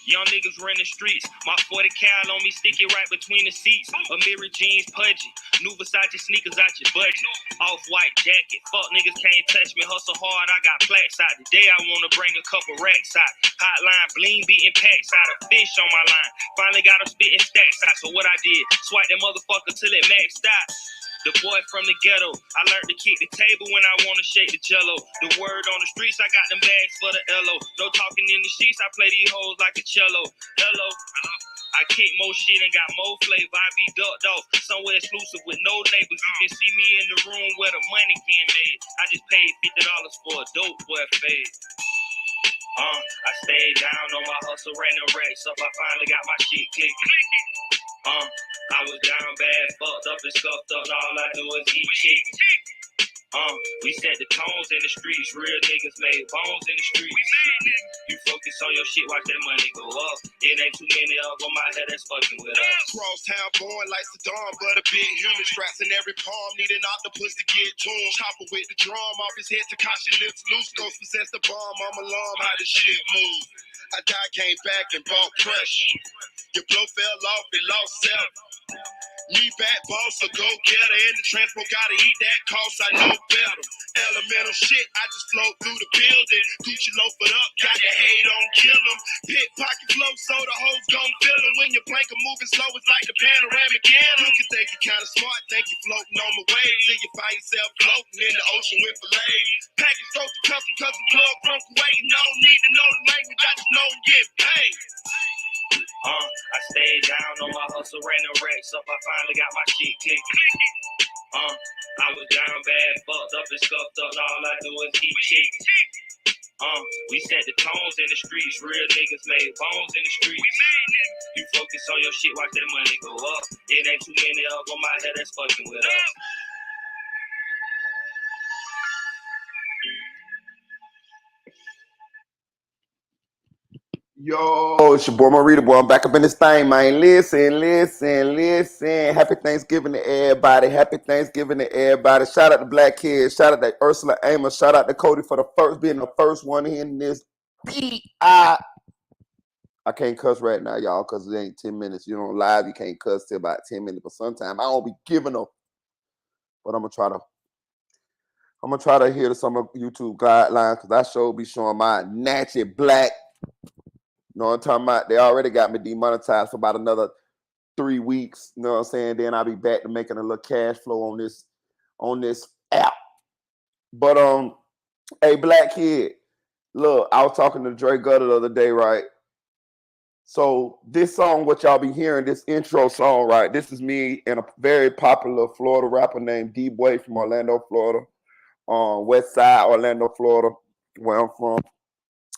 Young niggas run the streets. My 40 cal on me, stick it right between the seats. A mirror jeans pudgy. New Versace sneakers out your budget. Off-white jacket. Fuck niggas can't touch me. Hustle hard, I got plaques out. Today I wanna bring a couple racks out. Hotline bling beating packs out. A fish on my line. Finally got them spitting stacks out. So what I did, swipe that motherfucker till it maxed out. The boy from the ghetto, I learned to kick the table when I wanna shake the jello. The word on the streets, I got them bags for the LO. No talking in the sheets, I play these hoes like a cello. Hello, I kick more shit and got more flavor. I be ducked off, somewhere exclusive with no neighbors. You can see me in the room where the money getting made. I just paid $50 for a dope boy fade. I stayed down on my hustle, ran the racks up. I finally got my shit clicking. I was down bad, fucked up and scuffed up, and all I do is eat chicken. We set the tones in the streets, real niggas made bones in the streets. You focus on your shit, watch that money go up. It ain't too many of them out here that's fucking with us. Cross town born like Saddam, but a big human straps in every palm. Need an octopus to get to him. Chopper with the drum, off his head to caution lips loose. Ghost possess the bomb, I'm alarmed how this shit move. I died, came back and bought pressure. Your blow fell off, it lost self. Me back boss, so go get her. In the transport, gotta eat that cost, I know better. Elemental shit, I just float through the building. Gucci loaf it up, got the hate on kill them. Pickpocket flow, so the hoes gon' feel them. When your blanket moving slow, it's like the panoramic in. You can think you kinda smart, think you floating on my wave. Till you find yourself floating in the ocean with fillets. Package go to custom plug, punk waiting. No need to know the language, I just know and get paid. I stayed down on my hustle, ran the racks up. I finally got my shit clicking. I was down bad, fucked up and scuffed up, and all I do is eat chicken. We set the tones in the streets, real niggas made bones in the streets. You focus on your shit, watch that money go up. It ain't too many of them out here that's fucking with us. Yo, it's your boy Marita, boy. I'm back up in this thing, man. Listen. Happy Thanksgiving to everybody. Happy Thanksgiving to everybody. Shout out to Black Kids. Shout out to Ursula Amos. Shout out to Cody for being the first one in this beat. I can't cuss right now, y'all, because it ain't 10 minutes. You know, live, you can't cuss till about 10 minutes. But sometimes I don't be giving them. But I'm gonna try to adhere to some of YouTube guidelines because I sure be showing my natchet black. You know what I'm talking about? They already got me demonetized for about another 3 weeks. You know what I'm saying? Then I'll be back to making a little cash flow on this app. But hey, Black Kid, look, I was talking to Dre Gutter the other day, right? So this song, what y'all be hearing, this intro song, right? This is me and a very popular Florida rapper named D-Boy from Orlando, Florida. West Side, Orlando, Florida, where I'm from.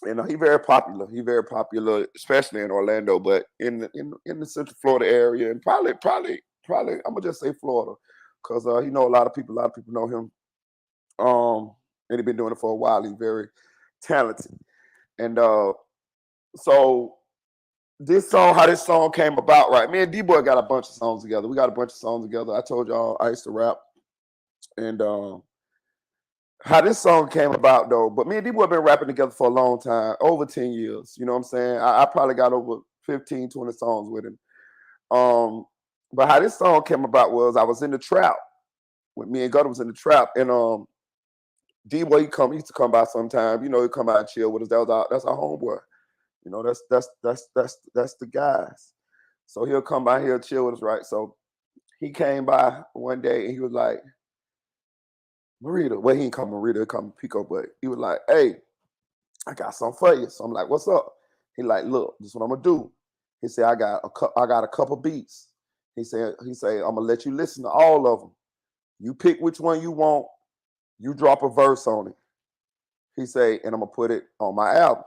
And he very popular. He very popular, especially in Orlando, but in the Central Florida area, and probably, I'm gonna just say Florida, because he know a lot of people know him. And he's been doing it for a while. He's very talented, and so how this song came about, right? Me and D-Boy got a bunch of songs together. We got a bunch of songs together. I told y'all I used to rap, and how this song came about, though, but me and D-Boy been rapping together for a long time, over 10 years. You know what I'm saying? I probably got over 15, 20 songs with him. But how this song came about was I was in the trap. When me and Gutter was in the trap, and D-Boy, he used to come by sometime. You know, he'd come out and chill with us. That's our homeboy. You know, that's the guys. So he'll come by here, chill with us, right? So he came by one day and he was like, Marita, well, he didn't come Marita, he come Pico, but he was like, hey, I got something for you. So I'm like, what's up? He like, look, this is what I'm gonna do. He said, I got a couple beats. He said, I'm gonna let you listen to all of them. You pick which one you want. You drop a verse on it. He said, and I'm gonna put it on my album.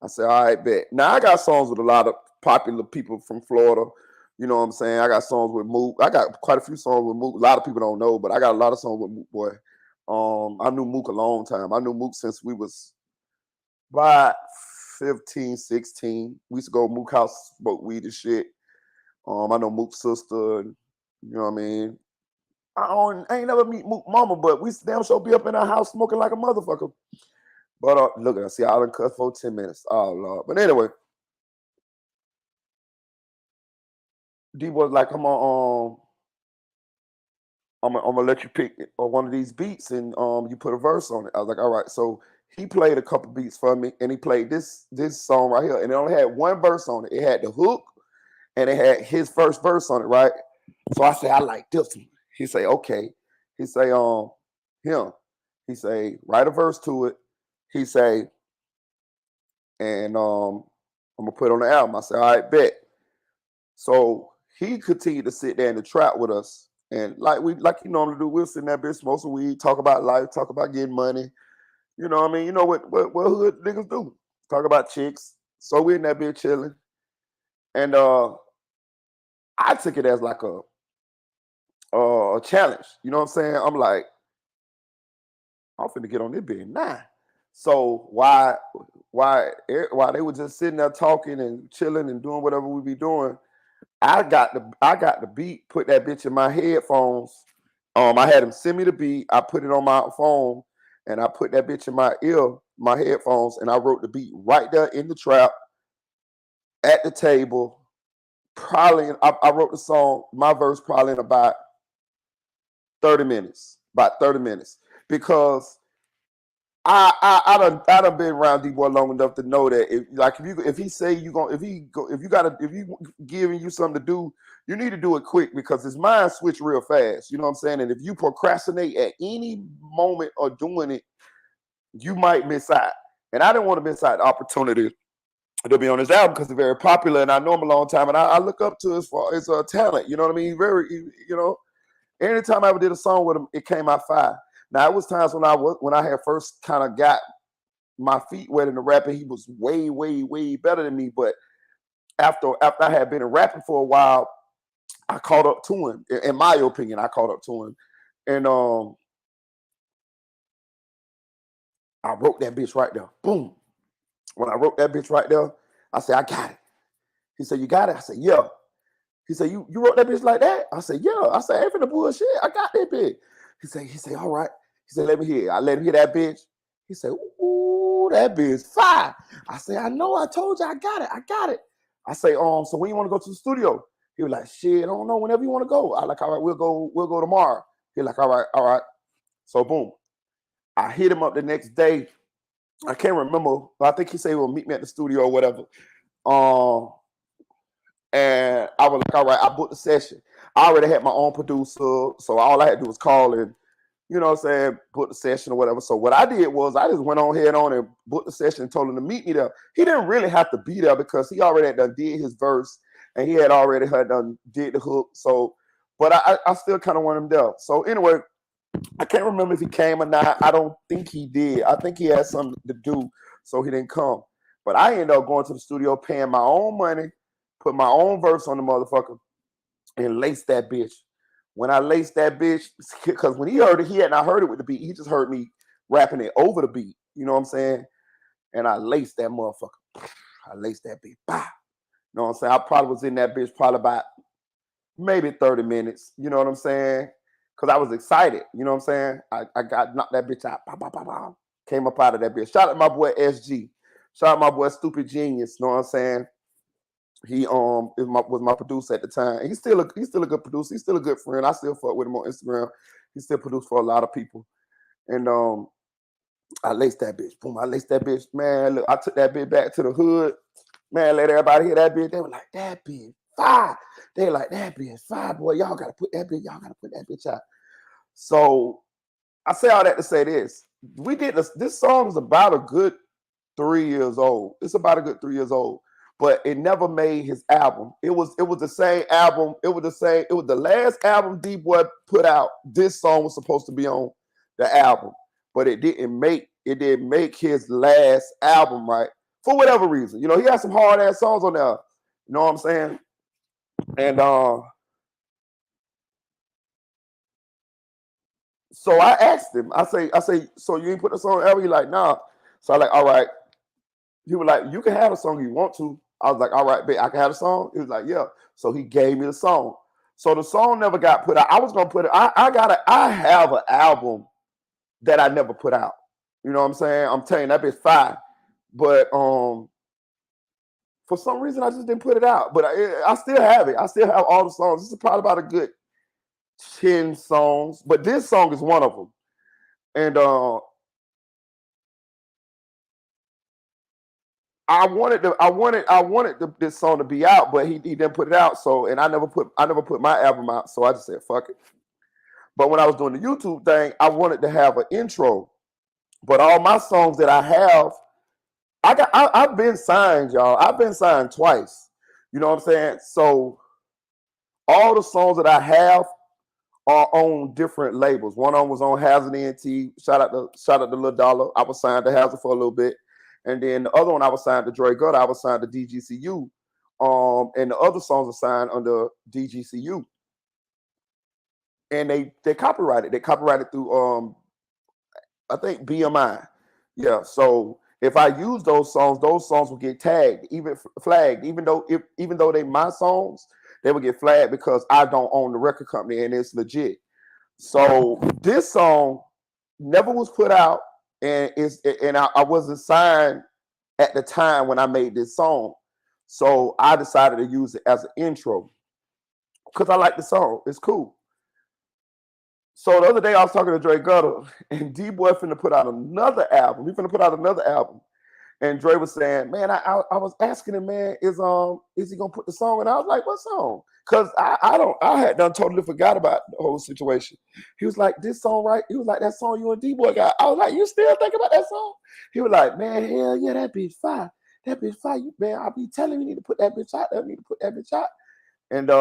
I said, all right, bet. Now I got songs with a lot of popular people from Florida. You know what I'm saying? I got songs with Mook. I got quite a few songs with Mook. A lot of people don't know, but I got a lot of songs with Mook, boy. I knew Mook a long time. I knew Mook since we was about 15, 16. We used to go to Mook house, smoke weed and shit. I know Mook's sister, and, you know what I mean? I ain't never meet Mook Mama, but we damn sure be up in our house smoking like a motherfucker. But look, I see I done cut for 10 minutes. Oh Lord. But anyway, D was like, I'm gonna let you pick one of these beats and you put a verse on it. I was like, all right. So he played a couple beats for me and he played this song right here. And it only had one verse on it. It had the hook and it had his first verse on it, right? So I said, I like this one. He say, okay. He say, him. He say, write a verse to it. He say, and I'm gonna put it on the album. I said, all right, bet. So he continued to sit there in the trap with us. And like you normally do, we'll sit in that bitch, smoke some weed, talk about life, talk about getting money. You know what I mean? You know what hood niggas do. Talk about chicks. So we in that bitch chilling. And I took it as like a challenge. You know what I'm saying? I'm like, I'm finna get on this bitch now. So why they were just sitting there talking and chilling and doing whatever we be doing, I got the beat, put that bitch in my headphones. I had him send me the beat. I put it on my phone and I put that bitch in my ear, my headphones, and I wrote the beat right there in the trap at the table. Probably, I wrote the song, my verse probably in about 30 minutes. About 30 minutes. Because I done been around D-Boy long enough to know that if he say you gonna if you giving you something to do, you need to do it quick because his mind switch real fast. You know what I'm saying? And if you procrastinate at any moment of doing it, you might miss out. And I didn't want to miss out the opportunity to be on his album because it's very popular and I know him a long time and I look up to his talent. You know what I mean? Anytime I ever did a song with him, it came out fire. Now it was times when I had first kind of got my feet wet in the rapping, he was way, way, way better than me. But after I had been in rapping for a while, I caught up to him. In my opinion, I caught up to him. And I wrote that bitch right there. Boom. When I wrote that bitch right there, I said, I got it. He said, you got it? I said, yeah. He said, you wrote that bitch like that? I said, yeah. I said, ain't finna bullshit. I got that bitch. He said, all right. He said, let me hear it. I let him hear that bitch. He said, ooh, that bitch fire. I said, I know, I told you I got it. I say, so when you want to go to the studio? He was like, shit, I don't know, whenever you want to go. I like, all right, we'll go tomorrow. He like, all right. So boom. I hit him up the next day. I can't remember, but I think he said he will meet me at the studio or whatever. And I was like, all right, I booked the session. I already had my own producer, so all I had to do was call and, you know what I'm saying, book the session or whatever. So what I did was I just went on and booked the session and told him to meet me there. He didn't really have to be there because he already had done did his verse and he had already done did the hook. So, but I still kind of want him there. So anyway, I can't remember if he came or not. I don't think he did. I think he had something to do, so he didn't come. But I ended up going to the studio, paying my own money, put my own verse on the motherfucker, and laced that bitch. When I laced that bitch, because when he heard it, he had not heard it with the beat. He just heard me rapping it over the beat. You know what I'm saying? And I laced that motherfucker. I laced that bitch. Bah. You know what I'm saying? I probably was in that bitch probably about maybe 30 minutes. You know what I'm saying? Because I was excited. You know what I'm saying? I got knocked that bitch out. Bah, bah, bah, bah. Came up out of that bitch. Shout out to my boy SG. Shout out to my boy Stupid Genius. You know what I'm saying? He was my producer at the time. He's still a good producer. He's still a good friend. I still fuck with him on Instagram. He still produced for a lot of people. And I laced that bitch. Boom, I laced that bitch. Man, look, I took that bitch back to the hood. Man, let everybody hear that bitch. They were like, that bitch fire. They like, that bitch fire, boy. Y'all gotta put that bitch out. So I say all that to say this. We did this song is about a good 3 years old. It's about a good 3 years old. But it never made his album. It was the same album. It was the last album D-Boy put out. This song was supposed to be on the album, but it didn't make his last album, right? For whatever reason. You know, he had some hard ass songs on there. You know what I'm saying? And so I asked him, I say, so you ain't put the song on the album? He like, nah. So I like, all right. He was like, you can have a song you want to. I was like, all right, babe, I can have a song. He was like, yeah. So he gave me the song. So the song never got put out. I was gonna put it. I have an album that I never put out. You know what I'm saying? I'm telling you, that bitch fire. But for some reason I just didn't put it out. But I still have it. I still have all the songs. This is probably about a good 10 songs. But this song is one of them. And I wanted this song to be out, but he didn't put it out. So, and I never put my album out. So I just said fuck it. But when I was doing the YouTube thing, I wanted to have an intro. But all my songs that I have, I've been signed, y'all. I've been signed twice. You know what I'm saying? So all the songs that I have are on different labels. One of them was on Hazard ENT. Shout out to Lil Dollar. I was signed to Hazard for a little bit. And then the other one I was signed to Dre Gutter. I was signed to DGCU. And the other songs are signed under DGCU. And they copyrighted. They copyrighted through I think BMI. Yeah. So if I use those songs will get tagged, even flagged, even though they my songs, they will get flagged because I don't own the record company and it's legit. So this song never was put out, and I wasn't signed at the time when I made this song. So I decided to use it as an intro because I like the song. It's cool. So the other day I was talking to Dre Gutter, and D-Boy finna put out another album. He finna put out another album. And Dre was saying, man, I was asking him, man, is he gonna put the song? And I was like, what song? Because I had done totally forgot about the whole situation. He was like, this song, right? He was like, that song you and D-Boy got. I was like, you still think about that song? He was like, man, hell yeah, that bitch fire. That bitch fire. Man, I be telling you need to put that bitch out there. You need to put that bitch out. And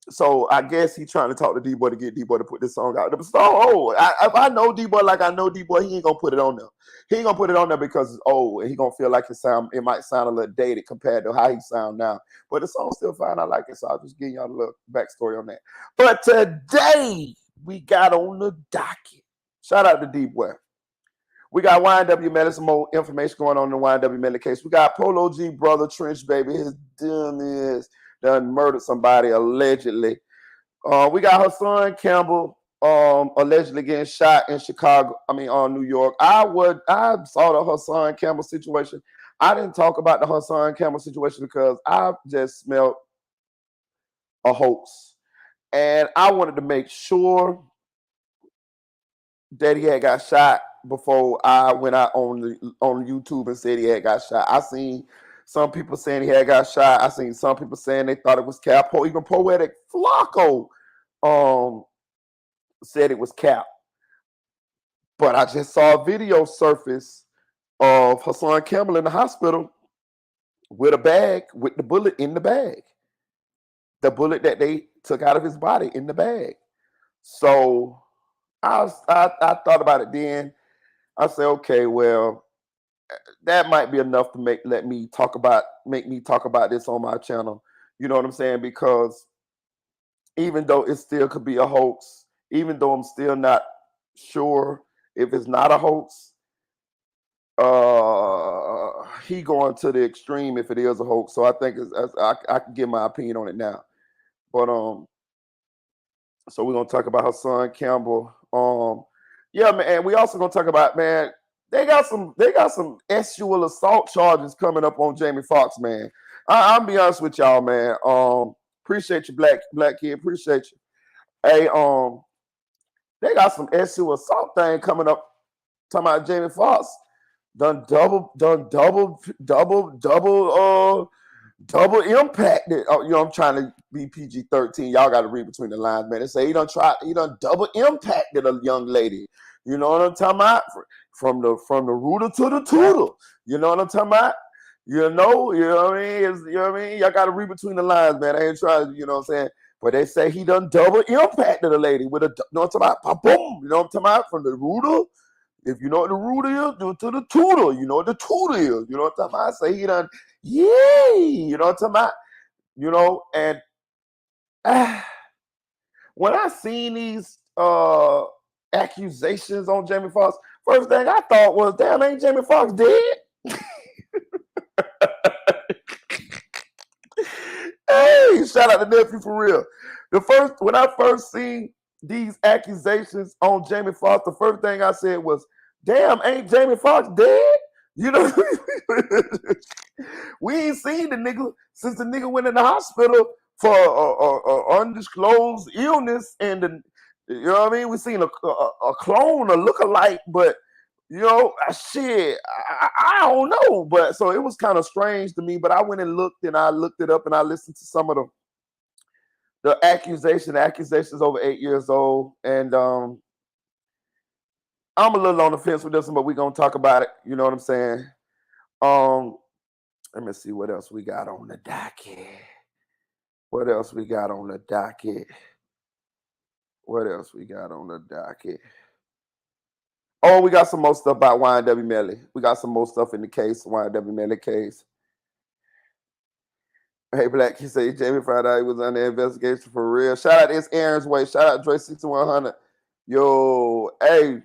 so I guess he trying to talk to D-Boy to get D-Boy to put this song out. The song, if I know D-Boy like I know D-Boy, he ain't gonna put it on there. He ain't gonna put it on there because it's old and he gonna feel like it might sound a little dated compared to how he sound now. But the song's still fine. I like it. So I'll just give y'all a little backstory on that. But today we got on the docket. Shout out to D-Boy. We got YNW Melly, some more information going on in the YNW Melly case. We got Polo G brother Trench Baby. His dumb is done murdered somebody allegedly. We got Hassan Campbell allegedly getting shot in New York. I saw the Hassan Campbell situation. I didn't talk about the Hassan Campbell situation because I just smelled a hoax. And I wanted to make sure that he had got shot before I went out on YouTube and said he had got shot. I seen some people saying he had got shot. I seen some people saying they thought it was Cap. Even Poetic Flacco said it was Cap. But I just saw a video surface of Hassan Campbell in the hospital with a bag, with the bullet in the bag. The bullet that they took out of his body in the bag. So I thought about it then. I said, okay, well, that might be enough to make me talk about this on my channel. You know what I'm saying? Because even though it still could be a hoax, even though I'm still not sure if it's not a hoax, he going to the extreme if it is a hoax. So I think I can give my opinion on it now. But so we're gonna talk about Hassan Campbell. Yeah, man, and we also gonna talk about, man, they got some sexual assault charges coming up on Jamie Foxx, man. I'll be honest with y'all, man. Appreciate you, black kid. Appreciate you. Hey, they got some sexual assault thing coming up. Talking about Jamie Foxx done double impacted. I'm trying to be PG-13. Y'all got to read between the lines, man. They say he done double impacted a young lady. You know what I'm talking about? From the rooter to the tooter. You know what I'm talking about? You know what I mean? Y'all got to read between the lines, man. I ain't trying, you know what I'm saying? But they say he done double impacted a lady with a, you know what I'm talking about? Boom. You know what I'm talking about? From the rooter. If you know what the rooter is, do it to the tutor. You know what the tutor is. You know what I'm talking about? I say he done, yay. You know what I'm talking about? You know, and when I seen these accusations on Jamie Foxx, first thing I thought was, damn, ain't Jamie Foxx dead? Hey, shout out to nephew for real. When I first seen these accusations on Jamie Foxx, the first thing I said was, "Damn, ain't Jamie Foxx dead?" You know, we ain't seen the nigga since the nigga went in the hospital for a undisclosed illness, and you know what I mean. We seen a clone, a lookalike, but you know, shit, I don't know. But so it was kind of strange to me. But I went and looked, and I looked it up, and I listened to some of the accusations over 8 years old, and I'm a little on the fence with this one, but we're gonna talk about it. You know what I'm saying? Let me see what else we got on the docket. What else we got on the docket? What else we got on the docket? Oh, we got some more stuff about YNW Melly. We got some more stuff in the case, YNW Melly case. Hey, Black, he said Jamie found out he was under investigation for real. Shout out to Aaron's Way. Shout out Dre 6100. Yo, hey,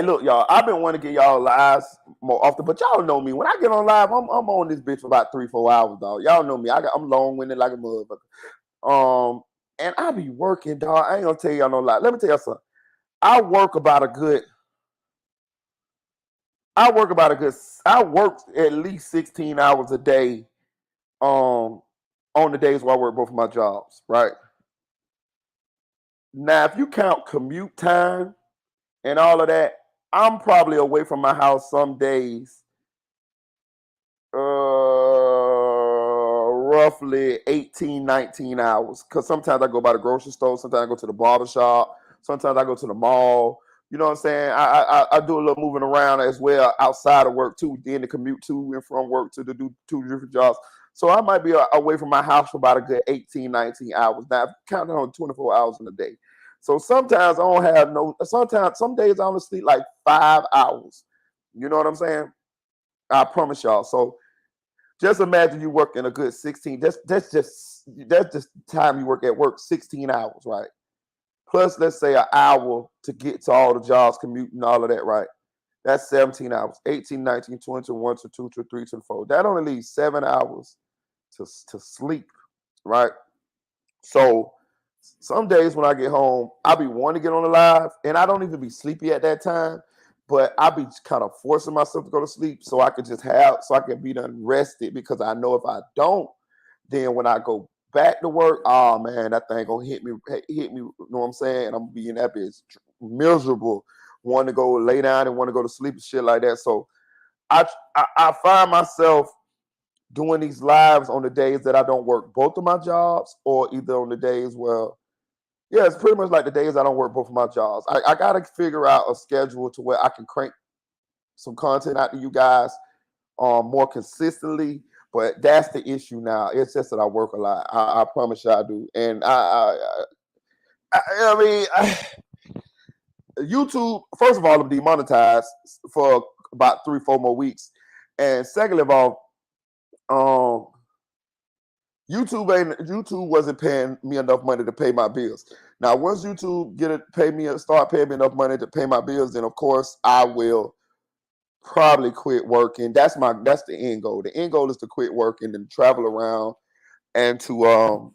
look, y'all. I've been wanting to get y'all lives more often, but y'all know me. When I get on live, I'm on this bitch for about 3-4 hours, dog. Y'all know me. I'm long-winded like a motherfucker. And I be working, dog. I ain't gonna tell y'all no lie. Let me tell y'all something. I work at least 16 hours a day on the days where I work both of my jobs, right? Now, if you count commute time and all of that, I'm probably away from my house some days roughly 18, 19 hours. Because sometimes I go by the grocery store, sometimes I go to the barber shop, sometimes I go to the mall. You know what I'm saying? I do a little moving around as well outside of work too, then to commute to and from work to do 2 different jobs. So I might be away from my house for about a good 18, 19 hours. Now, counting on 24 hours in a day. So sometimes I don't have some days I only sleep like 5 hours. You know what I'm saying? I promise y'all. So just imagine you working a good 16. That's just time you work at work, 16 hours, right? Plus, let's say an hour to get to all the jobs, commute and all of that, right? That's 17 hours. 18, 19, 20, 21, 22, 23, 24. That only leaves 7 hours to sleep, right? So some days when I get home, I be wanting to get on the live, and I don't even be sleepy at that time, but I be kind of forcing myself to go to sleep so I can be done rested, because I know if I don't, then when I go back to work, oh man, that thing gonna hit me, you know what I'm saying? And I'm gonna be in that bitch miserable, wanting to go lay down and want to go to sleep and shit like that. So I find myself doing these lives on the days that I don't work both of my jobs, or either on the days where, yeah, it's pretty much like the days I don't work both of my jobs. I got to figure out a schedule to where I can crank some content out to you guys more consistently. But that's the issue now. It's just that I work a lot. I promise you I do. And YouTube, first of all, I'm demonetized for about 3-4 more weeks. And second of all, YouTube wasn't paying me enough money to pay my bills. Now, once YouTube start paying me enough money to pay my bills, then of course I will probably quit working. That's the end goal. The end goal is to quit working and travel around and to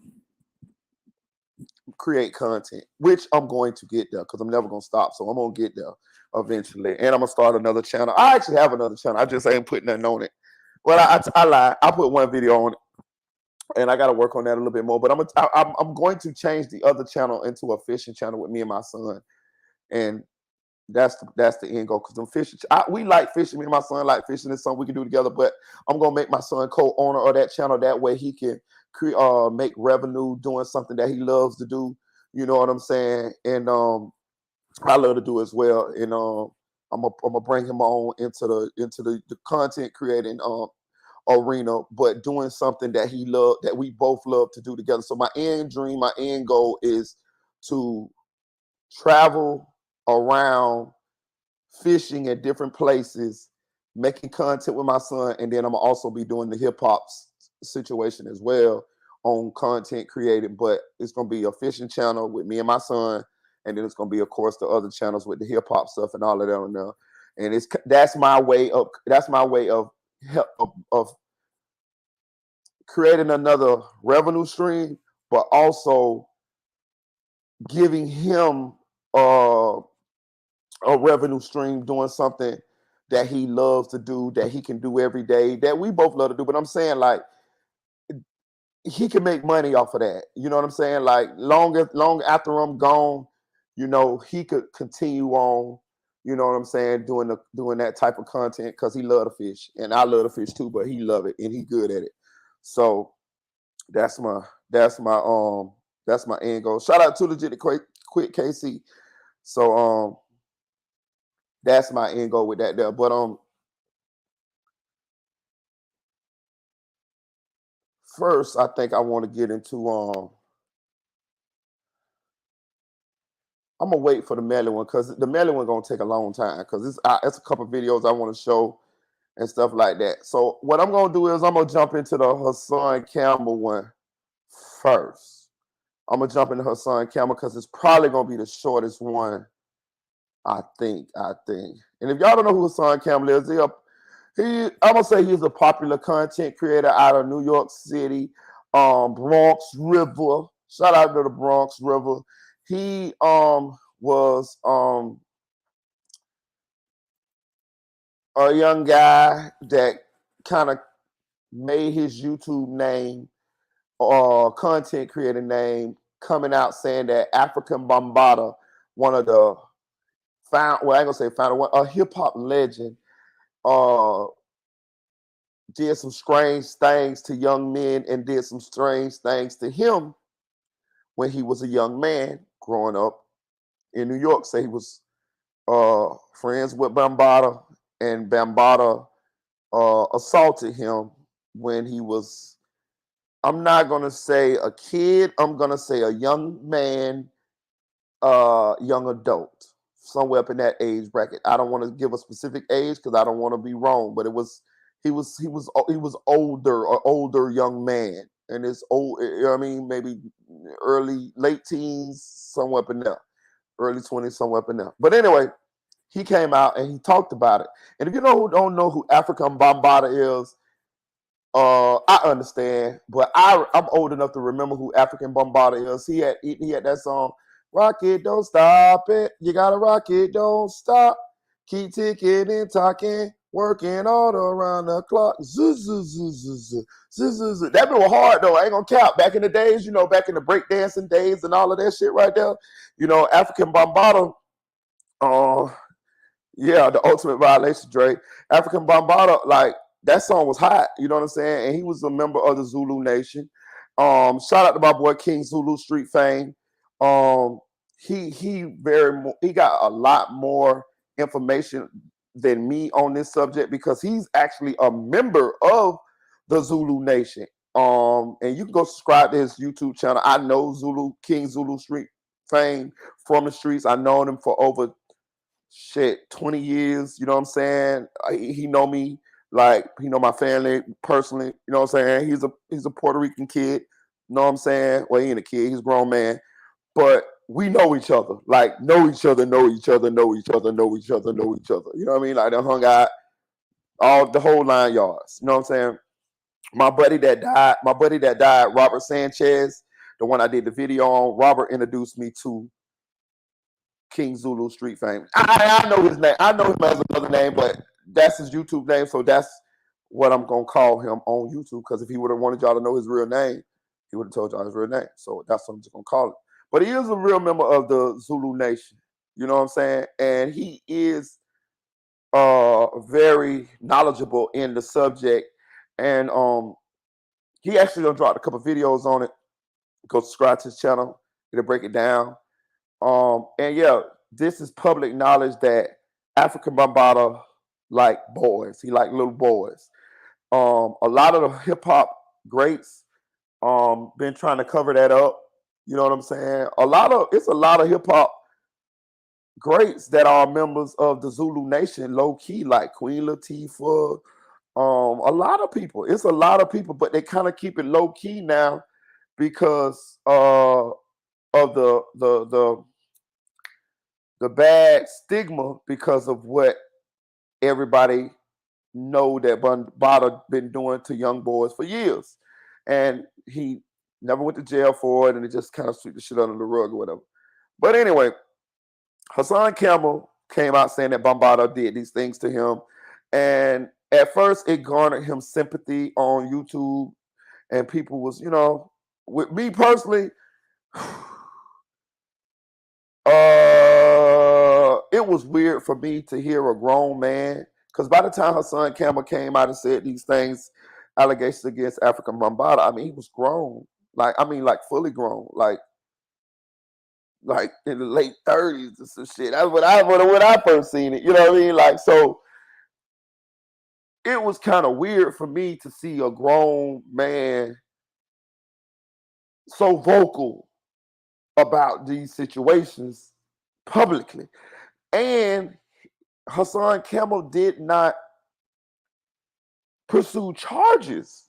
create content, which I'm going to get there because I'm never gonna stop. So I'm gonna get there eventually, and I'm gonna start another channel. I actually have another channel. I just ain't putting nothing on it. Well, I lied. I put one video on it, and I got to work on that a little bit more. But I'm going to change the other channel into a fishing channel with me and my son, and that's the end goal. Because them fishing, we like fishing. Me and my son like fishing. It's something we can do together. But I'm gonna make my son co-owner of that channel. That way he can make revenue doing something that he loves to do. You know what I'm saying? And I love to do as well. And I'm gonna bring him on into the content creating arena, but doing something that we both love to do together. So my end goal is to travel around fishing at different places, making content with my son, and then I'm gonna also be doing the hip hop situation as well on content created. But it's gonna be a fishing channel with me and my son, and then it's gonna be, of course, the other channels with the hip hop stuff and all of that on there. And that's my way of creating another revenue stream, but also giving him a revenue stream doing something that he loves to do, that he can do every day, that we both love to do. But I'm saying, like, he can make money off of that. You know what I'm saying? Like, long after I'm gone, you know, he could continue on, you know what I'm saying, doing that type of content because he love to fish. And I love to fish too, but he love it and he good at it. So that's my end goal. Shout out to Legit to Quit KC. So that's my end goal with that there. But first I think I want to get into I'm gonna wait for the Melly one because the Melly one gonna take a long time because it's a couple videos I want to show and stuff like that. So what I'm gonna do is I'm gonna jump into the Hassan Campbell one first. I'm gonna jump into Hassan Campbell because it's probably gonna be the shortest one. I think. And if y'all don't know who Hassan Campbell is, I'm gonna say he's a popular content creator out of New York City, Bronx River. Shout out to the Bronx River. He was a young guy that kind of made his YouTube name or content creator name coming out saying that African Bambaataa, one of the I ain't gonna say founder, a hip hop legend, did some strange things to young men and did some strange things to him when he was a young man growing up in New York. Say he was friends with Bambaataa, and Bambaataa assaulted him when he was, I'm not gonna say a kid, I'm gonna say a young man, young adult, somewhere up in that age bracket. I don't want to give a specific age because I don't want to be wrong, but he was older young man, and it's old. You know what I mean, maybe late teens, somewhere up in there, early 20s, somewhere up in there. But anyway, he came out and he talked about it. And if you don't know who African Bambaataa is, I understand, but I'm old enough to remember who African Bambaataa is. He had that song, "Rock It, Don't Stop It. You gotta rock it, don't stop. Keep ticking and talking, working all around the clock." Zoo, zoo, zoo, zoo, zoo, zoo, zoo, zoo. That been hard though. I ain't gonna count. Back in the days, back in the breakdancing days and all of that shit right there. African Bambaataa. Yeah, the ultimate violation, Dre. African Bambaataa, like, that song was hot, you know what I'm saying? And he was a member of the Zulu Nation. Shout out to my boy King Zulu Street Fame. He got a lot more information than me on this subject because he's actually a member of the Zulu Nation. And you can go subscribe to his YouTube channel. I know King Zulu Street Fame from the streets. I've known him for over 20 years, you know what I'm saying? He know me, like, he know my family personally, you know what I'm saying? He's a Puerto Rican kid, you know what I'm saying? Well, he ain't a kid, he's a grown man, but we know each other, like, know each other. You know what I mean? Like, they hung out all the whole 9 yards, you know what I'm saying? My buddy that died, Robert Sanchez, the one I did the video on, Robert introduced me to King Zulu Street Fame. I know his name. I know him as another name, but that's his YouTube name, so that's what I'm gonna call him on YouTube. Because if he would have wanted y'all to know his real name, he would have told y'all his real name. So that's what I'm just gonna call it. But he is a real member of the Zulu Nation. You know what I'm saying? And he is very knowledgeable in the subject. And he actually done dropped a couple videos on it. Go subscribe to his channel. It'll break it down. And yeah, this is public knowledge that African Bambaataa like boys. He like little boys. A lot of the hip hop greats been trying to cover that up. You know what I'm saying? It's a lot of hip hop greats that are members of the Zulu Nation, low key, like Queen Latifah. A lot of people. It's a lot of people, but they kind of keep it low key now because of the bad stigma because of what everybody know that Bambaataa been doing to young boys for years. and he never went to jail for it, and it just kind of swept the shit under the rug or whatever. But anyway, Hassan Campbell came out saying that Bombada did these things to him, and at first it garnered him sympathy on YouTube, and people was, with me personally, it was weird for me to hear a grown man, because by the time Hassan Campbell came out and said these things, allegations against African Bombada, I mean, he was grown, like fully grown, like in the late 30s or some shit. That's when I first seen it. You know what I mean? Like, so it was kind of weird for me to see a grown man so vocal about these situations publicly. And Hassan Campbell did not pursue charges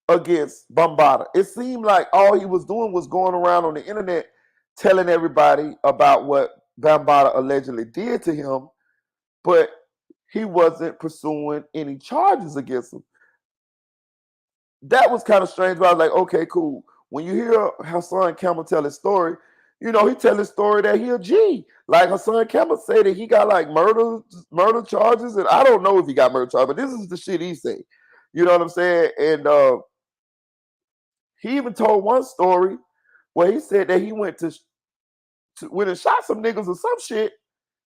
against Bombada. It seemed like all he was doing was going around on the internet telling everybody about what Bombada allegedly did to him, but he wasn't pursuing any charges against him. That was kind of strange, but I was like, okay, cool. When you hear Hassan Campbell tell his story, he tell his story that he a G. Like Hassan Campbell say that he got like murder charges, and I don't know if he got murder charges, but this is the shit he say. You know what I'm saying? And he even told one story where he said that he went went and shot some niggas or some shit,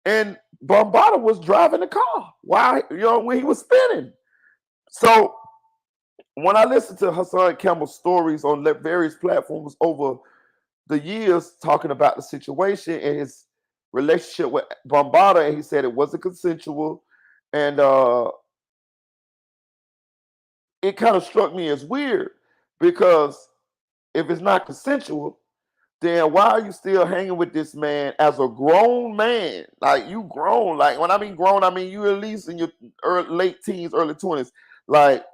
and Bombada was driving the car while when he was spinning. So when I listened to Hassan Campbell's stories on various platforms over the years talking about the situation and his relationship with Bombada, and he said it wasn't consensual, and it kind of struck me as weird, because if it's not consensual, then why are you still hanging with this man as a grown man? Like, you grown. Like, when I mean grown, I mean you at least in your late teens, early 20s. Like,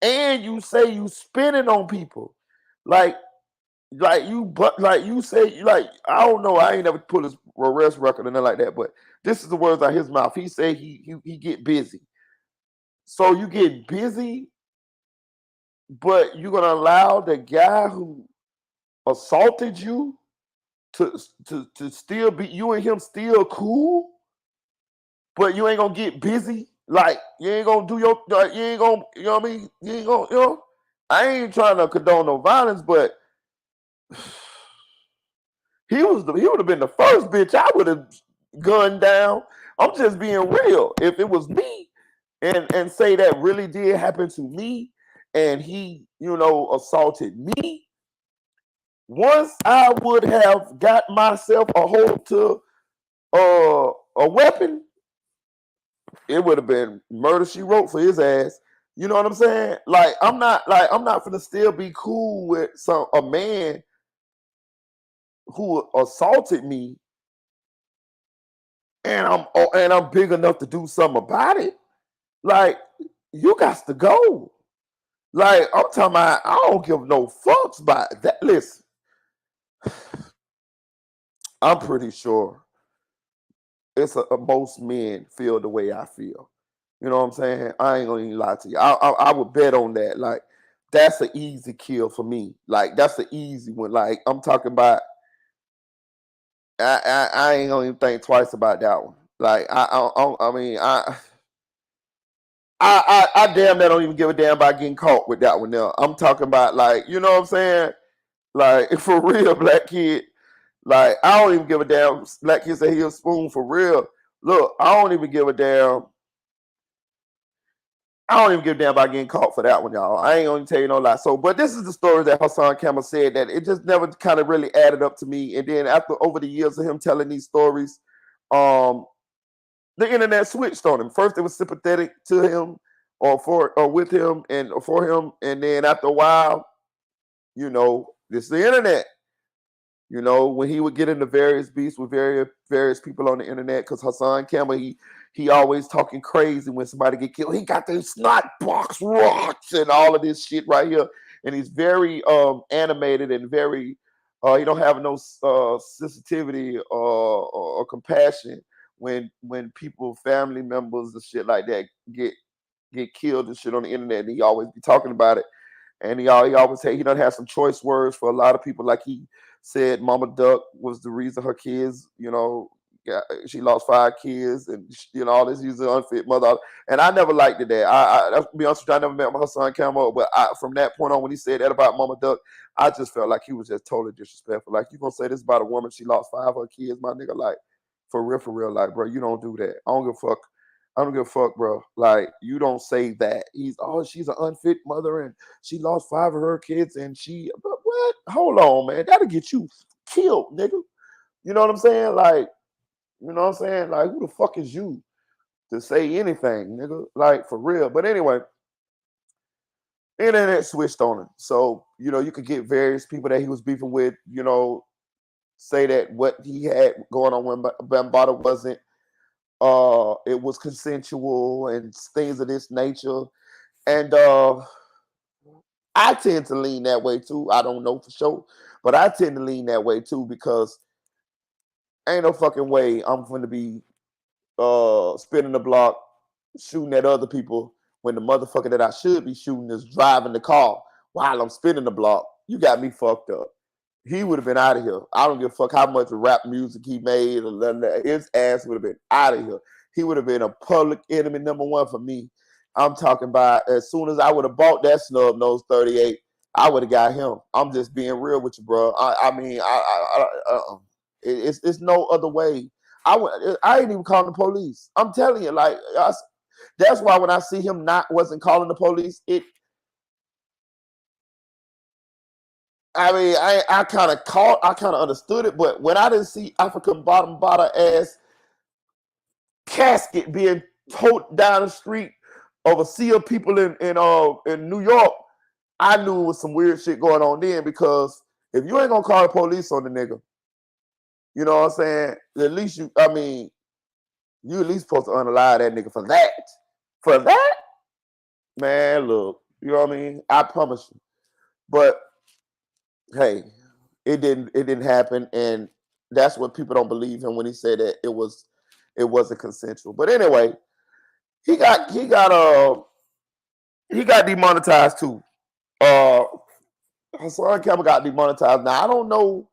and you say you spinning on people. Like you say, like, I don't know, I ain't never put his arrest record or nothing like that, but this is the words out of his mouth. He said he get busy. So you get busy, but you're gonna allow the guy who assaulted you to still be, you and him still cool, but you ain't gonna get busy. Like, you ain't gonna do your, you ain't gonna, you know what I mean? You ain't gonna, I ain't trying to condone no violence, but he would have been the first bitch I would have gunned down. I'm just being real. If it was me, and say that really did happen to me, and he, assaulted me, once I would have got myself a hold to a weapon, it would have been murder she wrote for his ass. You know what I'm saying? Like, I'm not gonna still be cool with a man who assaulted me, and I'm big enough to do something about it. Like, you got to go. Like, I'm talking about, I don't give no fucks about that. Listen, I'm pretty sure most men feel the way I feel. You know what I'm saying? I ain't gonna even lie to you. I would bet on that. Like, that's an easy kill for me. Like, that's an easy one. Like, I'm talking about, I ain't gonna even think twice about that one. Like, I mean, I damn that don't even give a damn about getting caught with that one now. I'm talking about, like, you know what I'm saying? Like, for real, black kid. Like, I don't even give a damn. Black kid say he a spoon for real. Look, I don't even give a damn. I don't even give a damn about getting caught for that one, y'all. I ain't gonna tell you no lie. So, but this is the story that Hassan Campbell said that it just never kind of really added up to me. And then over the years of him telling these stories, the internet switched on him. First, it was sympathetic to him or with him and for him, and then after a while, this is the internet. When he would get into various beefs with various people on the internet, because Hassan Campbell, he always talking crazy when somebody get killed. He got these snot box rocks and all of this shit right here, and he's very animated and very he don't have no sensitivity or compassion when people, family members and shit like that get killed and shit on the internet, and he always be talking about it. And he always he done had some choice words for a lot of people. Like he said, Mama Duck was the reason her kids, she lost 5 kids, and all this. He's an unfit mother, and I never liked it. That to be honest with you, I never met my son Campbell, but from that point on, when he said that about Mama Duck, I just felt like he was just totally disrespectful. Like, you gonna say this about a woman? She lost 5 of her kids, my nigga. Like, for real, like, bro, you don't do that. I don't give a fuck. I don't give a fuck, bro. Like, you don't say that. She's an unfit mother and she lost 5 of her kids and what? Hold on, man. That'll get you killed, nigga. You know what I'm saying? Like, you know what I'm saying? Like, who the fuck is you to say anything, nigga? Like, for real. But anyway, internet switched on him. So, you could get various people that he was beefing with, say that what he had going on when Bambaataa wasn't, it was consensual and things of this nature. And I tend to lean that way too. I don't know for sure, but I tend to lean that way too, because ain't no fucking way I'm going to be spinning the block, shooting at other people when the motherfucker that I should be shooting is driving the car while I'm spinning the block. You got me fucked up. He would have been out of here. I don't give a fuck how much rap music he made. His ass would have been out of here. He would have been a public enemy #1 for me. I'm talking about, as soon as I would have bought that snub nose 38, I would have got him. I'm just being real with you, bro. It's no other way. I ain't even calling the police. I'm telling you, like, that's why when I see him wasn't calling the police, I kind of understood it, but when I didn't see African bottom ass casket being towed down the street of a sea of people in New York, I knew it was some weird shit going on then, because if you ain't gonna call the police on the nigga, you know what I'm saying? At least you at least supposed to unalive that nigga for that. For that? Man, look, you know what I mean? I promise you. But hey, it didn't happen, and that's what people don't believe him when he said that it wasn't consensual. But anyway, he got demonetized too. Hassan Campbell got demonetized. Now I don't know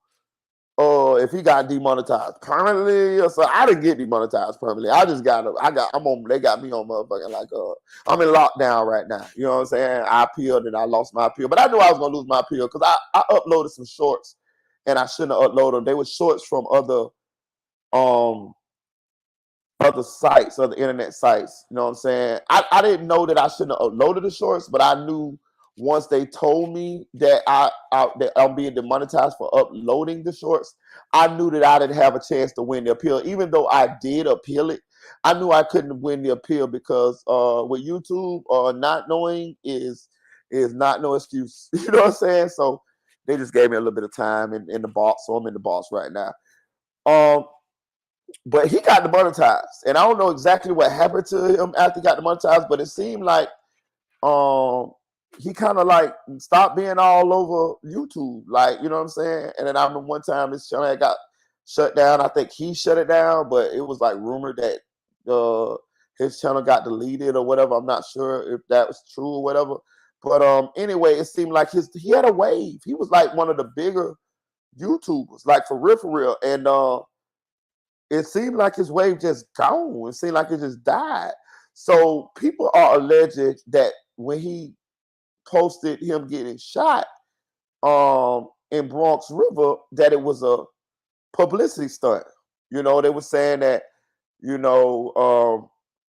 if he got demonetized permanently or so. I didn't get demonetized permanently. They got me on motherfucking, like, I'm in lockdown right now. You know what I'm saying? I appealed and I lost my appeal. But I knew I was gonna lose my appeal because I uploaded some shorts and I shouldn't have uploaded them. They were shorts from other sites, other internet sites. You know what I'm saying? I didn't know that I shouldn't have uploaded the shorts, but I knew once they told me that that I'm being demonetized for uploading the shorts, I knew that I didn't have a chance to win the appeal. Even though I did appeal it, I knew I couldn't win the appeal because with YouTube, not knowing is not no excuse. You know what I'm saying? So they just gave me a little bit of time in the box, so I'm in the box right now. But he got demonetized, and I don't know exactly what happened to him after he got demonetized, but it seemed like he kind of like stopped being all over YouTube, like, you know what I'm saying? And then I remember one time his channel got shut down. I think he shut it down, but it was like rumored that his channel got deleted or whatever. I'm not sure if that was true or whatever. But anyway, it seemed like he had a wave. He was like one of the bigger YouTubers, like for real. And it seemed like his wave just gone. It seemed like it just died. So people are alleged that when he posted him getting shot in Bronx River, that it was a publicity stunt. You know, they were saying that,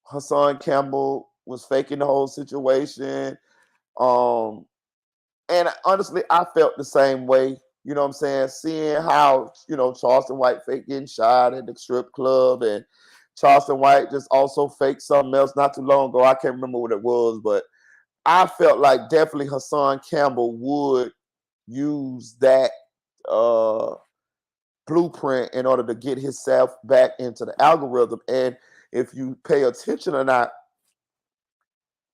Hassan Campbell was faking the whole situation. And honestly, I felt the same way. You know what I'm saying? Seeing how, Charleston White fake getting shot at the strip club, and Charleston White just also faked something else not too long ago. I can't remember what it was, but I felt like definitely Hassan Campbell would use that blueprint in order to get himself back into the algorithm. And if you pay attention or not,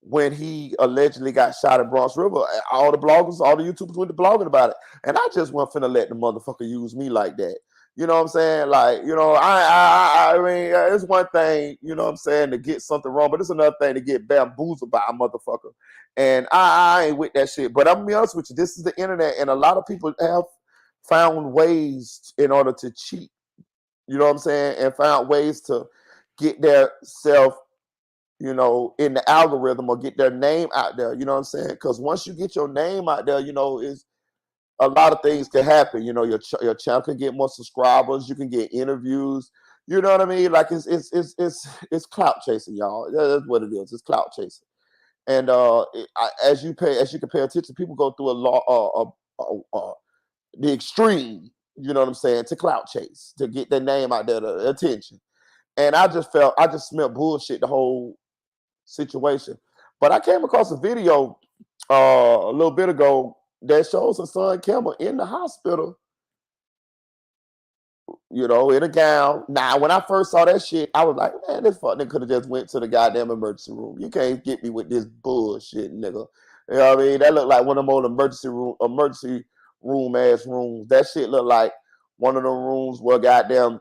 when he allegedly got shot at Bronx River, all the bloggers, all the YouTubers went to blogging about it. And I just wasn't finna let the motherfucker use me like that. You know what I'm saying? Like, you know, I mean, it's one thing, you know what I'm saying, to get something wrong, but it's another thing to get bamboozled by a motherfucker. And I ain't with that shit. But I'm gonna be honest with you, this is the internet, and a lot of people have found ways in order to cheat. You know what I'm saying? And found ways to get their self, you know, in the algorithm or get their name out there. You know what I'm saying? Because once you get your name out there, you know, is a lot of things can happen. You know, your channel can get more subscribers. You can get interviews. You know what I mean? Like it's clout chasing, y'all. That's what it is. It's clout chasing. And as you can pay attention, people go through the extreme. You know what I'm saying? To clout chase, to get their name out there, the attention. And I just smelled bullshit the whole situation. But I came across a video a little bit ago that shows Hassan Campbell in the hospital, you know, in a gown. Now, when I first saw that shit, I was like, man, this fuck nigga could have just went to the goddamn emergency room. You can't get me with this bullshit, nigga. You know what I mean? That looked like one of them old emergency room ass rooms. That shit looked like one of the rooms where goddamn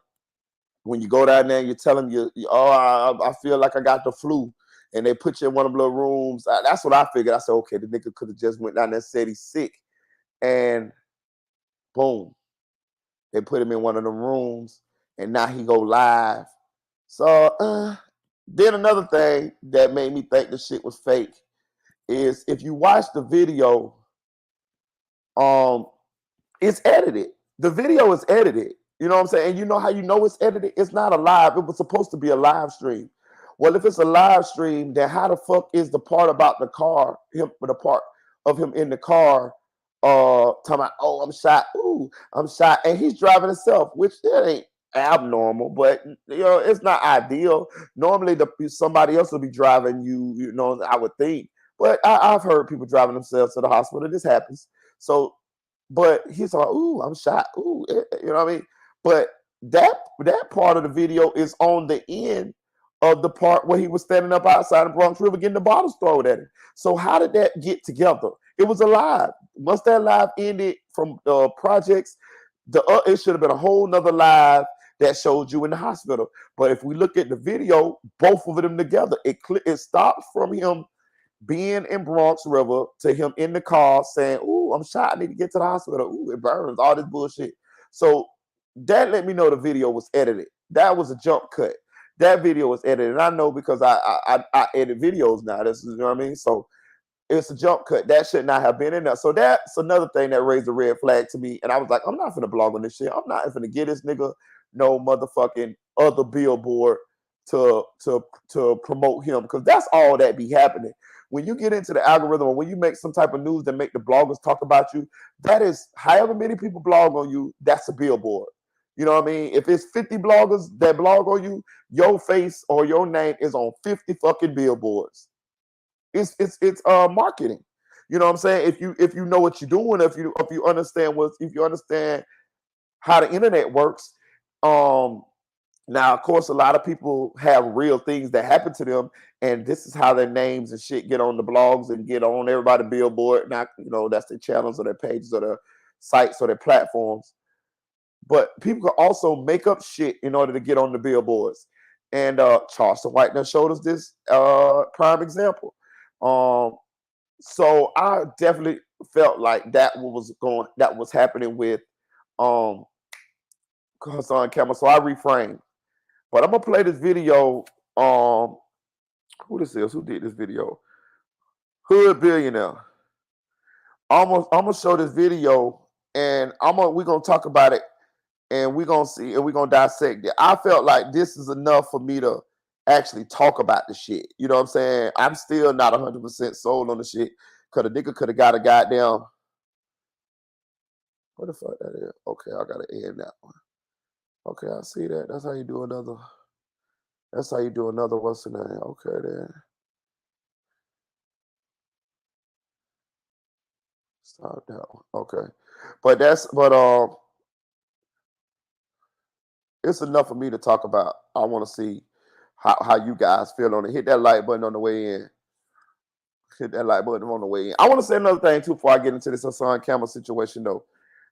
when you go down there and you tell them I feel like I got the flu, and they put you in one of the little rooms. That's what I figured. I said, okay, the nigga could have just went down there and said he's sick, and boom, they put him in one of the rooms, and now he go live. So then another thing that made me think the shit was fake is if you watch the video, it's edited. The video is edited. You know what I'm saying? And you know how you know it's edited? It's not a live. It was supposed to be a live stream. Well, if it's a live stream, then how the fuck is the part about the car, the part of him in the car, talking about, oh, I'm shot. Ooh, I'm shot. And he's driving himself, which it ain't abnormal, but you know, it's not ideal. Normally somebody else will be driving you, you know, I would think. But I've heard people driving themselves to the hospital. This happens. So, but he's like, ooh, I'm shot. Ooh, you know what I mean? But that part of the video is on the end of the part where he was standing up outside the Bronx River getting the bottles thrown at him. So how did that get together? It was a live. Once that live ended from projects, it should have been a whole nother live that showed you in the hospital. But if we look at the video, both of them together, it stops from him being in Bronx River to him in the car saying, ooh, I'm shot. I need to get to the hospital. Ooh, it burns. All this bullshit. So that let me know the video was edited. That was a jump cut. That video was edited. And I know because I edit videos now. This is, you know what I mean? So it's a jump cut. That should not have been in there. So that's another thing that raised a red flag to me. And I was like, I'm not finna blog on this shit. I'm not finna get this nigga no motherfucking other billboard to promote him, because that's all that be happening. When you get into the algorithm or when you make some type of news that make the bloggers talk about you, that is however many people blog on you, that's a billboard. You know what I mean? If it's 50 bloggers that blog on you, your face or your name is on 50 fucking billboards. It's marketing. You know what I'm saying? If you know what you're doing, if you understand how the internet works, now, of course, a lot of people have real things that happen to them, and this is how their names and shit get on the blogs and get on everybody's billboard. Now, you know, that's their channels or their pages or their sites or their platforms. But people can also make up shit in order to get on the billboards. And Charleston White now showed us this prime example. So I definitely felt like that was happening with Hassan Campbell. So I reframed. But I'm gonna play this video. Who this is? Who did this video? Hood Billionaire. I'm gonna show this video, and we're gonna talk about it, and we're gonna see, and we're gonna dissect it. I felt like this is enough for me to actually talk about the shit. You know what I'm saying? I'm still not 100% sold on the shit, because the nigga could have got a goddamn. What the fuck that is? Okay, I gotta end that one. Okay, I see that. That's how you do another. That's how you do another. What's the name? Okay, then. Stop that one. Okay, but it's enough for me to talk about. I want to see how you guys feel on it. Hit that like button on the way in. Hit that like button on the way in. I want to say another thing too before I get into this Hassan Campbell situation though.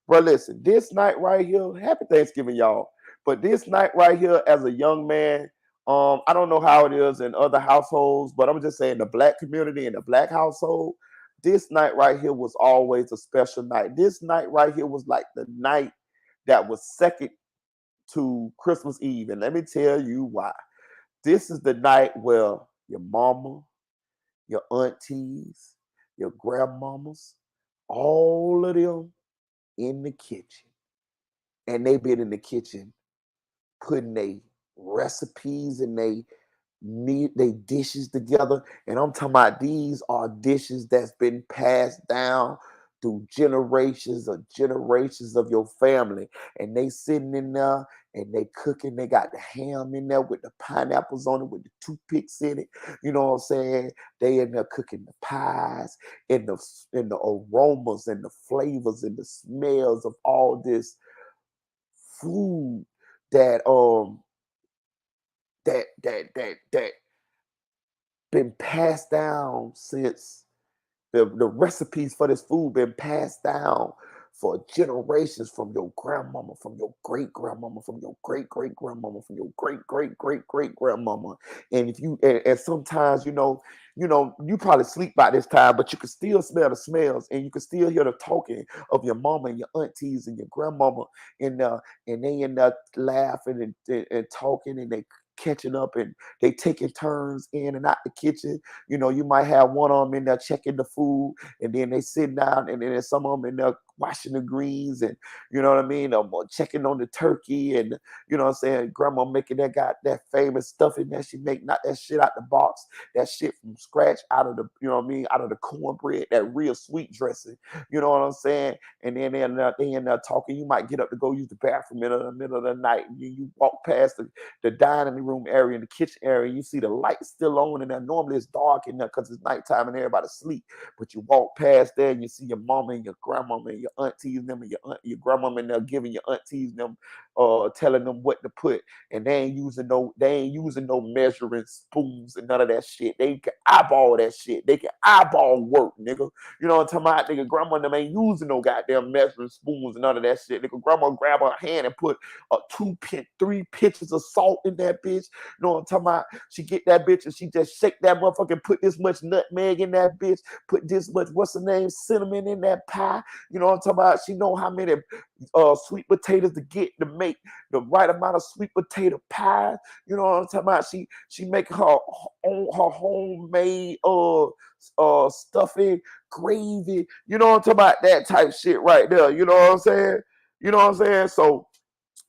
Bro, listen, this night right here, happy Thanksgiving, y'all. But this night right here, as a young man, I don't know how it is in other households, but I'm just saying the black community and the black household, this night right here was always a special night. This night right here was like the night that was second to Christmas Eve. And let me tell you why. This is the night where your mama, your aunties, your grandmamas, all of them in the kitchen. And they been in the kitchen putting their recipes and they dishes together. And I'm talking about these are dishes that's been passed down through generations of your family. And they sitting in there and they cooking. They got the ham in there with the pineapples on it, with the toothpicks in it. You know what I'm saying? They in there cooking the pies and the aromas and the flavors and the smells of all this food that that been passed down since the recipes for this food been passed down for generations from your grandmama, from your great grandmama, from your great great grandmama, from your great great great great grandmama. And if you and sometimes you probably sleep by this time, but you can still smell the smells and you can still hear the talking of your mama and your aunties and your grandmama and they end up laughing and talking and they catching up and they taking turns in and out the kitchen. You might have one of them in there checking the food, and then they sit down, and then there's some of them in there washing the greens, and you know what I mean, checking on the turkey, and you know what I'm saying. Grandma making that famous stuffing that she make, not that shit out the box, that shit from scratch out of the, you know what I mean, out of the cornbread, that real sweet dressing. You know what I'm saying? And then they in there talking. You might get up to go use the bathroom in the middle of the night, and you walk past the dining room area and the kitchen area, and you see the lights still on, and normally it's dark in there because it's nighttime and everybody's asleep. But you walk past there and you see your mama and your grandmama and your aunties and them and your grandmama and they're giving your aunties them telling them what to put. And they ain't using no measuring spoons and none of that shit. They can eyeball that shit. They can eyeball work, nigga. You know what I'm talking about? Nigga, grandma and them ain't using no goddamn measuring spoons and none of that shit. Nigga, grandma grab her hand and put 3 pitchers of salt in that bitch. You know what I'm talking about? She get that bitch and she just shake that motherfucker, put this much nutmeg in that bitch, put this much, what's the name, cinnamon in that pie. You know what I'm talking about? She know how many sweet potatoes to get to make the right amount of sweet potato pie. You know what I'm talking about? She make her homemade stuffing, gravy. You know what I'm talking about? That type shit right there. You know what I'm saying? You know what I'm saying? So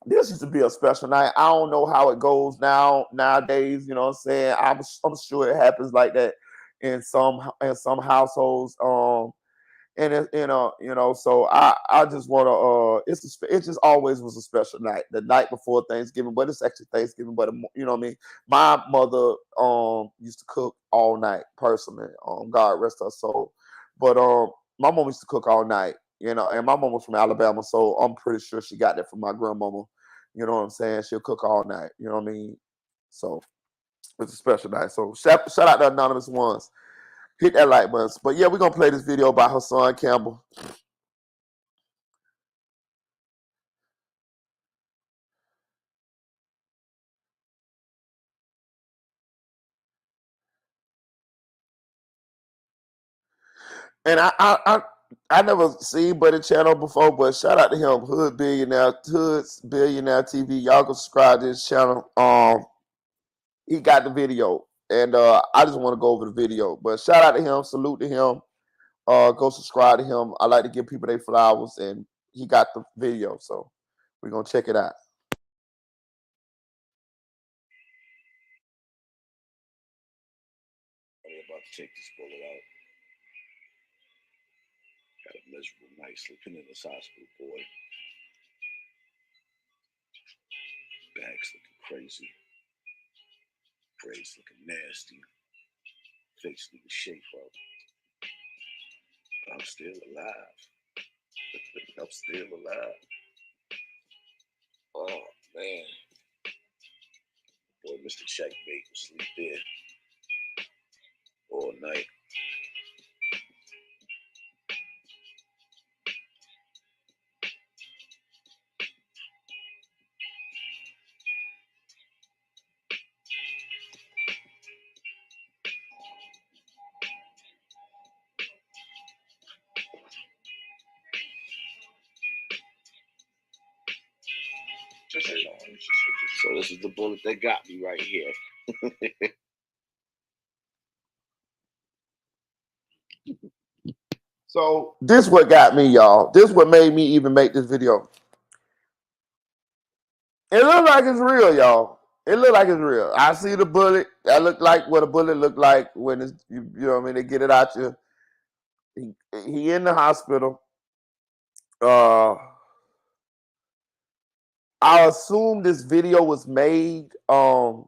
this used to be a special night. I don't know how it goes nowadays. You know what I'm saying? I'm sure it happens like that in some households. And so I just want to it just always was a special night, the night before Thanksgiving, but it's actually Thanksgiving. But you know what I mean. My mother used to cook all night personally. God rest her soul. But my mom used to cook all night. And my mom was from Alabama, so I'm pretty sure she got that from my grandmama. You know what I'm saying? She'll cook all night. You know what I mean? So it's a special night. So shout out to anonymous ones. Hit that like button. But yeah, we're gonna play this video by Hassan Campbell. And I never seen Buddy Channel before, but shout out to him, Hood's Billionaire TV. Y'all go subscribe to his channel. He got the video, and I just want to go over the video. But shout out to him, salute to him. Go subscribe to him. I like to give people their flowers, and he got the video, so we're gonna check it out. I'm about to take this bullet out. Got a miserable night sleeping in this hospital, boy. Bags looking crazy. Braids looking nasty. Face looking shape up. But I'm still alive. I'm still alive. Oh, man. Boy, Mr. Checkmate will sleep there all night. So this is the bullet that got me right here. So this what got me, y'all. This what made me even make this video. It look like it's real, y'all. It look like it's real. I see the bullet. That look like what a bullet look like when it's you know what I mean. They get it out you. He in the hospital. I assume this video was made the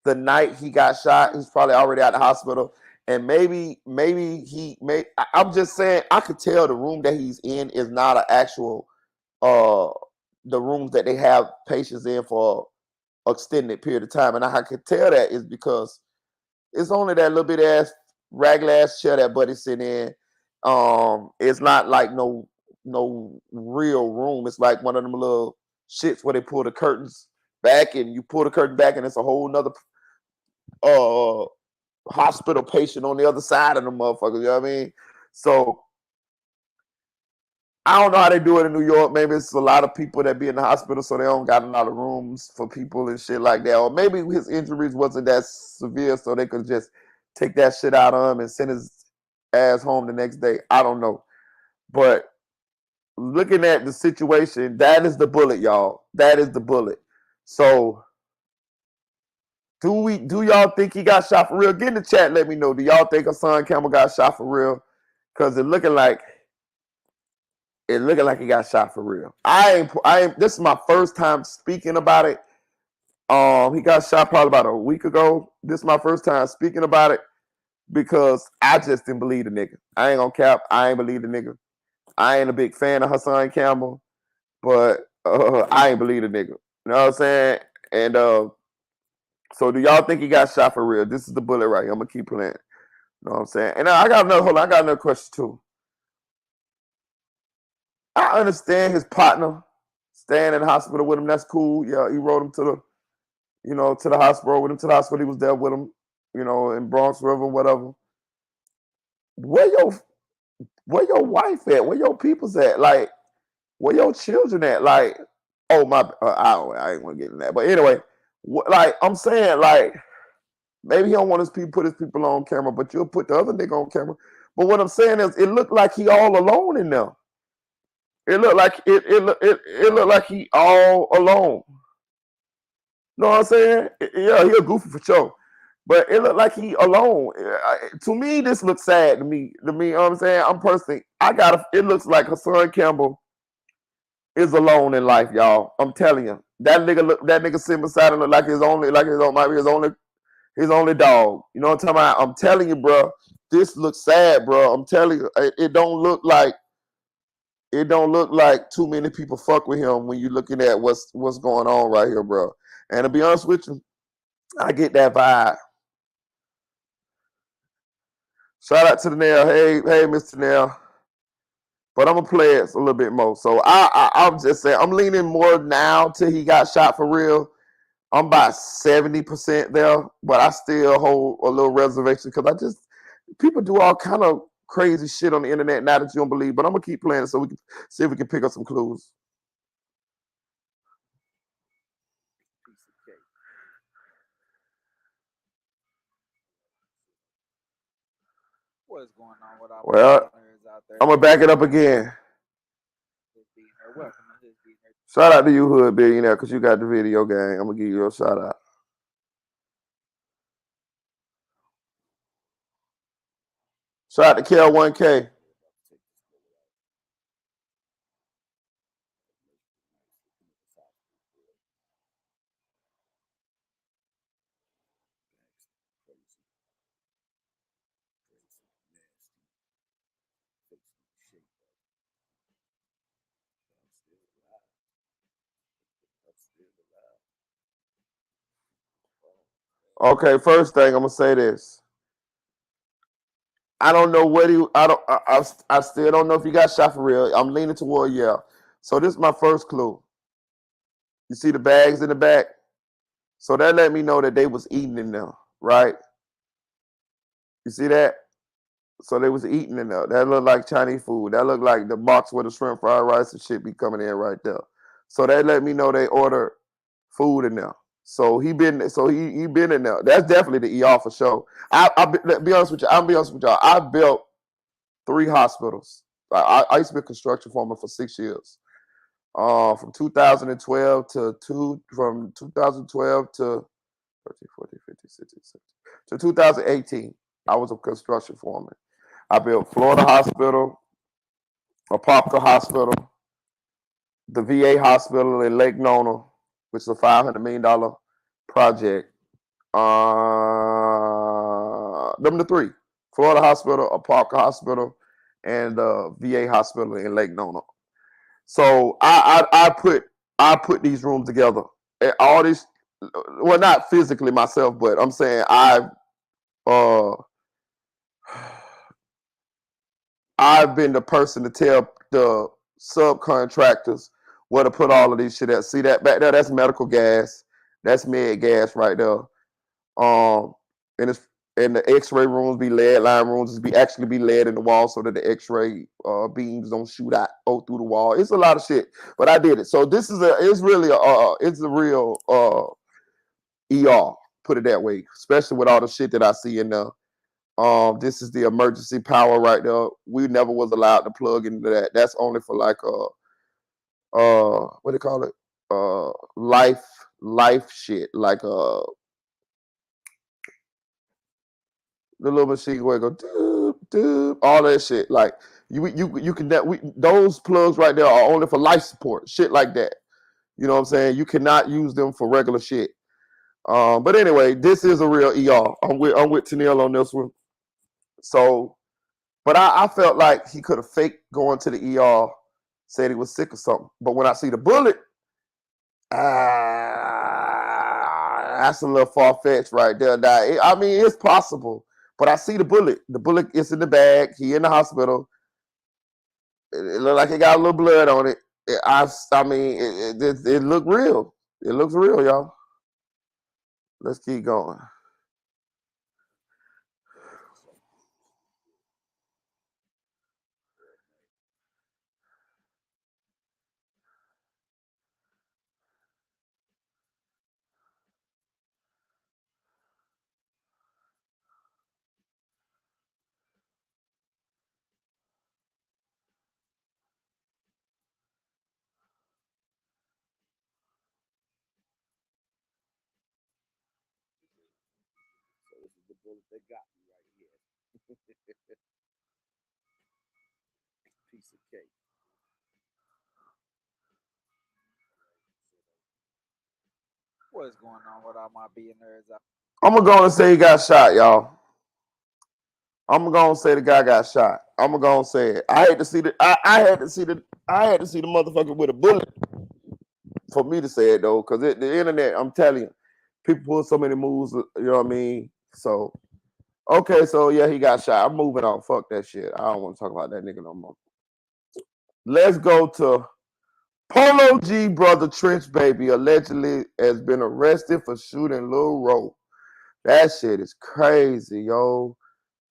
night he got shot. He's probably already at the hospital. And maybe I'm just saying, I could tell the room that he's in is not an actual the rooms that they have patients in for extended period of time. And I could tell that is because it's only that little bit ass ragged ass chair that buddy's sitting in. It's not like no real room. It's like one of them little shits where they pull the curtains back and you pull the curtain back and it's a whole nother hospital patient on the other side of the motherfucker. You know what I mean? So I don't know how they do it in New York. Maybe it's a lot of people that be in the hospital, so they don't got a lot of rooms for people and shit like that. Or maybe his injuries wasn't that severe, so they could just take that shit out of him and send his ass home the next day. I don't know. But looking at the situation, that is the bullet, y'all. That is the bullet. So do y'all think he got shot for real? Get in the chat, let me know. Do y'all think Hassan Campbell got shot for real? Because it looking like he got shot for real. This is my first time speaking about it. He got shot probably about a week ago. This is my first time speaking about it because I just didn't believe the nigga. I ain't gonna cap. I ain't believe the nigga. I ain't a big fan of Hassan Campbell, but I ain't believe the nigga. You know what I'm saying? And so do y'all think he got shot for real? This is the bullet right here. I'm gonna keep playing. You know what I'm saying? And I got another question too. I understand his partner staying in the hospital with him. That's cool. Yeah, he rode him to the hospital with him to the hospital. He was there with him, in Bronx River, whatever. Where your wife at? Where your people's at? Like, where your children at? Like, oh my, I ain't want to get in that. But anyway, like I'm saying, like maybe he don't want put his people on camera, but you'll put the other nigga on camera. But what I'm saying is, it looked like he all alone in there. It looked like it looked like he all alone. Know what I'm saying? Yeah, he a goofy for sure. But it looked like he alone. To me, this looks sad to me. You know what I'm saying? It looks like Hassan Campbell is alone in life, y'all. I'm telling you. That nigga sitting beside him look like might be his only dog. You know what I'm talking about? I'm telling you, bro. This looks sad, bro. I'm telling you, it don't look like too many people fuck with him when you're looking at what's going on right here, bro. And to be honest with you, I get that vibe. Shout out to the Nail. Hey, Mr. Nail. But I'm gonna play it a little bit more. So I'm just saying I'm leaning more now till he got shot for real. I'm about 70% there, but I still hold a little reservation because people do all kind of crazy shit on the internet now that you don't believe. But I'm gonna keep playing it so we can see if we can pick up some clues. What's going on with our Well, out there? I'm gonna back it up again. Shout out to you, Hood Billionaire, because you got the video game. I'm gonna give you a shout out. Shout out to KL1K. Okay, first thing I'm gonna say this. I don't know what he. I still don't know if he got shot for real. I'm leaning toward yeah. So this is my first clue. You see the bags in the back. So that let me know that they was eating in there, right? You see that? So they was eating in there. That looked like Chinese food. That looked like the box where the shrimp fried rice and shit be coming in right there. So that let me know they ordered food in there. So he been in there. That's definitely the ER for sure. Be honest with you. I'll be honest with y'all. I built 3 hospitals. I used to be a construction foreman for 6 years. From 2012 from 2012 to 13, 14, 15, 16, 17, to 2018. I was a construction foreman. I built Florida Hospital, Apopka Hospital, the VA hospital in Lake Nona, which is a $500 million project. Them the 3: Florida Hospital, Apopka Hospital, and the VA hospital in Lake Nona. So I put these rooms together. And all this, well, not physically myself, but I'm saying uh I've been the person to tell the subcontractors where to put all of these shit at. See that back there? That's medical gas. That's med gas right there. Um, and it's and the X-ray rooms be lead line rooms. Actually be lead in the wall so that the X-ray beams don't shoot out go through the wall. It's a lot of shit, but I did it. So this is it's a real ER. Put it that way, especially with all the shit that I see in there. This is the emergency power right there. We never was allowed to plug into that. That's only for like what do you call it? Life shit. Like the little machine where it go doop, doop, all that shit. Like you can those plugs right there are only for life support, shit like that. You know what I'm saying? You cannot use them for regular shit. But anyway, this is a real ER. I'm with Tennille on this one. So, but I felt like he could have faked going to the ER, said he was sick or something. But when I see the bullet, that's a little far fetched right there. Now, I mean, it's possible, but I see the bullet. The bullet is in the bag. He in the hospital. It looked like it got a little blood on it. I mean, it looked real. It looks real, y'all. Let's keep going. So this is the bullet that got me right here. Piece of cake. What's going on with all my billionaires? I'm gonna go and say he got shot, y'all. I'm gonna say the guy got shot. I'm gonna say it. I had to see I had to see the motherfucker with a bullet for me to say it though, because the internet, I'm telling you, people pull so many moves. You know what I mean? So okay, so yeah, he got shot. I'm moving on. Fuck that shit. I don't want to talk about that nigga no more. Let's go to Polo G brother Trench Baby allegedly has been arrested for shooting Lil Ro. That shit is crazy, yo.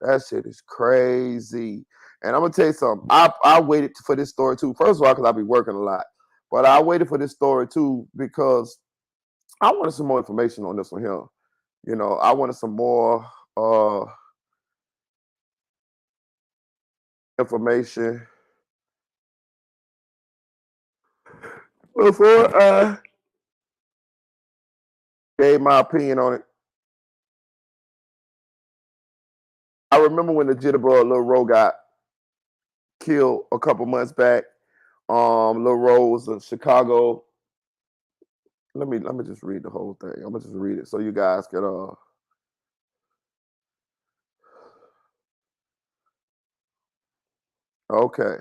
That shit is crazy. And I'm gonna tell you something. I waited for this story too. First of all, because I be working a lot. But I waited for this story too because I wanted some more information on this one here. You know, I wanted some more information before I gave my opinion on it. I remember when the Jitterbug Lil Ro got killed a couple months back. Lil Ro was in Chicago. Let me just read the whole thing. I'm gonna just read it so you guys can okay.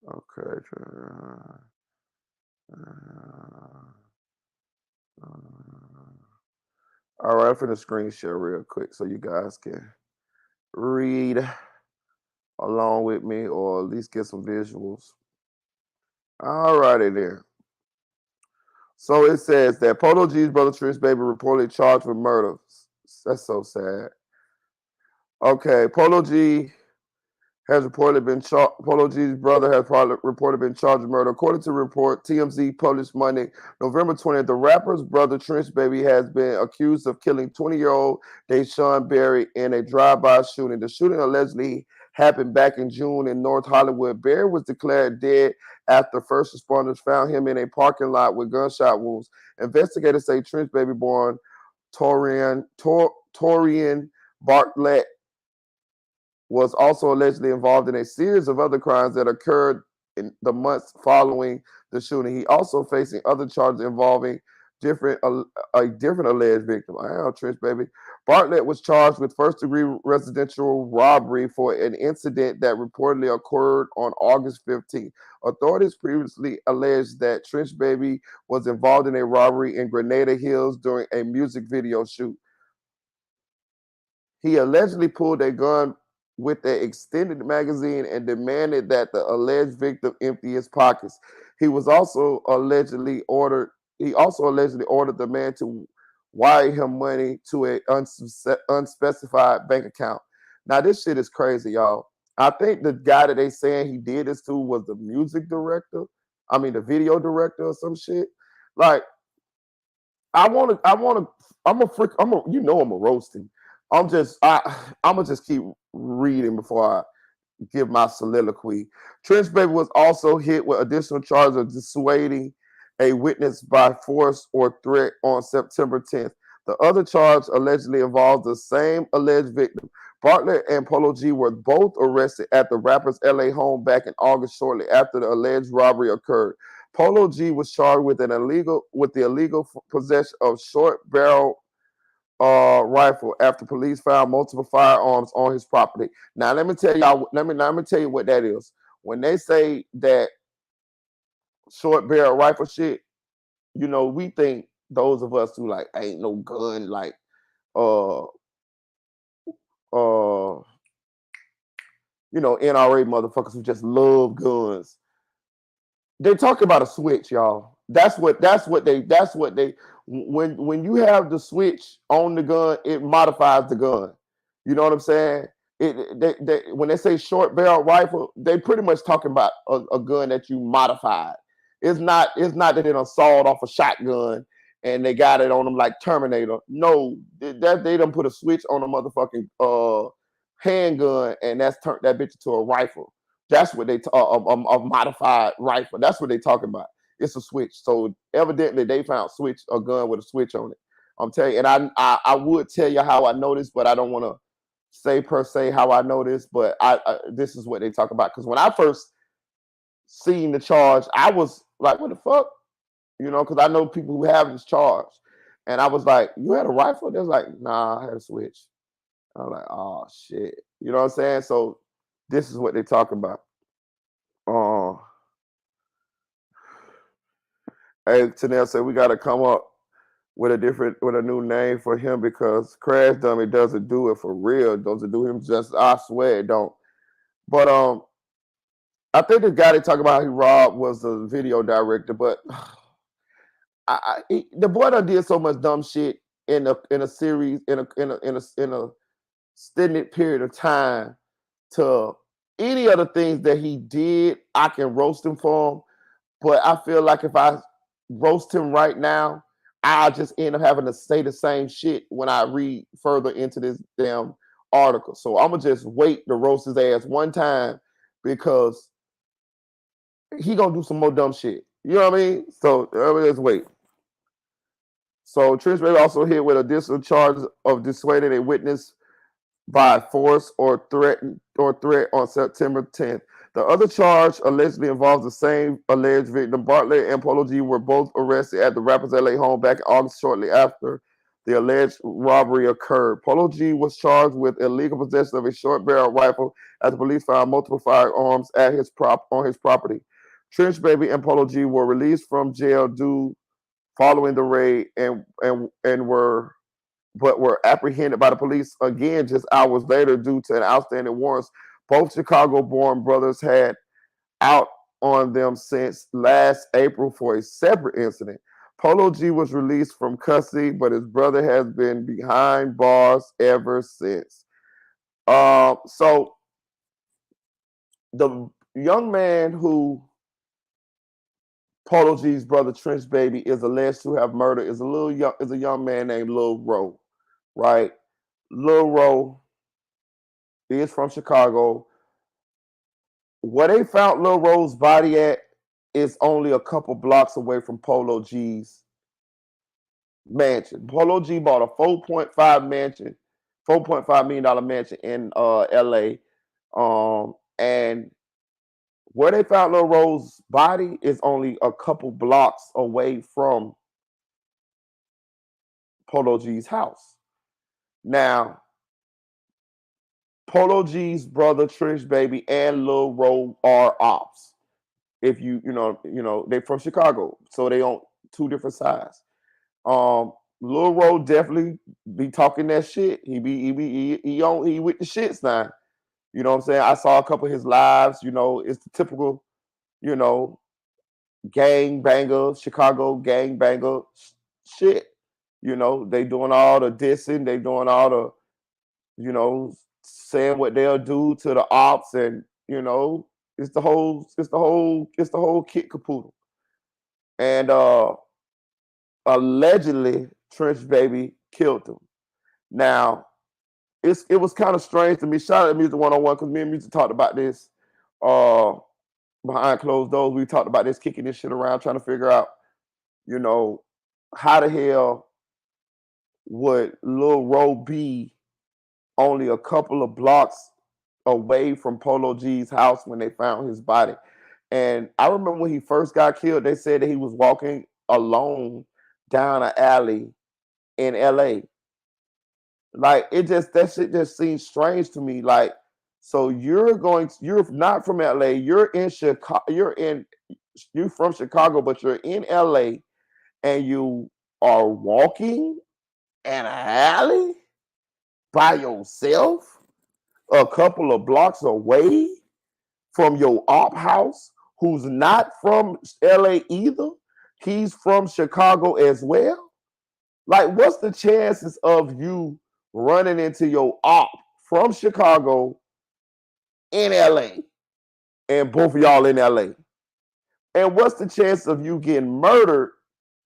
Okay. All right, I'm finna screen share real quick so you guys can read along with me or at least get some visuals. All righty then. So it says that Polo G's brother Trench Baby reportedly charged with murder. That's so sad. Okay, Polo G has reportedly been charged. Polo G's brother has reportedly been charged with murder. According to the report, TMZ published Monday, November 20th, the rapper's brother, Trench Baby, has been accused of killing 20-year-old Deshaun Berry in a drive-by shooting. The shooting allegedly happened back in June in North Hollywood. Berry was declared dead after first responders found him in a parking lot with gunshot wounds. Investigators say Trench Baby, born Torian Bartlett, was also allegedly involved in a series of other crimes that occurred in the months following the shooting. He also facing other charges involving different a different alleged victim. I am Trench Baby. Bartlett was charged with first-degree residential robbery for an incident that reportedly occurred on August 15th. Authorities previously alleged that Trench Baby was involved in a robbery in Grenada Hills during a music video shoot. He allegedly pulled a gun with an extended magazine and demanded that the alleged victim empty his pockets. He was also allegedly ordered. He also allegedly ordered the man to wire him money to a unspecified bank account. Now this shit is crazy, y'all. I think the guy that they saying he did this to was the music director. I mean the video director or some shit. Like I'm a freak. I'm a roasting. I'm gonna just keep reading before I give my soliloquy. Trench Baby was also hit with additional charges of dissuading a witness by force or threat on September 10th. The other charge allegedly involves the same alleged victim. Bartlett and Polo G were both arrested at the rapper's LA home back in August, shortly after the alleged robbery occurred. Polo G was charged with the illegal possession of short barrel rifle after police found multiple firearms on his property. Now let me tell y'all. Let me tell you what that is. When they say that short barrel rifle shit, we think those of us who like ain't no gun like uh uh NRA motherfuckers who just love guns. They talk about a switch, y'all. That's what they when you have the switch on the gun, it modifies the gun. You know what I'm saying? When they say short barrel rifle, they pretty much talking about a gun that you modified. It's not that they done sawed off a shotgun and they got it on them like Terminator. No, that they done put a switch on a motherfucking handgun and that's turned that bitch into a rifle. That's what a modified rifle. That's what they talking about. It's a switch. So evidently they found a gun with a switch on it. I'm telling you, and I would tell you how I know this, but I don't want to say per se how I know this. But I this is what they talk about. Because when I first seen the charge, I was like, what the fuck? Because I know people who have this charge, and I was like, you had a rifle? They're like, nah, I had a switch. I'm like, oh shit. You know what I'm saying? So this is what they talk about. Hey, Tanel said we got to come up with a new name for him because Crash Dummy doesn't do it for real. Doesn't do him just. I swear it don't. But I think the guy they talk about he robbed was the video director. But the boy done did so much dumb shit in a series in a extended period of time to any other things that he did, I can roast him for him. But I feel like if I roast him right now, I'll just end up having to say the same shit when I read further into this damn article. So I'm gonna just wait to roast his ass one time because he gonna do some more dumb shit. You know what I mean? So let's wait. So Trish Baby also hit with additional charges of dissuading a witness by force or threat on September 10th. The other charge allegedly involves the same alleged victim. Bartlett and Polo G were both arrested at the rapper's LA home back in August, shortly after the alleged robbery occurred. Polo G was charged with illegal possession of a short barrel rifle as the police found multiple firearms at on his property. Trench Baby and Polo G were released from jail following the raid and were apprehended by the police again just hours later due to an outstanding warrants. Both Chicago-born brothers had out on them since last April for a separate incident. Polo G was released from custody, but his brother has been behind bars ever since. So the young man who Polo G's brother Trench Baby is alleged to have murdered is a young man named Lil Ro, right? Lil Ro is from Chicago. Where they found Lil Ro's body at is only a couple blocks away from Polo G's mansion. Polo G bought a 4.5 million dollar mansion in LA. And where they found Lil Ro's body is only a couple blocks away from Polo G's house. Now, Polo G's brother Trish Baby and Lil Ro are ops. If they from Chicago, so they on two different sides. Lil Ro definitely be talking that shit. He with the shits now. You know what I'm saying? I saw a couple of his lives. It's the typical, you know, gang banger, Chicago gang banger shit. They doing all the dissing, they doing all the, saying what they'll do to the ops, and it's the whole kit capoodle. And allegedly, Trench Baby killed him. Now, it was kind of strange to me. Shout out to Music 101 because me and Music talked about this uh, behind closed doors. We talked about this, kicking this shit around, trying to figure out, how the hell would Lil Ro be only a couple of blocks away from Polo G's house when they found his body? And I remember when he first got killed, they said that he was walking alone down an alley in LA. Like that shit just seems strange to me. Like, so you're not from LA, you're in Chicago, you're from Chicago, but you're in LA and you are walking in an alley by yourself a couple of blocks away from your op house, who's not from LA either. He's from Chicago as well. Like, what's the chances of you running into your op from Chicago in LA and both of y'all in LA? And what's the chance of you getting murdered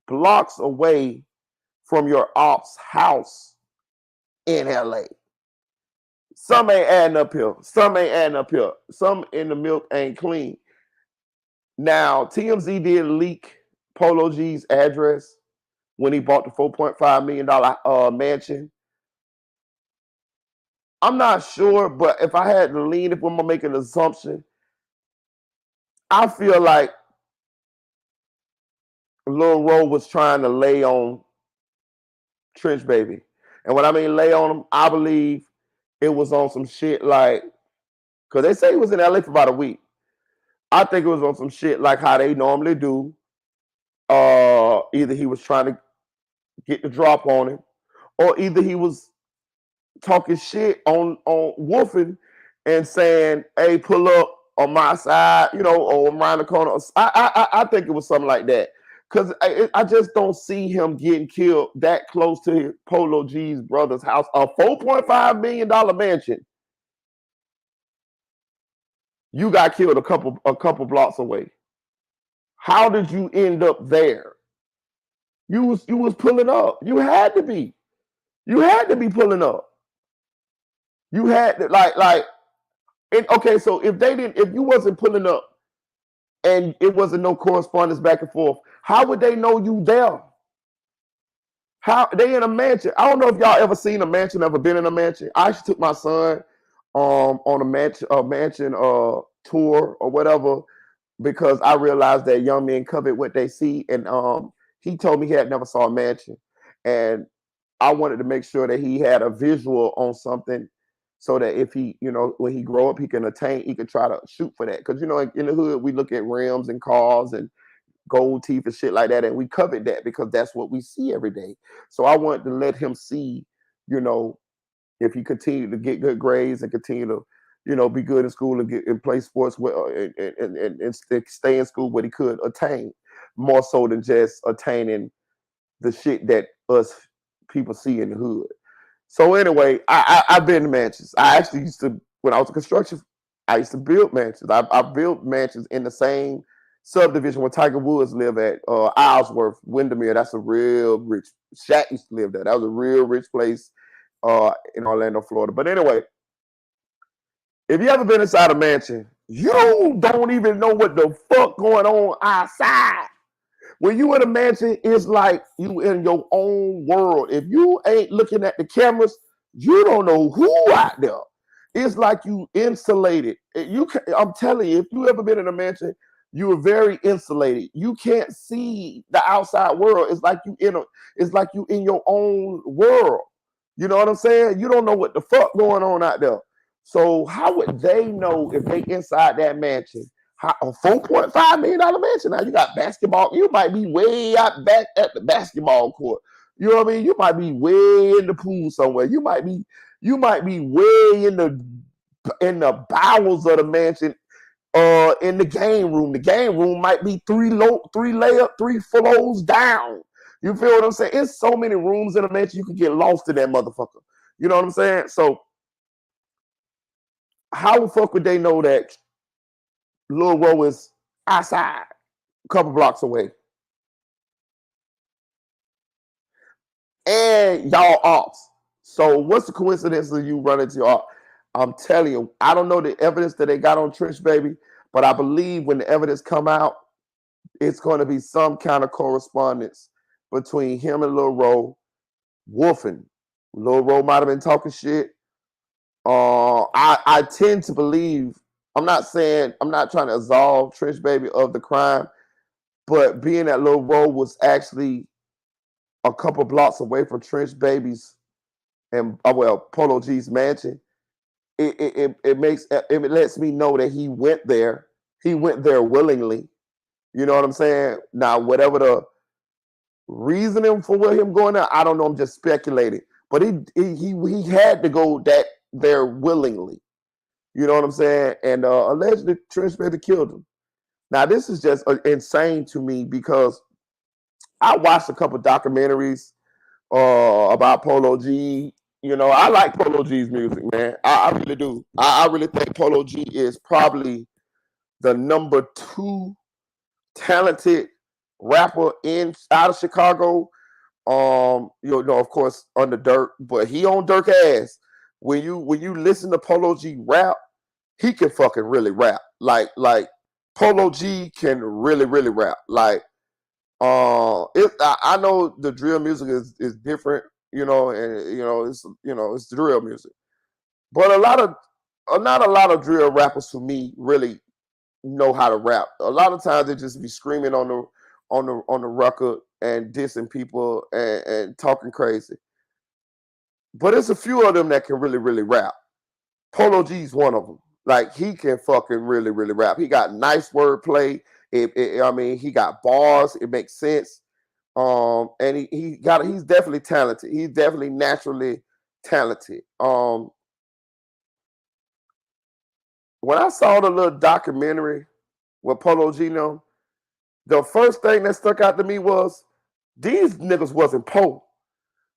blocks away from your op's house in LA? Some ain't adding up here. Some ain't adding up here. Some in the milk ain't clean. Now, TMZ did leak Polo G's address when he bought the $4.5 million mansion. I'm not sure, but if I had to lean, if I'm gonna make an assumption, I feel like Lil Ro was trying to lay on Trench Baby. And when I mean lay on him, I believe it was on some shit like, because they say he was in LA for about a week. I think it was on some shit like how they normally do. Either he was trying to get the drop on him, or either he was talking shit on Wolfen and saying, "Hey, pull up on my side," or around the corner. I think it was something like that, because I just don't see him getting killed that close to Polo G's brother's house, a $4.5 million mansion. You got killed a couple blocks away. How did you end up there? You was pulling up. You had to be. You had to be pulling up. You had to okay, so if you wasn't pulling up and it wasn't no correspondence back and forth, how would they know you there? How they in a mansion? I don't know if y'all ever seen a mansion, ever been in a mansion. I actually took my son on a mansion tour or whatever, because I realized that young men covet what they see, and he told me he had never saw a mansion, and I wanted to make sure that he had a visual on something, so that if he, when he grow up, he can try to shoot for that. Because in the hood, we look at rims and cars and gold teeth and shit like that, and we covet that because that's what we see every day. So I wanted to let him see, if he continued to get good grades and continue to, be good in school and play sports well, and stay in school, what he could attain, more so than just attaining the shit that us people see in the hood. So anyway, I've been to mansions. I actually used to, when I was in construction, I used to build mansions. I built mansions in the same subdivision where Tiger Woods live at, Islesworth, Windermere. That's a real rich. Shaq used to live there. That was a real rich place in Orlando, Florida. But anyway, if you ever been inside a mansion, you don't even know what the fuck going on outside. When you in a mansion, it's like you in your own world. If you ain't looking at the cameras, you don't know who out there. It's like you insulated. I'm telling you, if you ever been in a mansion, you are very insulated. You can't see the outside world. It's like you in your own world. You know what I'm saying? You don't know what the fuck going on out there. So how would they know if they inside that mansion? A $4.5 million mansion. Now you got basketball. You might be way out back at the basketball court. You know what I mean? You might be way in the pool somewhere. You might be way in the bowels of the mansion, in the game room. The game room might be three floors down. You feel what I'm saying? It's so many rooms in a mansion you can get lost in that motherfucker. You know what I'm saying? So how the fuck would they know that Lil Ro is outside, a couple blocks away? And y'all ops. So what's the coincidence of you running to your op? I'm telling you, I don't know the evidence that they got on Trish Baby, but I believe when the evidence come out, it's going to be some kind of correspondence between him and Lil Ro woofing. Lil Ro might have been talking shit. I tend to believe, I'm not trying to absolve Trish Baby of the crime, but being that Lil Ro was actually a couple blocks away from Trish Baby's and Polo G's mansion, it lets me know that he went there. He went there willingly. You know what I'm saying? Now, whatever the reasoning for him going there, I don't know. I'm just speculating. But he had to go there willingly. You know what I'm saying? And allegedly, Trish Baby killed him. Now, this is just insane to me because I watched a couple documentaries about Polo G. You know, I like Polo G's music, man. I really do. I really think Polo G is probably the number 2 talented rapper out of Chicago. You know, of course, under Dirk, but he on Dirk ass. When you listen to Polo G rap, he can fucking really rap. Like Polo G can really rap. Like I know the drill music is different, you know, and it's drill music, but not a lot of drill rappers for me really know how to rap. A lot of times they just be screaming on the record and dissing people and talking crazy. But it's a few of them that can really rap. Polo G's one of them. Like he can fucking really rap. He got nice wordplay. I mean, he got bars. It makes sense. And he's definitely talented. He's definitely naturally talented. When I saw the little documentary with Polo G, the first thing that stuck out to me was these niggas wasn't poor.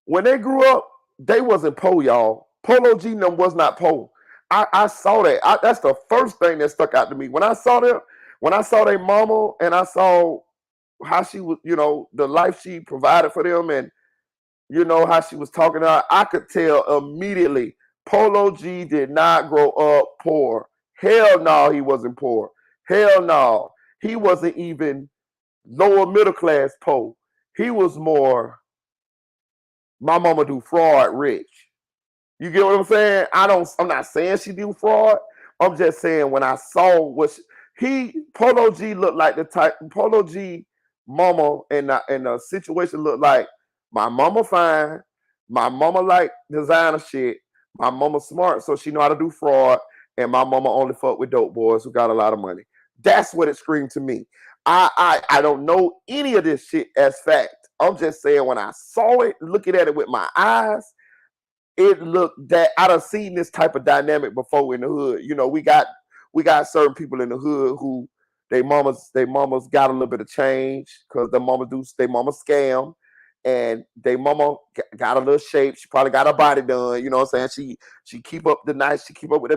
When they grew up, they wasn't poor, y'all. Polo G was not poor. I saw that. That's the first thing that stuck out to me. When I saw their mama and I saw how she was, you know, the life she provided for them and, you know, how she was talking to her, I could tell immediately Polo G did not grow up poor. Hell no, he wasn't poor. Hell no. He wasn't even lower middle class poor. He was more, my mama do fraud rich. You get what I'm saying? I'm not saying she do fraud. I'm just saying when I saw Polo G looked like the type. Polo G mama and the situation looked like my mama fine. My mama like designer shit. My mama smart, so she know how to do fraud. And my mama only fuck with dope boys who got a lot of money. That's what it screamed to me. I don't know any of this shit as fact. I'm just saying when I saw it, looking at it with my eyes, it looked that I done seen this type of dynamic before in the hood. You know, we got certain people in the hood who they mamas got a little bit of change because they mama scam, and they mama got a little shape. She probably got her body done. You know what I'm saying? She keep up with the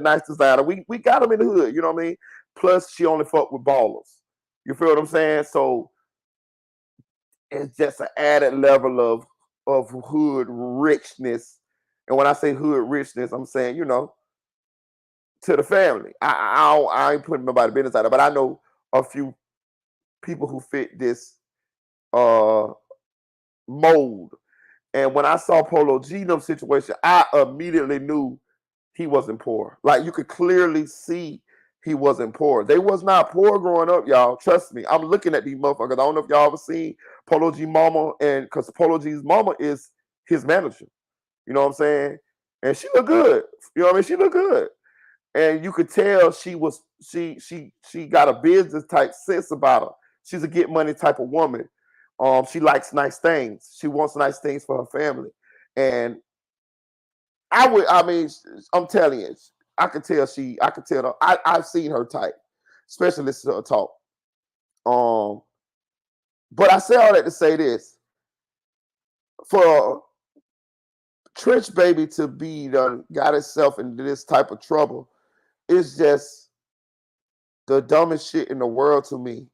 nice designer. We got them in the hood. You know what I mean? Plus, she only fuck with ballers. You feel what I'm saying? So it's just an added level of hood richness. And when I say hood richness, I'm saying, to the family. I ain't putting nobody business out there, but I know a few people who fit this uh mold. And when I saw Polo G them situation, I immediately knew he wasn't poor. Like you could clearly see he wasn't poor. They was not poor growing up, y'all. Trust me. I'm looking at these motherfuckers. I don't know if y'all ever seen Polo G mama, and because Polo G's mama is his manager. You know what I'm saying? And she looked good. You know what I mean? She looked good. And you could tell she got a business type sense about her. She's a get money type of woman. She likes nice things. She wants nice things for her family. And I'm telling you, I could tell her, I've seen her type, especially listen to her talk. But I say all that to say this. For Trench Baby to be got itself into this type of trouble, it's just the dumbest shit in the world to me.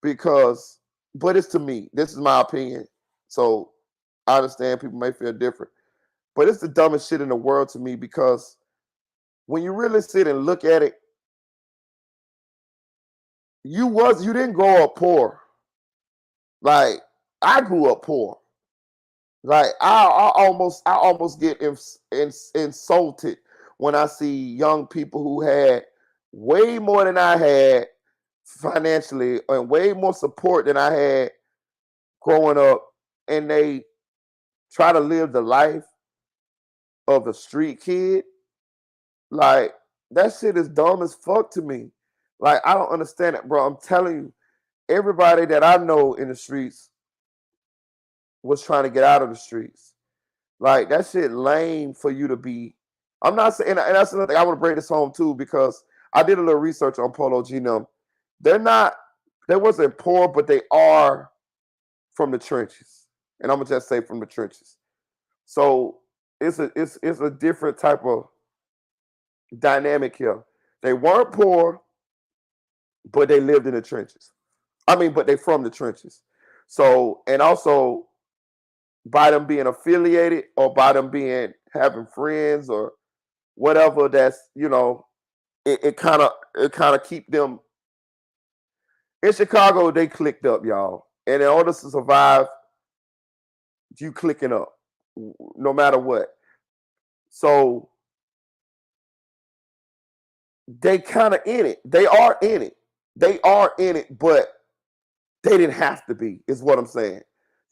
But it's to me. This is my opinion. So I understand people may feel different. But it's the dumbest shit in the world to me because when you really sit and look at it, you didn't grow up poor. Like I grew up poor. Like I almost get insulted when I see young people who had way more than I had financially and way more support than I had growing up, and they try to live the life of a street kid. Like that shit is dumb as fuck to me. Like I don't understand it, bro. I'm telling you, everybody that I know in the streets was trying to get out of the streets. Like that shit lame for you to be. I'm not saying, and that's another thing I want to bring this home too because I did a little research on Polo Genome. They wasn't poor, but they are from the trenches, and I'm gonna just say from the trenches. So it's a different type of dynamic here. They weren't poor, but they lived in the trenches. But they from the trenches. So, and also by them being affiliated or by them having friends or whatever, that's it kind of keep them in Chicago. They clicked up, y'all, and in order to survive, you clicking up no matter what. So they kind of in it. They are in it. They are in it, but they didn't have to be, is what I'm saying.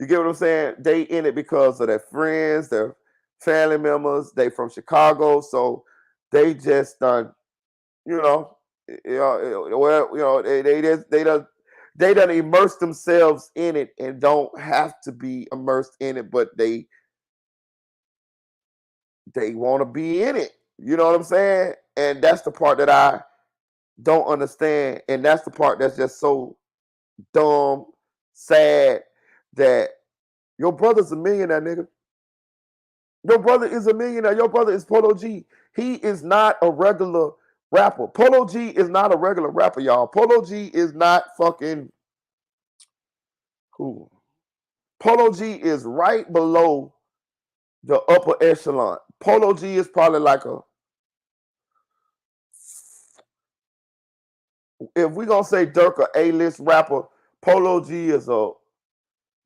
You get what I'm saying? They in it because of their friends, their family members. They from Chicago, so they just done, they done immerse themselves in it and don't have to be immersed in it, but they want to be in it. You know what I'm saying? And that's the part that I don't understand, and that's the part that's just so dumb, sad that your brother's a millionaire, nigga. Your brother is a millionaire. Your brother is Polo G. He is not a regular rapper. Polo G is not a regular rapper, y'all. Polo G is not fucking who? Polo G is right below the upper echelon. Polo G is probably like if we gonna say Dirk a A-list rapper, Polo G is a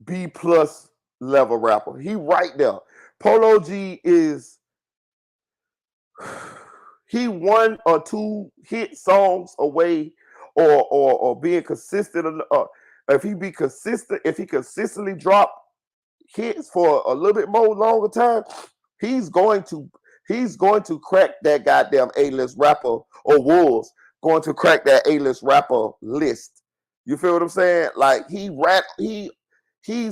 B plus level rapper. He right there. Polo G is he one or two hit songs away or being consistent. If he consistently drop hits for a little bit more longer time, he's going to crack that goddamn A-list rapper, or was going to crack that A-list rapper list. You feel what I'm saying? Like he's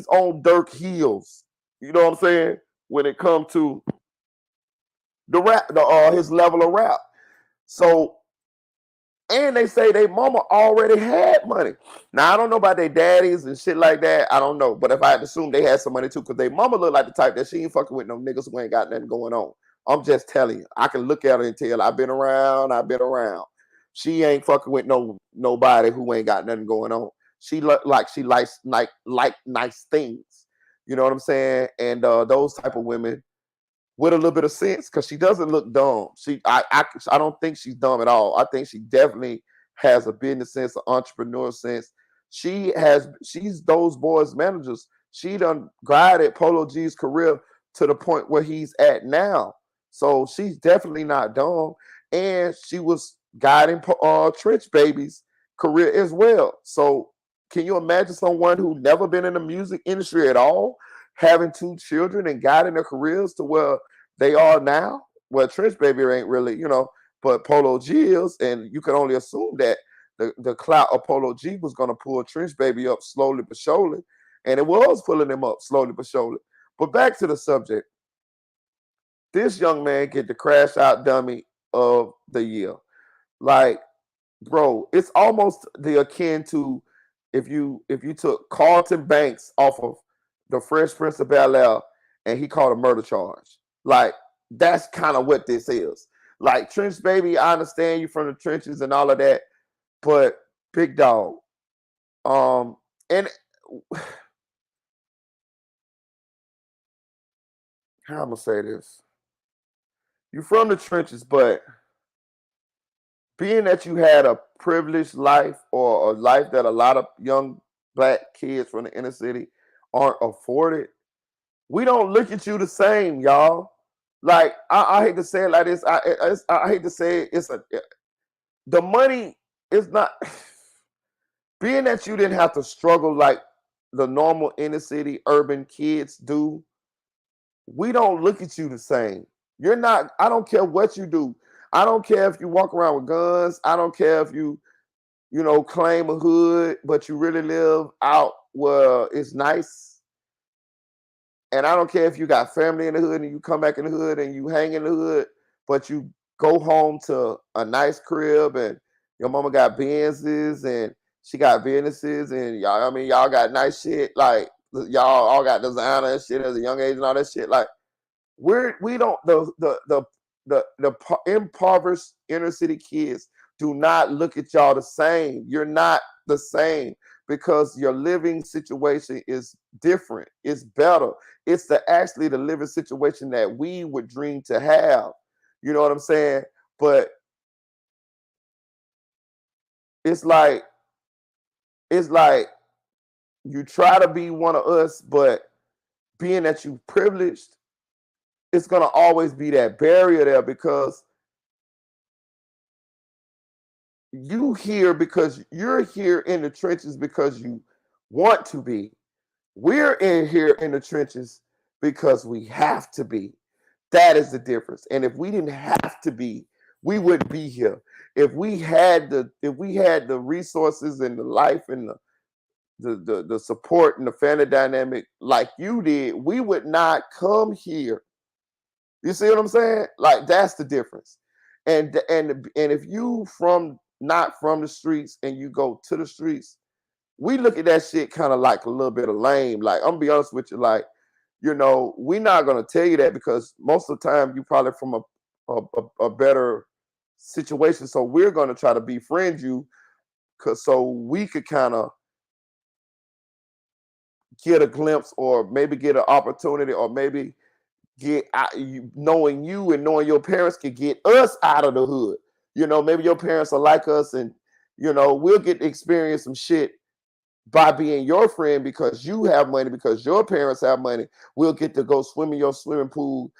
on Dirk heels. You know what I'm saying? When it comes to the rap, his level of rap. So And they say they mama already had money. Now I don't know about their daddies and shit like that. I don't know. But if I had to assume they had some money too, because their mama look like the type that she ain't fucking with no niggas who ain't got nothing going on. I'm just telling you. I can look at her and tell I've been around. She ain't fucking with nobody who ain't got nothing going on. She look like she likes like nice things. You know what I'm saying? And those type of women with a little bit of sense, because she doesn't look dumb. I don't think she's dumb at all. I think she definitely has a business sense, an entrepreneur sense. She's those boys' managers. She done guided Polo G's career to the point where he's at now. So she's definitely not dumb. And she was guiding Trench Baby's career as well. So can you imagine someone who never been in the music industry at all having two children and guiding their careers to where they are now? Well, Trench Baby ain't really, but Polo G is, and you can only assume that the clout of Polo G was going to pull Trench Baby up slowly but surely, and it was pulling him up slowly but surely. But back to the subject. This young man get the crash out dummy of the year. Like, bro, it's almost the akin to if you took Carlton Banks off of the Fresh Prince of Bel-Air and he called a murder charge. Like, that's kind of what this is. Like, Trench Baby, I understand you from the trenches and all of that, but big dog. And how I'm gonna say this? You're from the trenches, but being that you had a privileged life or a life that a lot of young black kids from the inner city aren't afforded, we don't look at you the same, y'all. Like, I hate to say it like this. I hate to say it. The money is not being that you didn't have to struggle like the normal inner city urban kids do. We don't look at you the same. You're not. I don't care what you do. I don't care if you walk around with guns. I don't care if you claim a hood, but you really live out where it's nice. And I don't care if you got family in the hood and you come back in the hood and you hang in the hood, but you go home to a nice crib and your mama got Benzes and she got businesses and y'all got nice shit. Like, y'all all got designer and shit as a young age and all that shit. Like, we don't the impoverished inner city kids do not look at y'all the same. You're not the same because your living situation is different. It's better. It's actually the living situation that we would dream to have. You know what I'm saying? But it's like you try to be one of us, but being that you privileged, it's gonna always be that barrier there because you're here in the trenches because you want to be. We're in here in the trenches because we have to be. That is the difference. And if we didn't have to be, we wouldn't be here. If we had the resources and the life and the support and the family dynamic like you did, we would not come here. You see what I'm saying? Like, that's the difference. And if you not from the streets and you go to the streets, we look at that shit kind of like a little bit of lame. Like, I'm gonna be honest with you, like, we're not gonna tell you that because most of the time you probably from a better situation. So we're gonna try to befriend you so we could kind of get a glimpse or maybe get an opportunity or maybe get out, knowing you and knowing your parents could get us out of the hood. Maybe your parents are like us and we'll get to experience some shit by being your friend because you have money, because your parents have money. We'll get to go swim in your swimming pool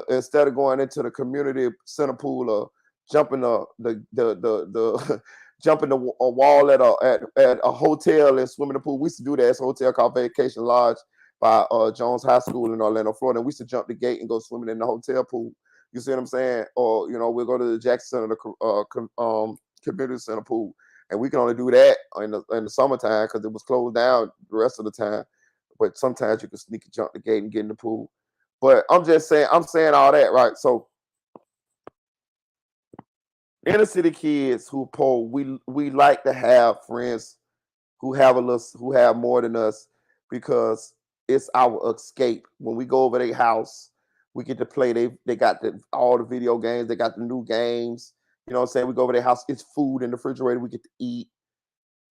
instead of going into the community center pool or jumping the jumping a wall at a hotel and swimming in the pool. We used to do that. It's a hotel called Vacation Lodge by Jones High School in Orlando, Florida. And we used to jump the gate and go swimming in the hotel pool. You see what I'm saying? Or we'll go to the Jackson Center, the community center pool. And we can only do that in the summertime because it was closed down the rest of the time. But sometimes you can sneak and jump the gate and get in the pool. But I'm saying all that, right? So inner city kids who poor, we like to have friends who have more than us because it's our escape. When we go over their house, we get to play. They got all the video games. They got the new games. You know what I'm saying? We go over their house. It's food in the refrigerator. We get to eat.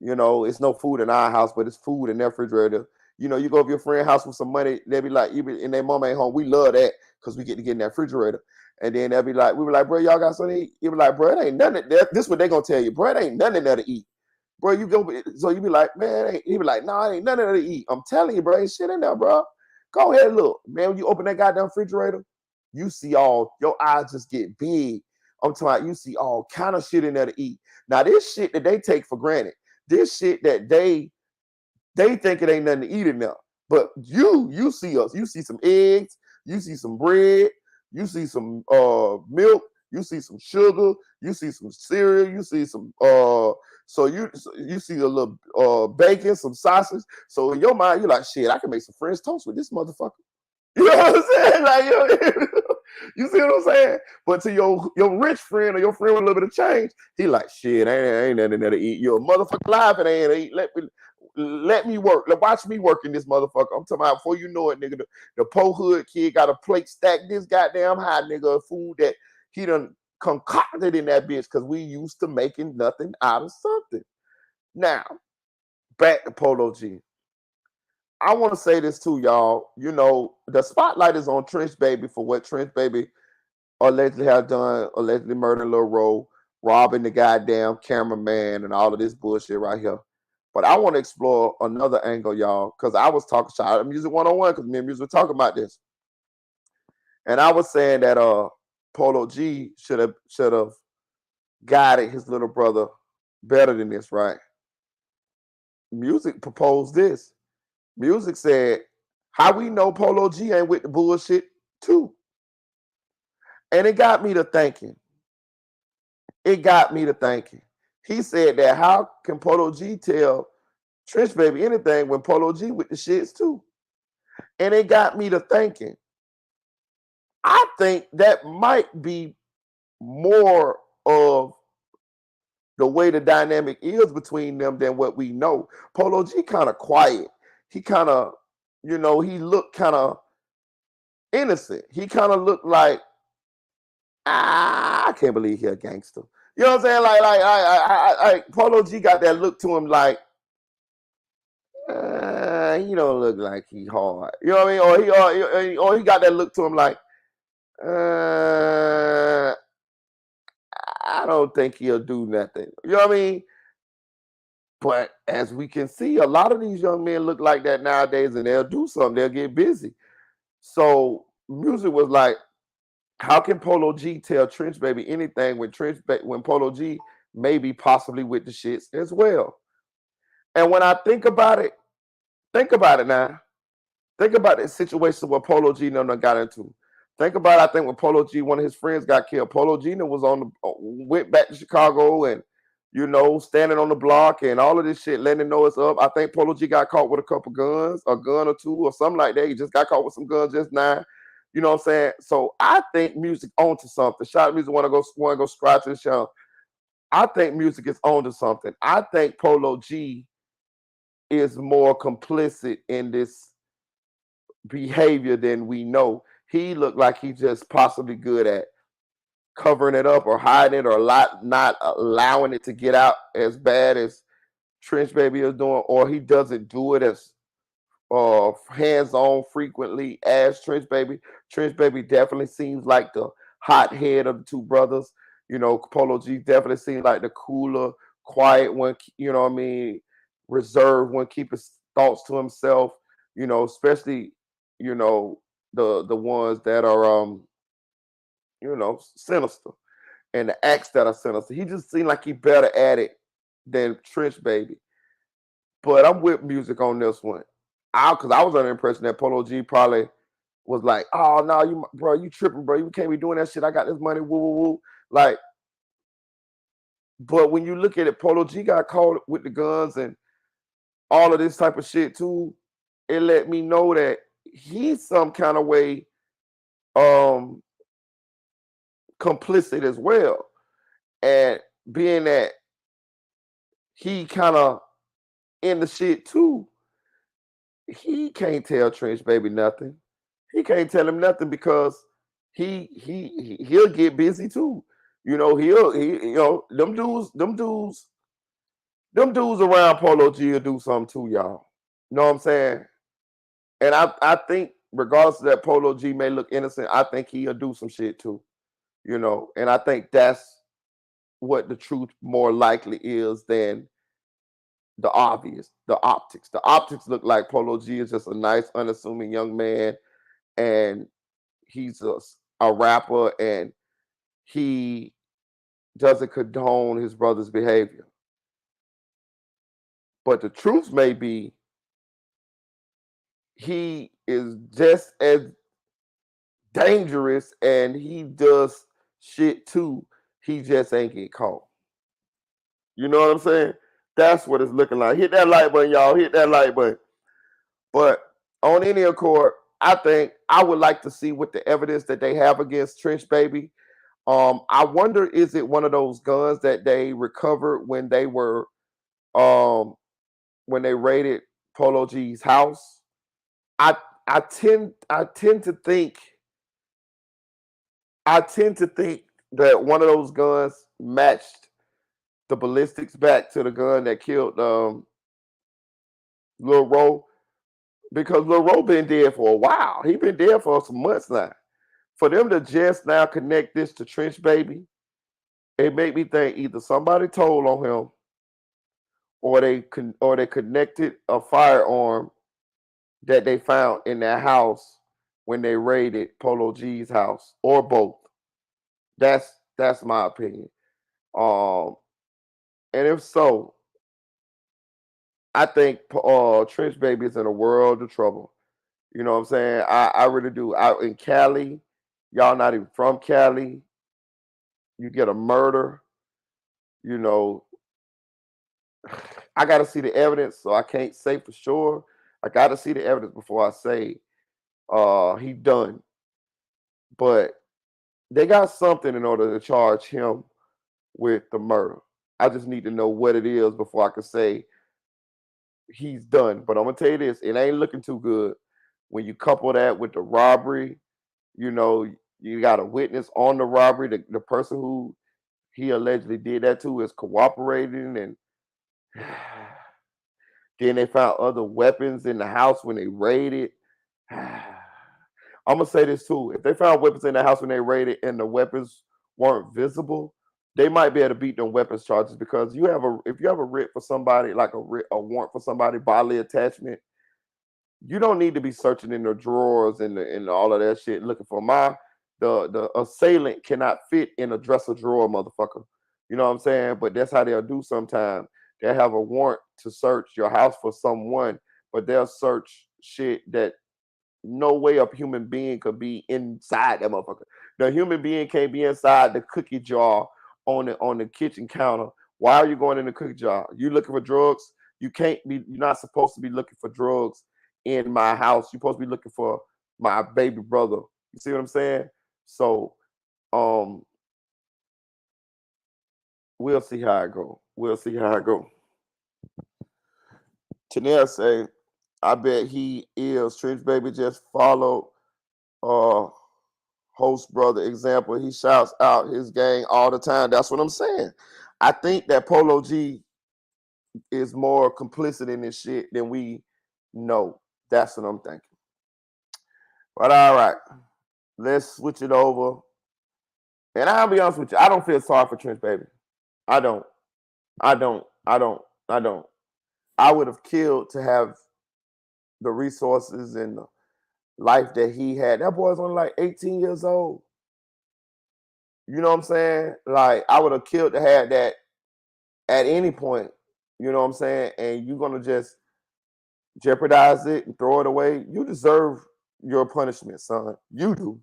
You know, it's no food in our house, but it's food in their refrigerator. You know, you go to your friend's house with some money, they be like, and their mom ain't home. We love that because we get to get in that refrigerator. And then they'll be like, we be like, bro, y'all got something to eat? You be like, bro, it ain't nothing. This is what they gonna tell you, bro, it ain't nothing there to eat. Bro, you go, so you be like, man, he be like, nah, it ain't nothing there to eat. I'm telling you, bro, ain't shit in there, bro. Go ahead, look. Man, when you open that goddamn refrigerator, you see your eyes just get big. I'm talking about you see all kind of shit in there to eat. Now, this shit that they take for granted, this shit that they think it ain't nothing to eat in there. But you see us. You see some eggs. You see some bread. You see some milk. You see some sugar. You see some cereal. You see some so you see a little bacon, some sausage. So in your mind, you're like, shit, I can make some French toast with this motherfucker. You know what I'm saying? Like, you see what I'm saying? But to your rich friend or your friend with a little bit of change, he like, shit, ain't nothing there to eat. You're a motherfucker live and ain't eat. Let me work. Watch me work in this motherfucker. I'm talking about before you know it, nigga. The poor hood kid got a plate stacked this goddamn high, nigga, of food that he done concocted in that bitch because we used to making nothing out of something. Now, back to Polo G. I want to say this too, y'all. You know, the spotlight is on Trench Baby for what Trench Baby allegedly have done, allegedly murdering Lil Ro, robbing the goddamn cameraman, and all of this bullshit right here. But I want to explore another angle, y'all, because I was talking to Music 101 because me and Music were talking about this. And I was saying that Polo G should have guided his little brother better than this, right? Music proposed this. Music said, how we know Polo G ain't with the bullshit too? And it got me to thinking. He said that how can Polo G tell Trench Baby anything when Polo G with the shits too? And it got me to thinking. I think that might be more of the way the dynamic is between them than what we know. Polo G kind of quiet. He kind of, he looked kind of innocent. He kind of looked like, I can't believe he a gangster. You know what I'm saying? Like Polo G got that look to him like, he don't look like he hard. You know what I mean? Or he got that look to him like, I don't think he'll do nothing. You know what I mean? But as we can see, a lot of these young men look like that nowadays, and they'll do something. They'll get busy. So Music was like, how can Polo G tell Trench Baby anything when Polo G may be possibly with the shits as well? And when I think about it now. Think about the situation where Polo G got into. Think about, I think when Polo G, one of his friends got killed, Polo G went back to Chicago and, standing on the block and all of this shit, letting him know it's up. I think Polo G got caught with a couple guns, a gun or two or something like that. He just got caught with some guns just now. You know what I'm saying? So I think Music onto something. Shout out Music, want to go subscribe to the show. I think Music is onto something. I think Polo G is more complicit in this behavior than we know. He looked like he's just possibly good at covering it up or hiding it or not allowing it to get out as bad as Trench Baby is doing, or he doesn't do it as hands-on frequently as Trench Baby. Trench Baby definitely seems like the hot head of the two brothers. Polo G definitely seems like the cooler, quiet one, reserved one, keep his thoughts to himself, especially, the ones that are sinister and the acts that are sinister. He just seemed like he better at it than Trench Baby. But I'm with Music on this one. Because I was under the impression that Polo G probably was like, oh no, you tripping, bro. You can't be doing that shit. I got this money, woo woo woo. Like, but when you look at it, Polo G got caught with the guns and all of this type of shit too. It let me know that he's some kind of way complicit as well. And being that he kind of in the shit too, he can't tell Trench Baby nothing. He can't tell him nothing because he'll get busy too. Them dudes around Polo G will do something too, y'all. You know what I'm saying? And I think regardless of that Polo G may look innocent, I think he'll do some shit too. And I think that's what the truth more likely is than the obvious, the optics. The optics look like Polo G is just a nice, unassuming young man, and he's a rapper, and he doesn't condone his brother's behavior. But the truth may be he is just as dangerous and he does shit too. He just ain't get caught. You know what I'm saying? That's what it's looking like. Hit that like button, y'all. Hit that like button. But on any accord, I think I would like to see what the evidence that they have against Trench Baby. I wonder, is it one of those guns that they recovered when they were when they raided Polo G's house? I I tend to think that one of those guns matched the ballistics back to the gun that killed Lil Ro, because Lil Ro been dead for a while. He been dead for some months now. For them to just now connect this to Trench Baby, it made me think either somebody told on him or they connected a firearm that they found in their house when they raided Polo G's house, or both. That's my opinion. Um, and if so, I think Trench Baby is in a world of trouble. You know what I'm saying? I really do. Out in Cali, y'all not even from Cali. You get a murder. You know, I got to see the evidence, so I can't say for sure. I got to see the evidence before I say he done. But they got something in order to charge him with the murder. I just need to know what it is before I can say he's done. But I'm gonna tell you this: it ain't looking too good. When you couple that with the robbery, you know, you got a witness on the robbery. The person who he allegedly did that to is cooperating, and then they found other weapons in the house when they raided. I'm gonna say this too: if they found weapons in the house when they raided and the weapons weren't visible, they might be able to beat them weapons charges, because if you have a writ for somebody, like a warrant for somebody, bodily attachment, you don't need to be searching in the drawers and all of that shit looking for the assailant cannot fit in a dresser drawer, motherfucker. You know what I'm saying? But that's how they'll do sometimes. They'll have a warrant to search your house for someone, but they'll search shit that no way a human being could be inside that motherfucker. The human being can't be inside the cookie jar on the kitchen counter. Why are you going in the cookie jar? You looking for drugs? You can't be. You're not supposed to be looking for drugs in my house. You're supposed to be looking for my baby brother. You see what I'm saying? So, um, we'll see how it go. We'll see how it go. Chanel say, I bet he is. Trench Baby just followed uh host brother example. He shouts out his gang all the time. That's what I'm saying. I think that Polo G is more complicit in this shit than we know. That's what I'm thinking. But all right, let's switch it over. And I'll be honest with you, I don't feel sorry for Trench Baby. I don't. I don't. I don't. I don't. I would have killed to have the resources and the life that he had. That boy's only like 18 years old. You know what I'm saying? Like, I would have killed to have that at any point. You know what I'm saying? And you're gonna just jeopardize it and throw it away. You deserve your punishment, son. You do.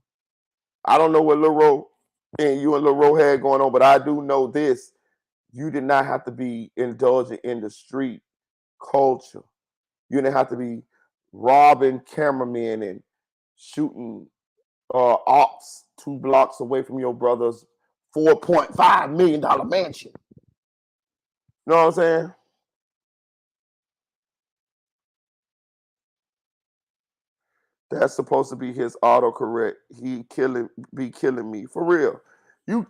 I don't know what Lil Ro and you and Lil Ro had going on, but I do know this. You did not have to be indulging in the street culture. You didn't have to be robbing cameramen and shooting ops 2 blocks away from your brother's $4.5 million mansion. You know what I'm saying? That's supposed to be his autocorrect. He be killing me for real. You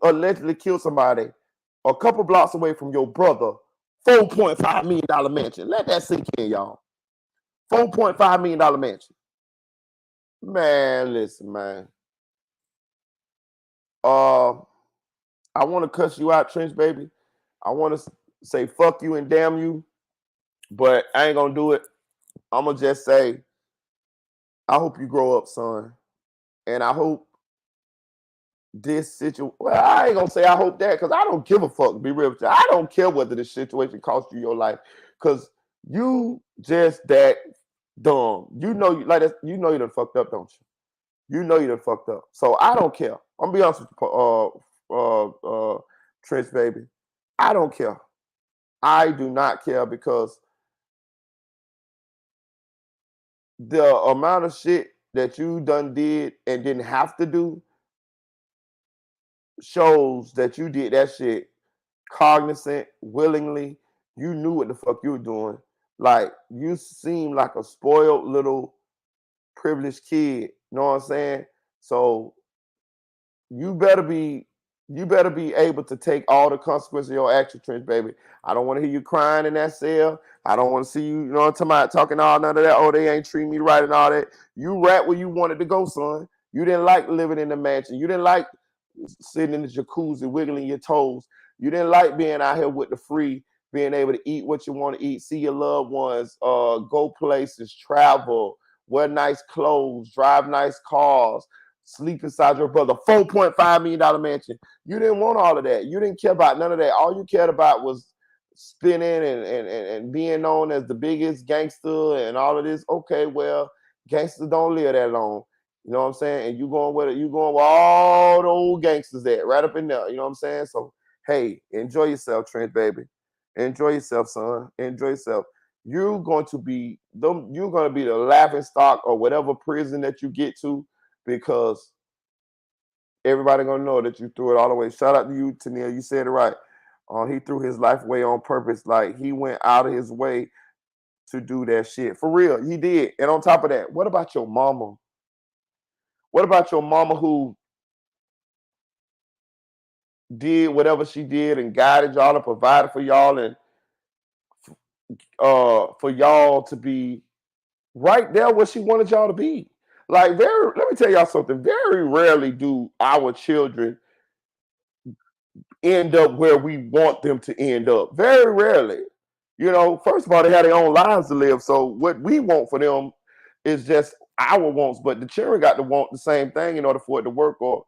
allegedly killed somebody a couple blocks away from your brother. $4.5 million mansion. Let that sink in, y'all. $4.5 million mansion. Man, listen, man. I want to cuss you out, Trench baby. I want to say fuck you and damn you, but I ain't gonna do it. I'm gonna just say, I hope you grow up, son, and I hope this situation. Well, I ain't gonna say I hope that because I don't give a fuck. To be real with you, I don't care whether this situation cost you your life because you just that dumb. You know, like that. You know you done fucked up, don't you? You know you done fucked up. So I don't care. I'm gonna be honest with you, Trench baby. I don't care. I do not care because the amount of shit that you done did and didn't have to do shows that you did that shit cognizant, willingly. You knew what the fuck you were doing. Like you seem like a spoiled little privileged kid. You know what I'm saying? So you better be able to take all the consequences of your action, Trench baby. I don't want to hear you crying in that cell. I don't want to see you, you know what I'm talking about, talking all none of that. Oh, they ain't treating me right and all that. You rap where you wanted to go, son. You didn't like living in the mansion. You didn't like sitting in the jacuzzi, wiggling your toes. You didn't like being out here with the free, being able to eat what you want to eat, see your loved ones, go places, travel, wear nice clothes, drive nice cars, sleep inside your brother. $4.5 million mansion. You didn't want all of that. You didn't care about none of that. All you cared about was spinning and being known as the biggest gangster and all of this. Okay, well, gangsters don't live that long. You know what I'm saying? And you going with all the old gangsters at right up in there. You know what I'm saying? So hey, enjoy yourself, Trent, baby. Enjoy yourself, son. Enjoy yourself. You're going to be the laughing stock or whatever prison that you get to because everybody gonna know that you threw it all away. Shout out to you, Tennille. You said it right. He threw his life away on purpose. Like he went out of his way to do that shit. For real, he did. And on top of that, what about your mama? What about your mama who did whatever she did and guided y'all and provided for y'all and for y'all to be right there where she wanted y'all to be? Like let me tell y'all something. Very rarely do our children end up where we want them to end up. Very rarely. You know, first of all, they have their own lives to live. So what we want for them is just our wants. But the children got to want the same thing in order for it to work, or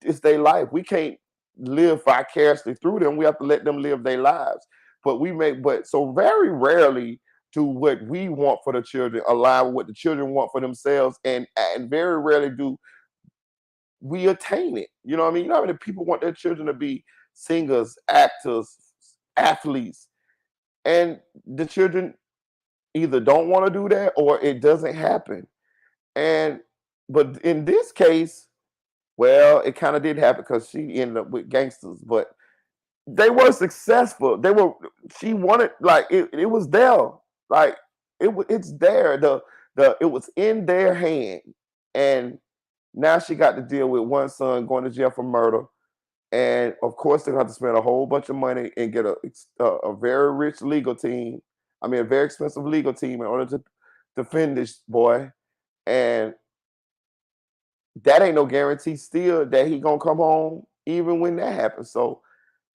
it's their life. We can't live vicariously through them. We have to let them live their lives. But so very rarely do what we want for the children align with what the children want for themselves, and very rarely do we attain it. You know what I mean? You know how many people want their children to be singers, actors, athletes, and the children either don't want to do that or it doesn't happen. And but in this case, well, it kind of did happen because she ended up with gangsters, but they were successful. She wanted like it was there. Like it's there. It was in their hand. And now she got to deal with one son going to jail for murder. And of course, they're going to have to spend a whole bunch of money and get a very rich legal team. I mean, a very expensive legal team in order to defend this boy. And that ain't no guarantee still that he going to come home even when that happens. So,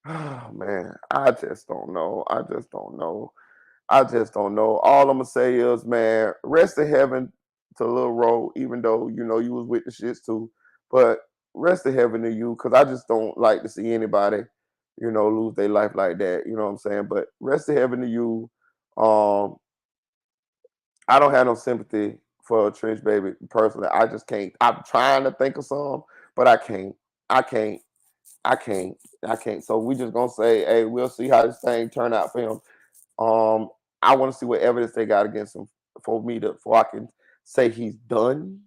oh, man, I just don't know. I just don't know. I just don't know. All I'm going to say is, man, rest in heaven to Lil Ro, even though, you know, you was with the shits too. But rest in heaven to you, because I just don't like to see anybody, you know, lose their life like that. You know what I'm saying? But rest in heaven to you. Um, I don't have no sympathy for Trench Baby personally. I just can't. I'm trying to think of some, but I can't. I can't. I can't. I can't. So we just gonna say, hey, we'll see how this thing turn out for him. I want to see what evidence they got against him before I can say he's done.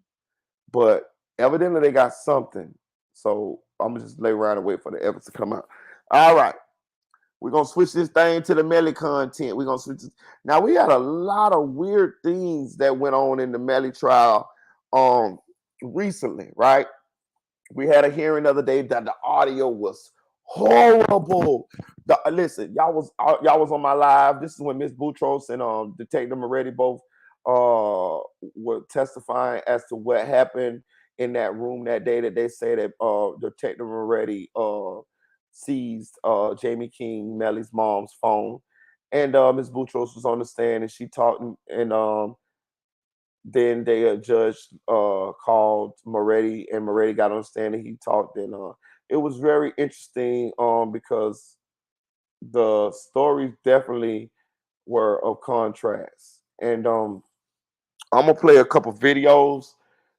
But evidently they got something. So I'm gonna just lay around and wait for the evidence to come out. All right. We're gonna switch this thing to the Melly content. We're gonna switch this. Now we had a lot of weird things that went on in the Melly trial recently, right? We had a hearing the other day that the audio was horrible. Listen, y'all was on my live. This is when Miss Boutros and Detective Moretti both were testifying as to what happened in that room that day that they say that Detective Moretti seized Jamie King, Melly's mom's phone. And Ms. Boutros was on the stand and she talked and then a judge called Moretti and Moretti got on the stand and he talked and it was very interesting because the stories definitely were of contrast. And I'm gonna play a couple videos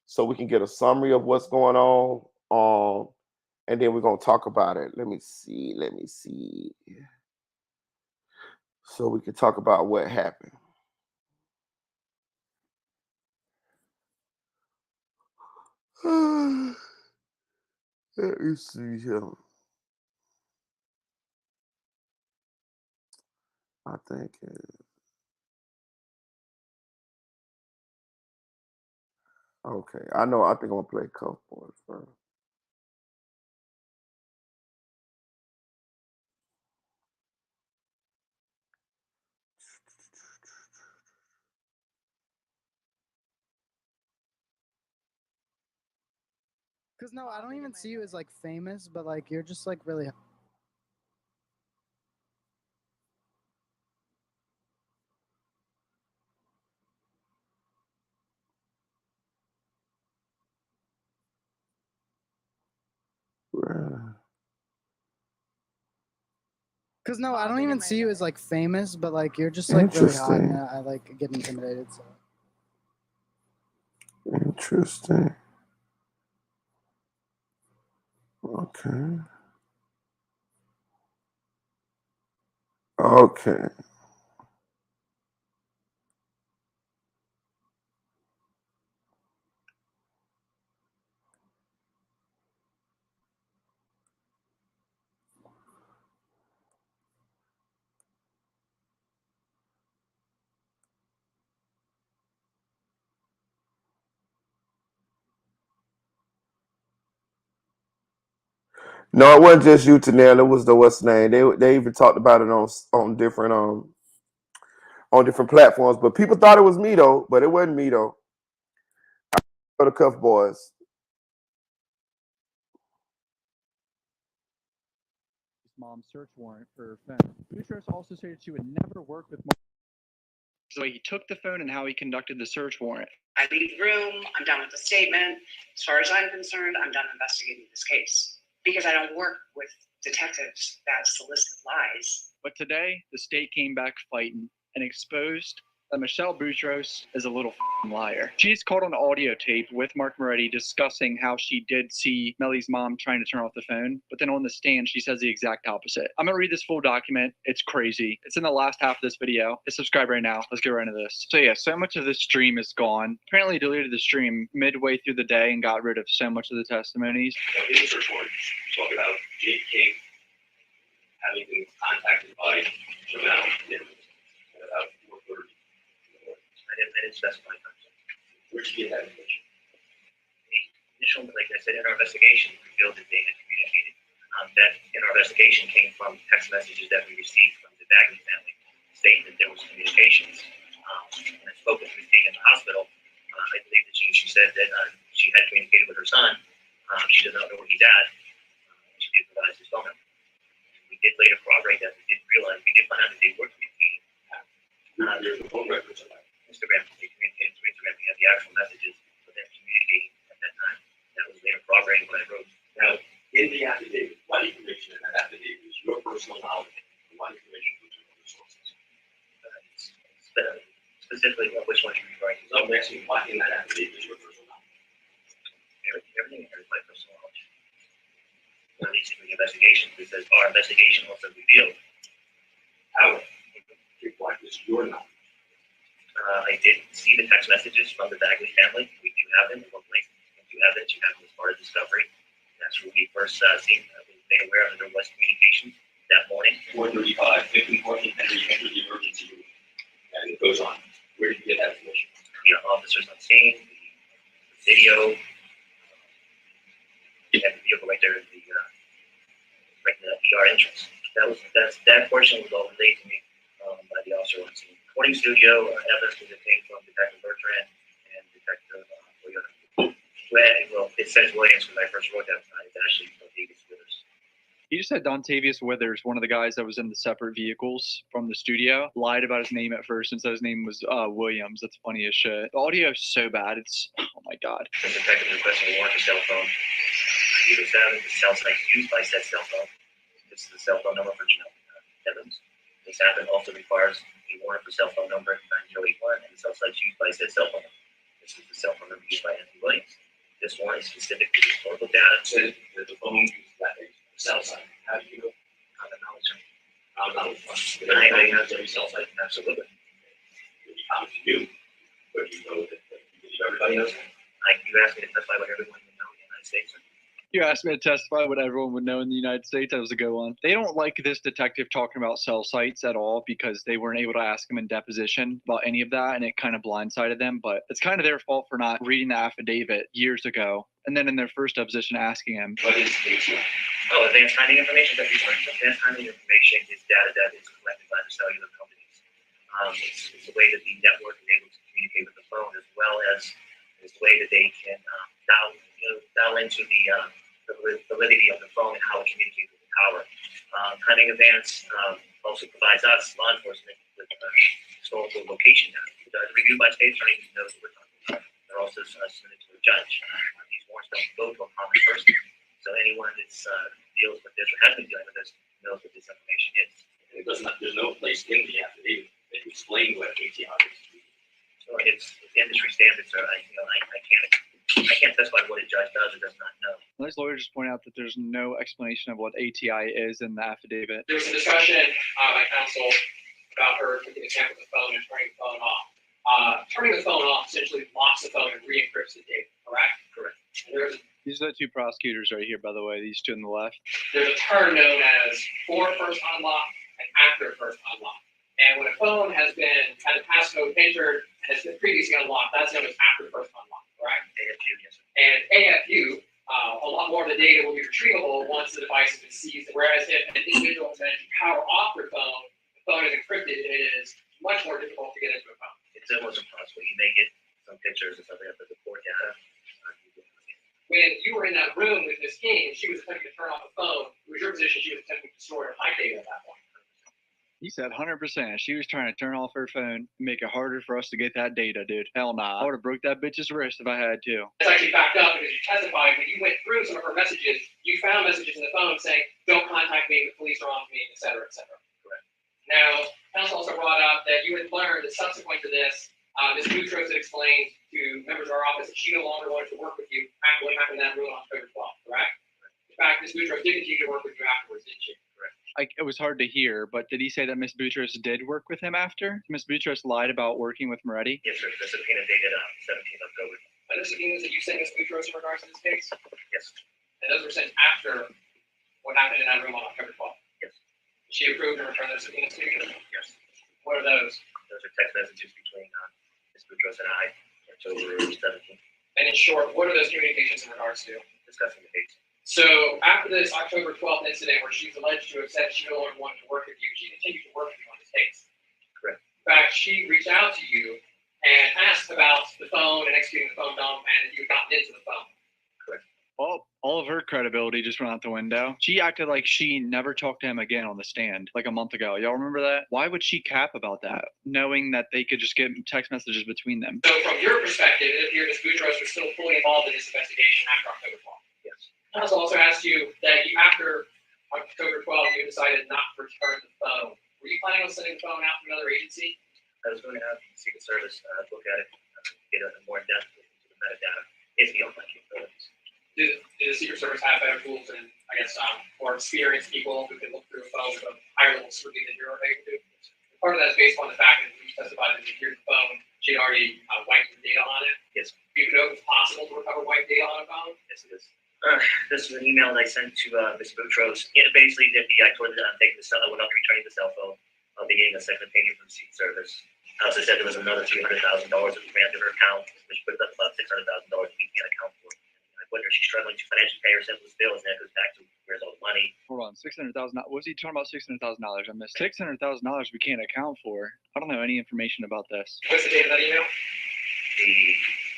so we can get a summary of what's going on. And then we're gonna talk about it. Let me see. So we can talk about what happened. Let me see here. I think okay. I think I'm gonna play Cuff Boys first. Because no, I don't even see you as like famous, but like you're just like really. Because no, I don't even see you as like famous, but like you're just like really hot, and I like get intimidated. So. Interesting. Okay. Okay. No, it wasn't just you, Tanel. It was the what's name. They even talked about it on different platforms. But people thought it was me though. But it wasn't me though. For the Cuff Boys. Mom's search warrant for her phone. Boutros also stated she would never work with. So he took the phone and how he conducted the search warrant. I leave the room. I'm done with the statement. As far as I'm concerned, I'm done investigating this case because I don't work with detectives that solicit lies. But today, the state came back fighting and exposed that Michelle Boutros is a little liar. She's caught on audio tape with Mark Moretti discussing how she did see Melly's mom trying to turn off the phone, but then on the stand, she says the exact opposite. I'm gonna read this full document. It's crazy. It's in the last half of this video. Hit subscribe right now. Let's get right into this. So yeah, so much of this stream is gone. Apparently deleted the stream midway through the day and got rid of so much of the testimonies. In the search warrant, you talk about Jake King having been contacted by Jamal about 4:30. I didn't specify time. Where'd you get that information? Initial, like I said, in our investigation, we revealed that they had communicated. That in our investigation came from text messages that we received from the Bagley family stating that there was communications. And I spoke with Ms. King in the hospital. I believe that she said that she had communicated with her son. She does not know where he's at. She did provide his phone number. We did later corroborate that. We did find out that they were communicating. There's the phone records of that. Instagram, they communicated through Instagram. We have the actual messages of them communicating at that time. That was later corroborated when I wrote. Now, in the affidavit, what information in that affidavit is your personal knowledge and what information was from other sources? Specifically, which one you're referring to? So I'm asking what in that affidavit is your personal knowledge? Everything here is my personal knowledge. At least in the investigation, because our investigation also revealed How? What is your knowledge? I did see the text messages from the Bagley family. We do have them. We do have them. You have them as part of discovery. That's where we first made aware that there was communication that morning. 4:35, victim Courtney Henry entered the emergency room. And it goes on. Where did you get that information? Officers on scene, the video. You had the vehicle right there at the ER entrance. That portion was all relayed to me by the officer on scene. Recording studio evidence was obtained from Detective Bertrand and Detective Williams. Well, it says Williams when I first wrote that. It's actually Davis Withers. He just said Dontavius Withers, one of the guys that was in the separate vehicles from the studio, lied about his name at first and said his name was Williams. That's funny as shit. The audio is so bad. It's, oh my God. The detective requested a warrant for cell phone. Either 7, the cell site used by said cell phone. This is the cell phone number for Janelle Evans. This happened also requires a warrant for cell phone number 9081 and the cell site used by said cell phone number. This is the cell phone number used by Anthony Williams. This warrant is specific to historical data. Said that the phone used that cell site. How do you know? On the knowledge. I have every cell site. Absolutely. It'd be common to you, but you know that everybody knows. You asked me to testify what everyone would know in the United States. You asked me to testify what everyone would know in the United States. That was a good one. They don't like this detective talking about cell sites at all because they weren't able to ask him in deposition about any of that, and it kind of blindsided them. But it's kind of their fault for not reading the affidavit years ago, and then in their first deposition asking him. What is ATI? Advanced timing information. Advanced timing information is data that is collected by the cellular companies. It's the way that the network is able to communicate with the phone, as well as the way that they can dial into the validity of the phone and how it communicates with the tower. Timing Advance also provides us, law enforcement, with historical location data. Reviewed by state attorneys knows what we're talking about. They're also submitted to a judge. These warrants don't go to a common person. So anyone that deals with this or has been dealing with this knows what this information is. It does not. There's no place in the affidavit that you explain what ATI is. So it's industry standards. So I can't testify what a judge does or does not know. Those lawyers just point out that there's no explanation of what ATI is in the affidavit. There was a discussion by counsel about her taking a sample of the phone and turning the phone off. Turning the phone off essentially locks the phone and re-encrypts the data, correct? Correct. These are the two prosecutors right here, by the way, these two on the left. There's a term known as before first unlock and after first unlock. And when a phone has had a passcode entered and has been previously unlocked, that's known as after first unlock, correct? AFU, yes, sir. And AFU, a lot more of the data will be retrievable once the device has been seized. Whereas if an individual has managed to power off their phone, the phone is encrypted and it is much more difficult to get into a phone. It's almost impossible. You may get some pictures and stuff like that, but the core data. When you were in that room with Ms. King, she was attempting to turn off the phone. It was your position she was attempting to store high data at that point. He said 100%. She was trying to turn off her phone, make it harder for us to get that data, dude. Hell nah. I would have broke that bitch's wrist if I had to. It's actually backed up because you testified when you went through some of her messages, you found messages in the phone saying, don't contact me, the police are on me, et cetera, et cetera. Correct. Now, counsel also brought up that you had learned that subsequent to this, Ms. Boutros had explained to members of our office that she no longer wanted to work with you after what happened in that room on October 12th, correct? In fact, Ms. Boutros did continue to work with you afterwards, didn't she? It was hard to hear, but did he say that Miss Boutros did work with him after? Miss Boutros lied about working with Moretti? Yes, sir. The subpoena dated 17th October. Are those subpoenas that you sent Ms. Boutros in regards to this case? Yes. And those were sent after what happened in that room on October 12th? Yes. She approved and returned those subpoenas to you? Yes. What are those? Those are text messages between Ms. Boutros and I, October 17th. And in short, what are those communications in regards to? Discussing the case. So after this October 12th incident where she's alleged to have said she no longer wanted to work with you, she continued to work with you on this case. Correct. In fact, she reached out to you and asked about the phone and executing the phone dump and you had gotten into the phone. Correct. Well, all of her credibility just went out the window. She acted like she never talked to him again on the stand like a month ago. Y'all remember that? Why would she cap about that, knowing that they could just get text messages between them? So from your perspective, it appeared Ms. Boutros was still fully involved in this investigation after October 12th. Yes. Counsel also asked you that you, after October 12th, you decided not to return the phone. Were you planning on sending the phone out to another agency? I was going to have the Secret Service look at it, get a more in-depth into the metadata, if beyond my capabilities. Do the Secret Service have better tools and, I guess, more experienced people who can look through a phone with a higher level scrutiny than you're able to? Part of that is based on the fact that you testified that you heard the phone, she had already wiped the data on it. Yes. Do you know if it's possible to recover wiped data on a phone? Yes, it is. This is an email that I sent to Ms. Boutros. Basically, I told her that I'm taking the cell. I will not be returning the cell phone. I'll be getting a second opinion from the seat service. I also said there was another $300,000 that was granted her account, which puts up about $600,000 we can't account for. And I put her, she's struggling to financially pay her simplest bills, and that goes back to where's all the money. Hold on, $600,000. What was he talking about? $600,000. I missed $600,000 we can't account for. I don't know any information about this. What's the date of that email? The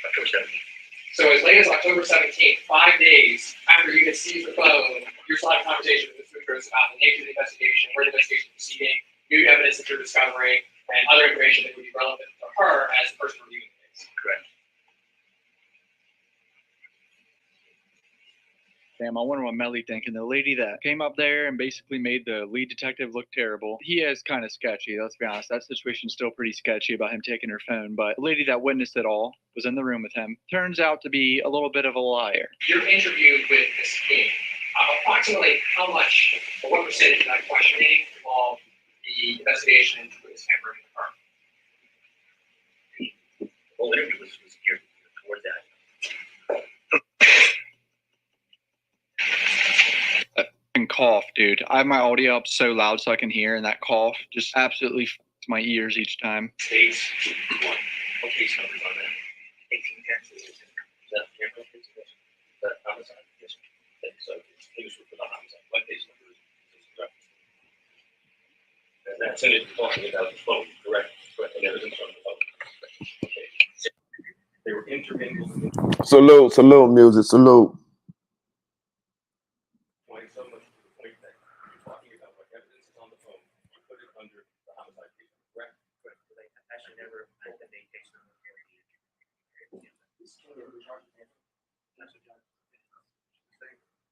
October 17th. So as late as October 17th, 5 days after you had seized the phone, you're still having a conversation with Ms. Boutros about the nature of the investigation, where the investigation is proceeding, new evidence that you're discovering, and other information that would be relevant to her as the person reviewing the case. Correct. Damn, I wonder what Melly thinking. The lady that came up there and basically made the lead detective look terrible. He is kind of sketchy, let's be honest. That situation's still pretty sketchy about him taking her phone. But the lady that witnessed it all was in the room with him. Turns out to be a little bit of a liar. Your interview with Ms. King, approximately how much, or what percentage of that questioning involved the investigation into witness tampering in the firm? The whole interview was geared towards that. And cough, dude. I have my audio up so loud so I can hear, and that cough just absolutely f***s my ears each time. States, what case numbers on that? 1810. Is that homicide? Yes. So it was for the homicide. What case number is correct? And that's it, talking about the phone, correct? Correct. And everything's on the phone. Okay. They were intermingled. Salute, music, salute.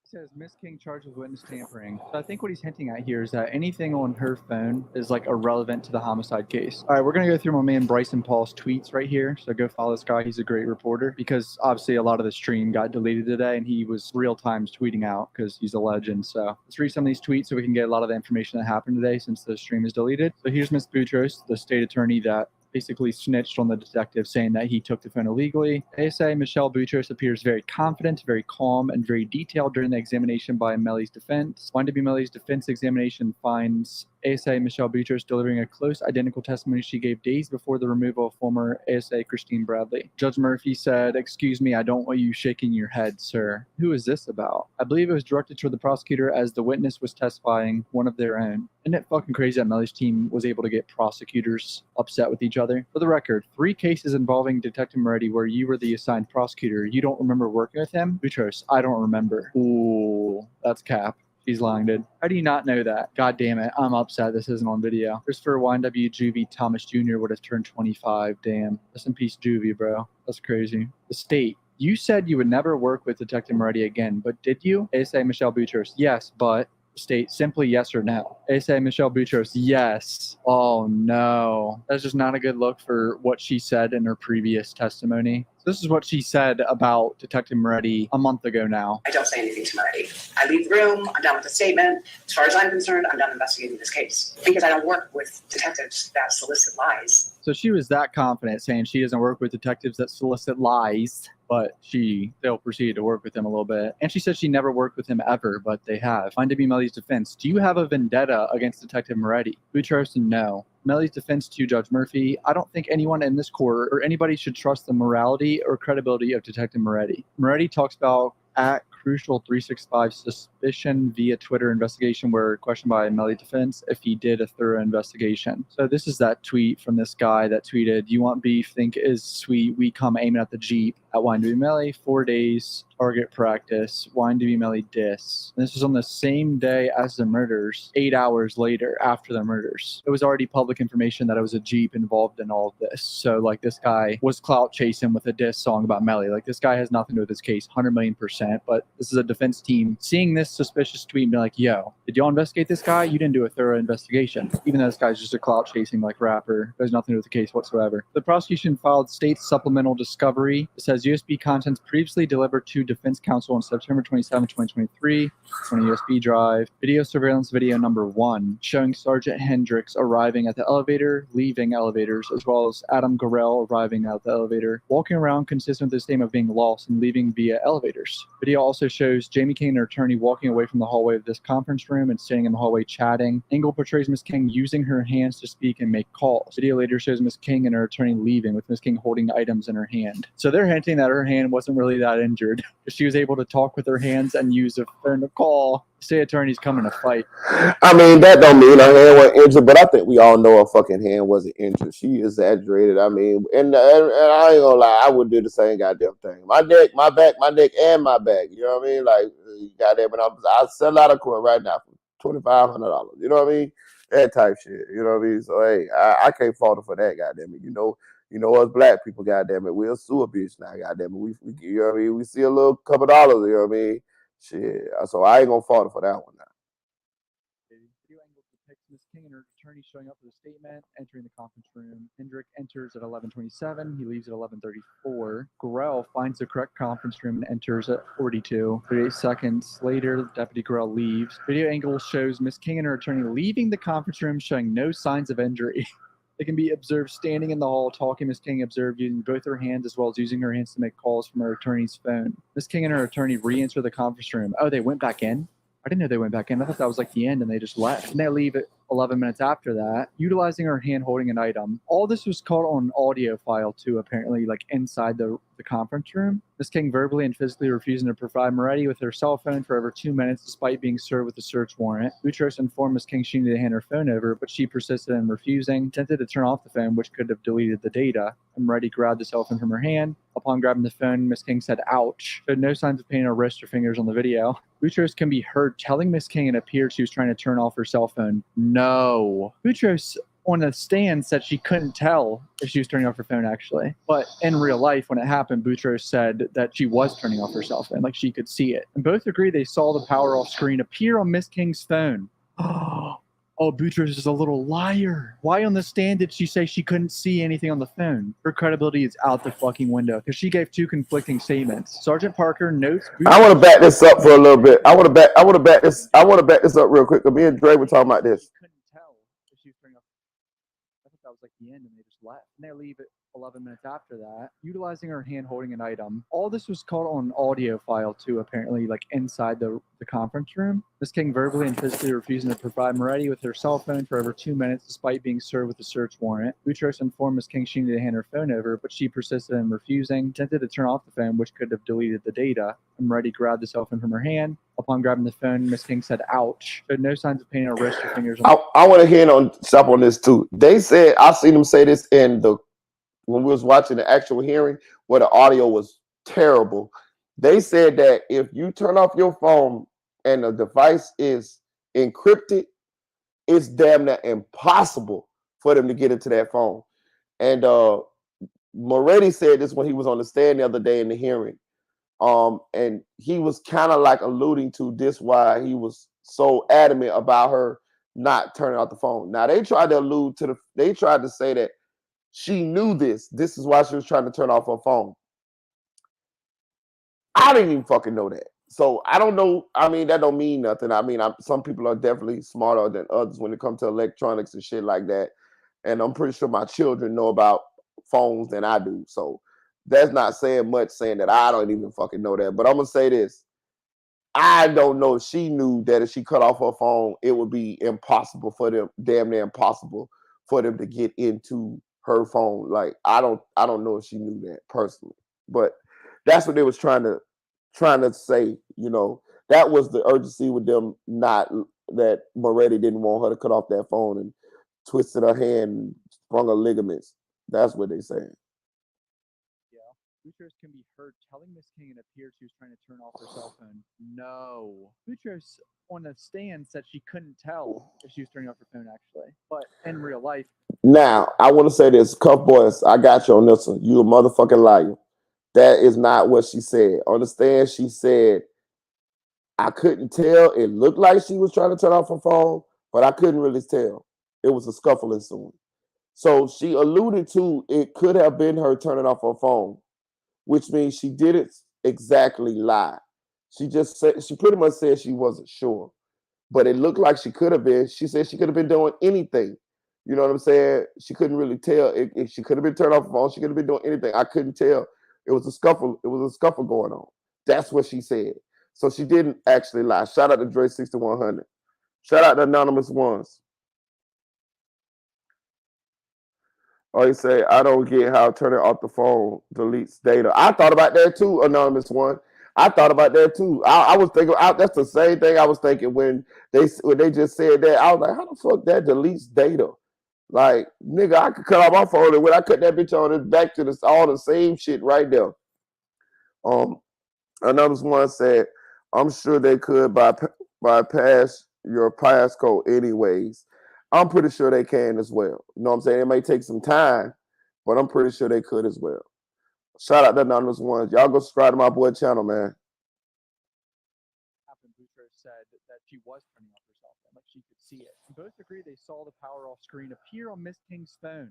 Says Miss King charged with witness tampering. So I think what he's hinting at here is that anything on her phone is like irrelevant to the homicide case. All right, we're gonna go through my man Bryson Paul's tweets right here. So go follow this guy. He's a great reporter because obviously a lot of the stream got deleted today, and he was real time tweeting out because he's a legend. So let's read some of these tweets so we can get a lot of the information that happened today since the stream is deleted. So here's Miss Boutros, the state attorney that basically snitched on the detective saying that he took the phone illegally. ASA Michelle Boutros appears very confident, very calm, and very detailed during the examination by Melly's defense. YNW Melly's defense examination finds ASA Michelle Boutros delivering a close identical testimony she gave days before the removal of former ASA Christine Bradley. Judge Murphy said, "Excuse me, I don't want you shaking your head, sir. Who is this about?" I believe it was directed toward the prosecutor as the witness was testifying one of their own. Isn't it fucking crazy that Melly's team was able to get prosecutors upset with each other? For the record, 3 cases involving Detective Moretti where you were the assigned prosecutor. You don't remember working with him? Boutros, I don't remember. Ooh, that's cap. He's lying, dude. How do you not know that? God damn it. I'm upset this isn't on video. Christopher YNW Juvie Thomas Jr. would have turned 25. Damn. Rest in peace, Juvie, bro. That's crazy. The state. You said you would never work with Detective Moretti again, but did you? ASA Michelle Boutros. Yes, but... State simply yes or no. ASA Michelle Boutros, yes. Oh no. That's just not a good look for what she said in her previous testimony. This is what she said about Detective Moretti a month ago now. I don't say anything to Moretti. I leave the room, I'm done with the statement. As far as I'm concerned, I'm done investigating this case. Because I don't work with detectives that solicit lies. So she was that confident saying she doesn't work with detectives that solicit lies, but she still proceeded to work with him a little bit. And she said she never worked with him ever, but they have. YNW Melly's defense. Do you have a vendetta against Detective Moretti? Boutros, no. Melly's defense to Judge Murphy. I don't think anyone in this court or anybody should trust the morality or credibility of Detective Moretti. Moretti talks about at Crucial 365 suspicion via Twitter investigation where questioned by Melly defense if he did a thorough investigation. So this is that tweet from this guy that tweeted, "You want beef, think is sweet, we come aiming at the Jeep." At YNW Melly, 4 days, target practice, YNW Melly diss. And this was on the same day as the murders, 8 hours later after the murders. It was already public information that it was a Jeep involved in all of this. So like this guy was clout chasing with a diss song about Melly. Like this guy has nothing to do with this case, 100,000,000%. But this is a defense team seeing this suspicious tweet and be like, yo, did y'all investigate this guy? You didn't do a thorough investigation. Even though this guy's just a clout chasing like rapper. There's nothing to do with the case whatsoever. The prosecution filed state supplemental discovery. It says USB contents previously delivered to Defense Counsel on September 27, 2023 on a USB drive. Video surveillance video number 1, showing Sergeant Hendricks arriving at the elevator, leaving elevators, as well as Adam Gorell arriving at the elevator, walking around consistent with the statement of being lost and leaving via elevators. Video also shows Jamie King and her attorney walking away from the hallway of this conference room and standing in the hallway chatting. Angle portrays Miss King using her hands to speak and make calls. Video later shows Miss King and her attorney leaving with Miss King holding items in her hand. So they're hinting that her hand wasn't really that injured. She was able to talk with her hands and use a phone to call. Say attorney's coming to fight. I mean, that don't mean her hand wasn't injured, but I think we all know her fucking hand wasn't injured. She exaggerated. I mean, and I ain't gonna lie, I would do the same goddamn thing. My neck, my back, and my back. You know what I mean? Like, goddamn it, I sell out of court right now for $2,500. You know what I mean? That type shit. You know what I mean? So hey, I can't fault her for that. Goddamn it. You know us black people. Goddamn it, we'll sue a bitch now. Goddamn it, we you know what I mean? We see a little couple dollars. You know what I mean? Shit. So I ain't gonna fault her for that one now. Video angle depicts Miss King and her attorney showing up with a statement, entering the conference room. Hendrick enters at 11:27. He leaves at 11:34. Gorell finds the correct conference room and enters at 42. 38 seconds later, Deputy Gorell leaves. Video angle shows Miss King and her attorney leaving the conference room, showing no signs of injury. They can be observed standing in the hall talking. Miss King observed using both her hands as well as using her hands to make calls from her attorney's phone. Miss King and her attorney re-enter the conference room. Oh, they went back in? I didn't know they went back in. I thought that was like the end and they just left. And they leave at 11 minutes after that, utilizing her hand holding an item. All this was caught on an audio file too, apparently, like inside the conference room. Miss King verbally and physically refusing to provide Moretti with her cell phone for over 2 minutes despite being served with a search warrant. Boutros informed Miss King she needed to hand her phone over, but she persisted in refusing, attempted to turn off the phone, which could have deleted the data. And Moretti grabbed the cell phone from her hand. Upon grabbing the phone, Miss King said, ouch. Showed no signs of pain in her wrist or fingers on the video. Boutros can be heard telling Miss King it appeared she was trying to turn off her cell phone. No. Boutros on the stand said she couldn't tell if she was turning off her phone, actually. But in real life, when it happened, Boutros said that she was turning off her cell phone, like she could see it. And both agree they saw the power off screen appear on Miss King's phone. Oh, Boutros is a little liar. Why on the stand did she say she couldn't see anything on the phone? Her credibility is out the fucking window because she gave 2 conflicting statements. Sergeant Parker notes. I want to back this up for a little bit. I want to back this up real quick. Cause me and Dre were talking about this. Couldn't tell if she was turning off. I thought that was like the end, and they just left. And they leave at 11 minutes after that, utilizing her hand holding an item. All this was caught on an audio file too, apparently, like inside the conference room. Miss King verbally and physically refusing to provide Moretti with her cell phone for over 2 minutes despite being served with a search warrant. Boutros informed Miss King she needed to hand her phone over, but she persisted in refusing, attempted to turn off the phone, which could have deleted the data. And Moretti grabbed the cell phone from her hand. Upon grabbing the phone, Miss King said, ouch. Showed no signs of pain in her wrist or fingers. I want to stop on this too. They said, I seen them say this when we was watching the actual hearing where the audio was terrible. They said that if you turn off your phone and the device is encrypted, it's damn near impossible for them to get into that phone. And Moretti said this when he was on the stand the other day in the hearing. And he was kind of like alluding to this why he was so adamant about her not turning off the phone. Now they tried to say that she knew this. This is why she was trying to turn off her phone. I didn't even fucking know that. So I don't know. I mean, that don't mean nothing. I mean, some people are definitely smarter than others when it comes to electronics and shit like that. And I'm pretty sure my children know about phones than I do. So that's not saying much, saying that I don't even fucking know that. But I'm going to say this. I don't know if she knew that if she cut off her phone, it would be impossible for them, damn near impossible for them to get into her phone. Like I don't know if she knew that personally, but that's what they was trying to say. You know, that was the urgency with them. Not that Moretti didn't want her to cut off that phone and twisted her hand, and sprung her ligaments. That's what they saying. Boutros can be heard telling Miss King it appeared she was trying to turn off her cell phone. No. Boutros on the stand said she couldn't tell if she was turning off her phone, actually. But in real life. Now, I want to say this. Cuff Boys, I got you on this one. You a motherfucking liar. That is not what she said. On the stand, she said, I couldn't tell. It looked like she was trying to turn off her phone, but I couldn't really tell. It was a scuffle ensuing. So she alluded to it could have been her turning off her phone. which means she didn't exactly lie. She just said she pretty much said she wasn't sure, but it looked like she could have been. She said she could have been doing anything. You know what I'm saying? She couldn't really tell. If she could have been turned off the phone, she could have been doing anything. I couldn't tell. It was a scuffle. It was a scuffle going on. That's what she said. So she didn't actually lie. Shout out to Dre 6100. Shout out to Anonymous Ones. Or you say, I don't get how turning off the phone deletes data. I thought about that too, Anonymous One. I thought about that too. I was thinking, that's the same thing I was thinking when they just said that. I was like, how the fuck that deletes data? Like, nigga, I could cut off my phone, and when I cut that bitch on, it's back to this all the same shit right there. Another one said, I'm sure they could bypass your passcode anyways. I'm pretty sure they can as well. You know what I'm saying? It may take some time, but I'm pretty sure they could as well. Shout out to Anonymous Ones. Y'all go subscribe to my boy channel, man. Boutros said that she was turning off her cell phone, like she could see it. Both agree they saw the power off screen appear on Miss King's phone.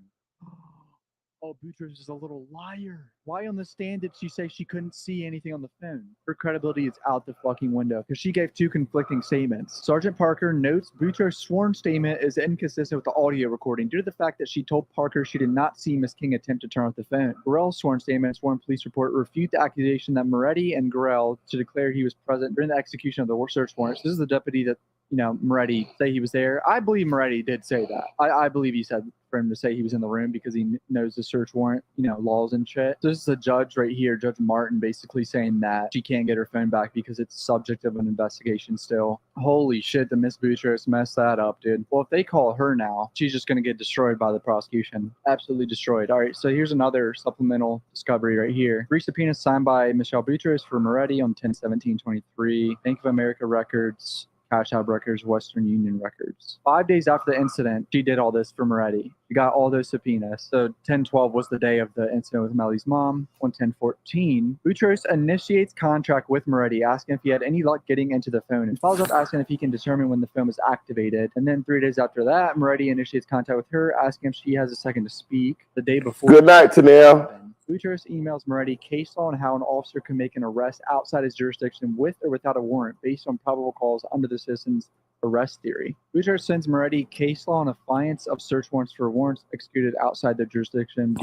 Oh, Boutros is a little liar. Why on the stand did she say she couldn't see anything on the phone? Her credibility is out the fucking window because she gave two conflicting statements. Sergeant Parker notes Boutros' sworn statement is inconsistent with the audio recording due to the fact that she told Parker she did not see Miss King attempt to turn off the phone. Gorell's sworn statement and sworn police report refute the accusation that Moretti and Gorell to declare he was present during the execution of the search warrants. This is the deputy that Moretti say he was there. I believe Moretti did say that. I believe he said for him to say he was in the room because he knows the search warrant, laws and shit. So this is a judge right here, Judge Martin, basically saying that she can't get her phone back because it's subject of an investigation still. Holy shit, the Miss Boutros messed that up, dude. Well, if they call her now, she's just going to get destroyed by the prosecution. Absolutely destroyed. All right, so here's another supplemental discovery right here. 3 subpoenas signed by Michelle Boutros for Moretti on 10/17/23. Bank of America records, Cash App records, Western Union records. 5 days after the incident, she did all this for Moretti. She got all those subpoenas. So 10/12 was the day of the incident with Melly's mom. On 10/14, Boutros initiates contract with Moretti, asking if he had any luck getting into the phone, and follows up asking if he can determine when the phone was activated. And then 3 days after that, Moretti initiates contact with her, asking if she has a second to speak. The day before. Good night, Tanel. Boutros emails Moretti case law on how an officer can make an arrest outside his jurisdiction with or without a warrant based on probable cause under the citizen's arrest theory. Boutros sends Moretti case law on affiance of search warrants for warrants executed outside their jurisdiction.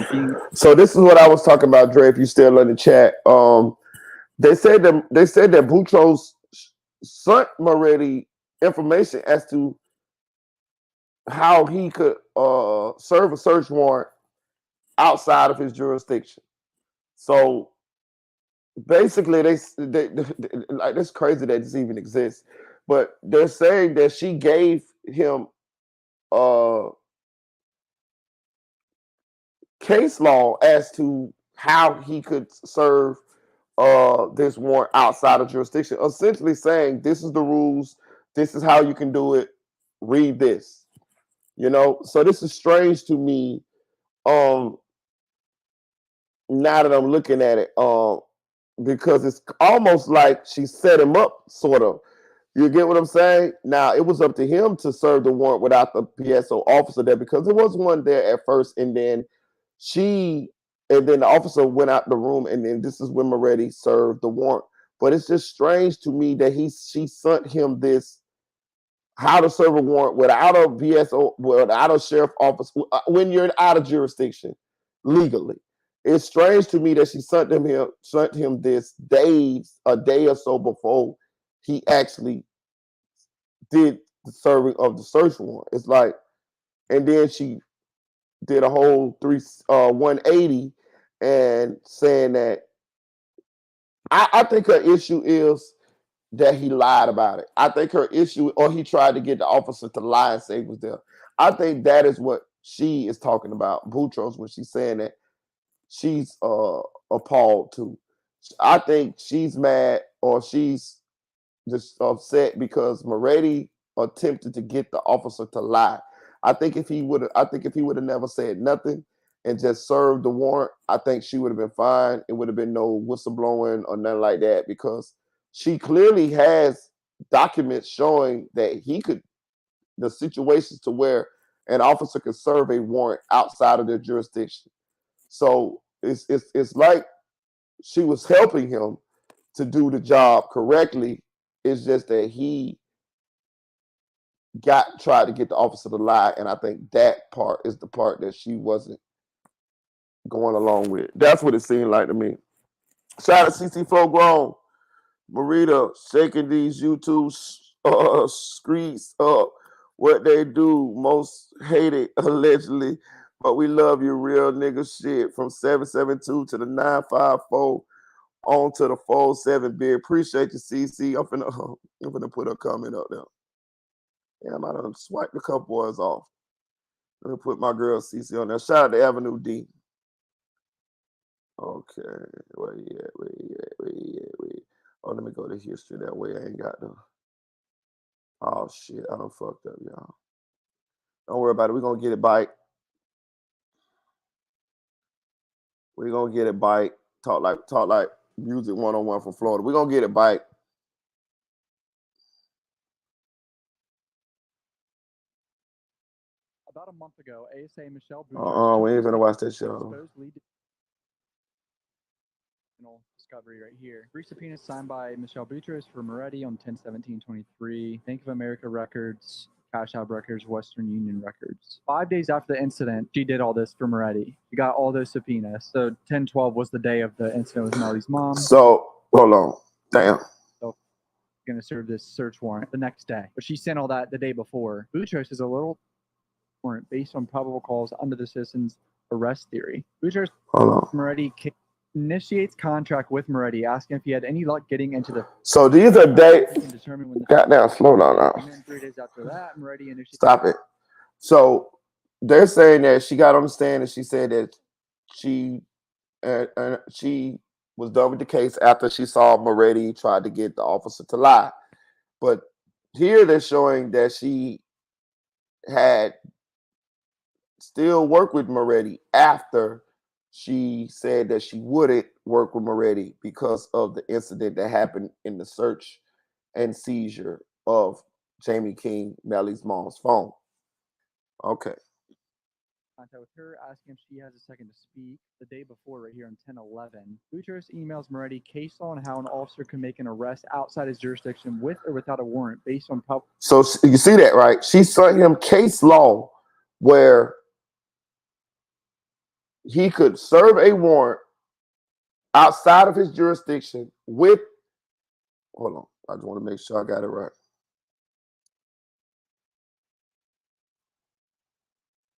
So this is what I was talking about, Dre, if you still in the chat. They said that Boutros sent Moretti information as to how he could serve a search warrant outside of his jurisdiction. So basically, they like, it's crazy that this even exists, but they're saying that she gave him case law as to how he could serve this warrant outside of jurisdiction, essentially saying this is the rules, this is how you can do it, read this. So this is strange to me. Now that I'm looking at it, because it's almost like she set him up, sort of. You get what I'm saying? Now, it was up to him to serve the warrant without the PSO officer there, because there was one there at first, and then the officer went out the room, and then this is when Moretti served the warrant. But it's just strange to me that she sent him this, how to serve a warrant without a PSO, without a sheriff office, when you're out of jurisdiction legally. It's strange to me that she sent him this a day or so before he actually did the serving of the search warrant. It's like, and then she did a whole 180 and saying that I think her issue is that he lied about it. I think her issue, or he tried to get the officer to lie and say he was there. I think that is what she is talking about, Boutros, when she's saying that she's appalled to. I think she's mad, or she's just upset because Moretti attempted to get the officer to lie. I think if he would have never said nothing and just served the warrant, I think she would have been fine. It would have been no whistleblowing or nothing like that, because she clearly has documents showing that the situations to where an officer could serve a warrant outside of their jurisdiction. So it's like she was helping him to do the job correctly. It's just that he tried to get the officer to lie, and I think that part is the part that she wasn't going along with. That's what it seemed like to me. Shout out to CC Flow Grown. Marita shaking these YouTube streets up. What they do, most hated allegedly, but we love you, real nigga shit. From 772 to the 954 on to the 47 bid. Appreciate you, CC. I'm finna put a comment up there. Yeah, I might have swiped a couple boys off. Let me put my girl CC on there. Shout out to Avenue D. Okay, where you at? Oh, let me go to history. That way I ain't got the. Oh shit, I done fucked up, y'all. Don't worry about it. We're gonna get it bite. We're gonna get it bite. Talk like music 101 from Florida. We're gonna get it bite. About a month ago, ASA Michelle Boutros We ain't gonna watch that show. Discovery right here. Brief subpoena signed by Michelle Boutros for Moretti on 10/17/23. Bank of America records, Cash App records, Western Union records. 5 days after the incident, she did all this for Moretti. She got all those subpoenas. So 10/12 was the day of the incident with Melly's mom. So hold on, damn. So going to serve this search warrant the next day, but she sent all that the day before. Boutros is a little warrant based on probable cause under the citizen's arrest theory. Boutros Moretti initiates contract with Moretti, asking if he had any luck getting into the. So these are dates. Goddamn, slow down now. And then 3 days after that, Moretti initiates. Stop it. So they're saying that she got on the stand and she said that she was done with the case after she saw Moretti tried to get the officer to lie. But here they're showing that she had still worked with Moretti after she said that she wouldn't work with Moretti because of the incident that happened in the search and seizure of Jamie King, Melly's mom's phone. Okay. Contact with her, asking if she has a second to speak. The day before, right here on 10/11, Boutros emails Moretti case law on how an officer can make an arrest outside his jurisdiction with or without a warrant based on. So you see that, right? She sent him case law where he could serve a warrant outside of his jurisdiction with. Hold on, I just want to make sure I got it right.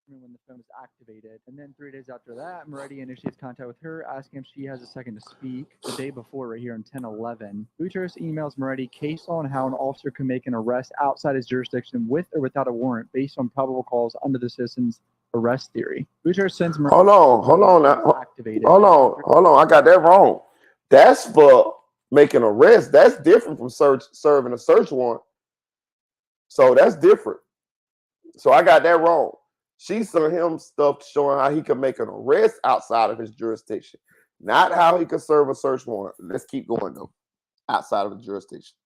When the phone is activated, and then 3 days after that, Moretti initiates contact with her, asking if she has a second to speak. The day before, right here on 10/11, Boutros emails Moretti case law on how an officer can make an arrest outside his jurisdiction with or without a warrant based on probable cause under the citizen's arrest theory. Boutros sends Moretti. Hold on now. Hold on. I got that wrong. That's for making an arrest. That's different from serving a search warrant. So that's different. So I got that wrong. She sent him stuff showing how he could make an arrest outside of his jurisdiction, not how he could serve a search warrant. Let's keep going though. Outside of the jurisdiction.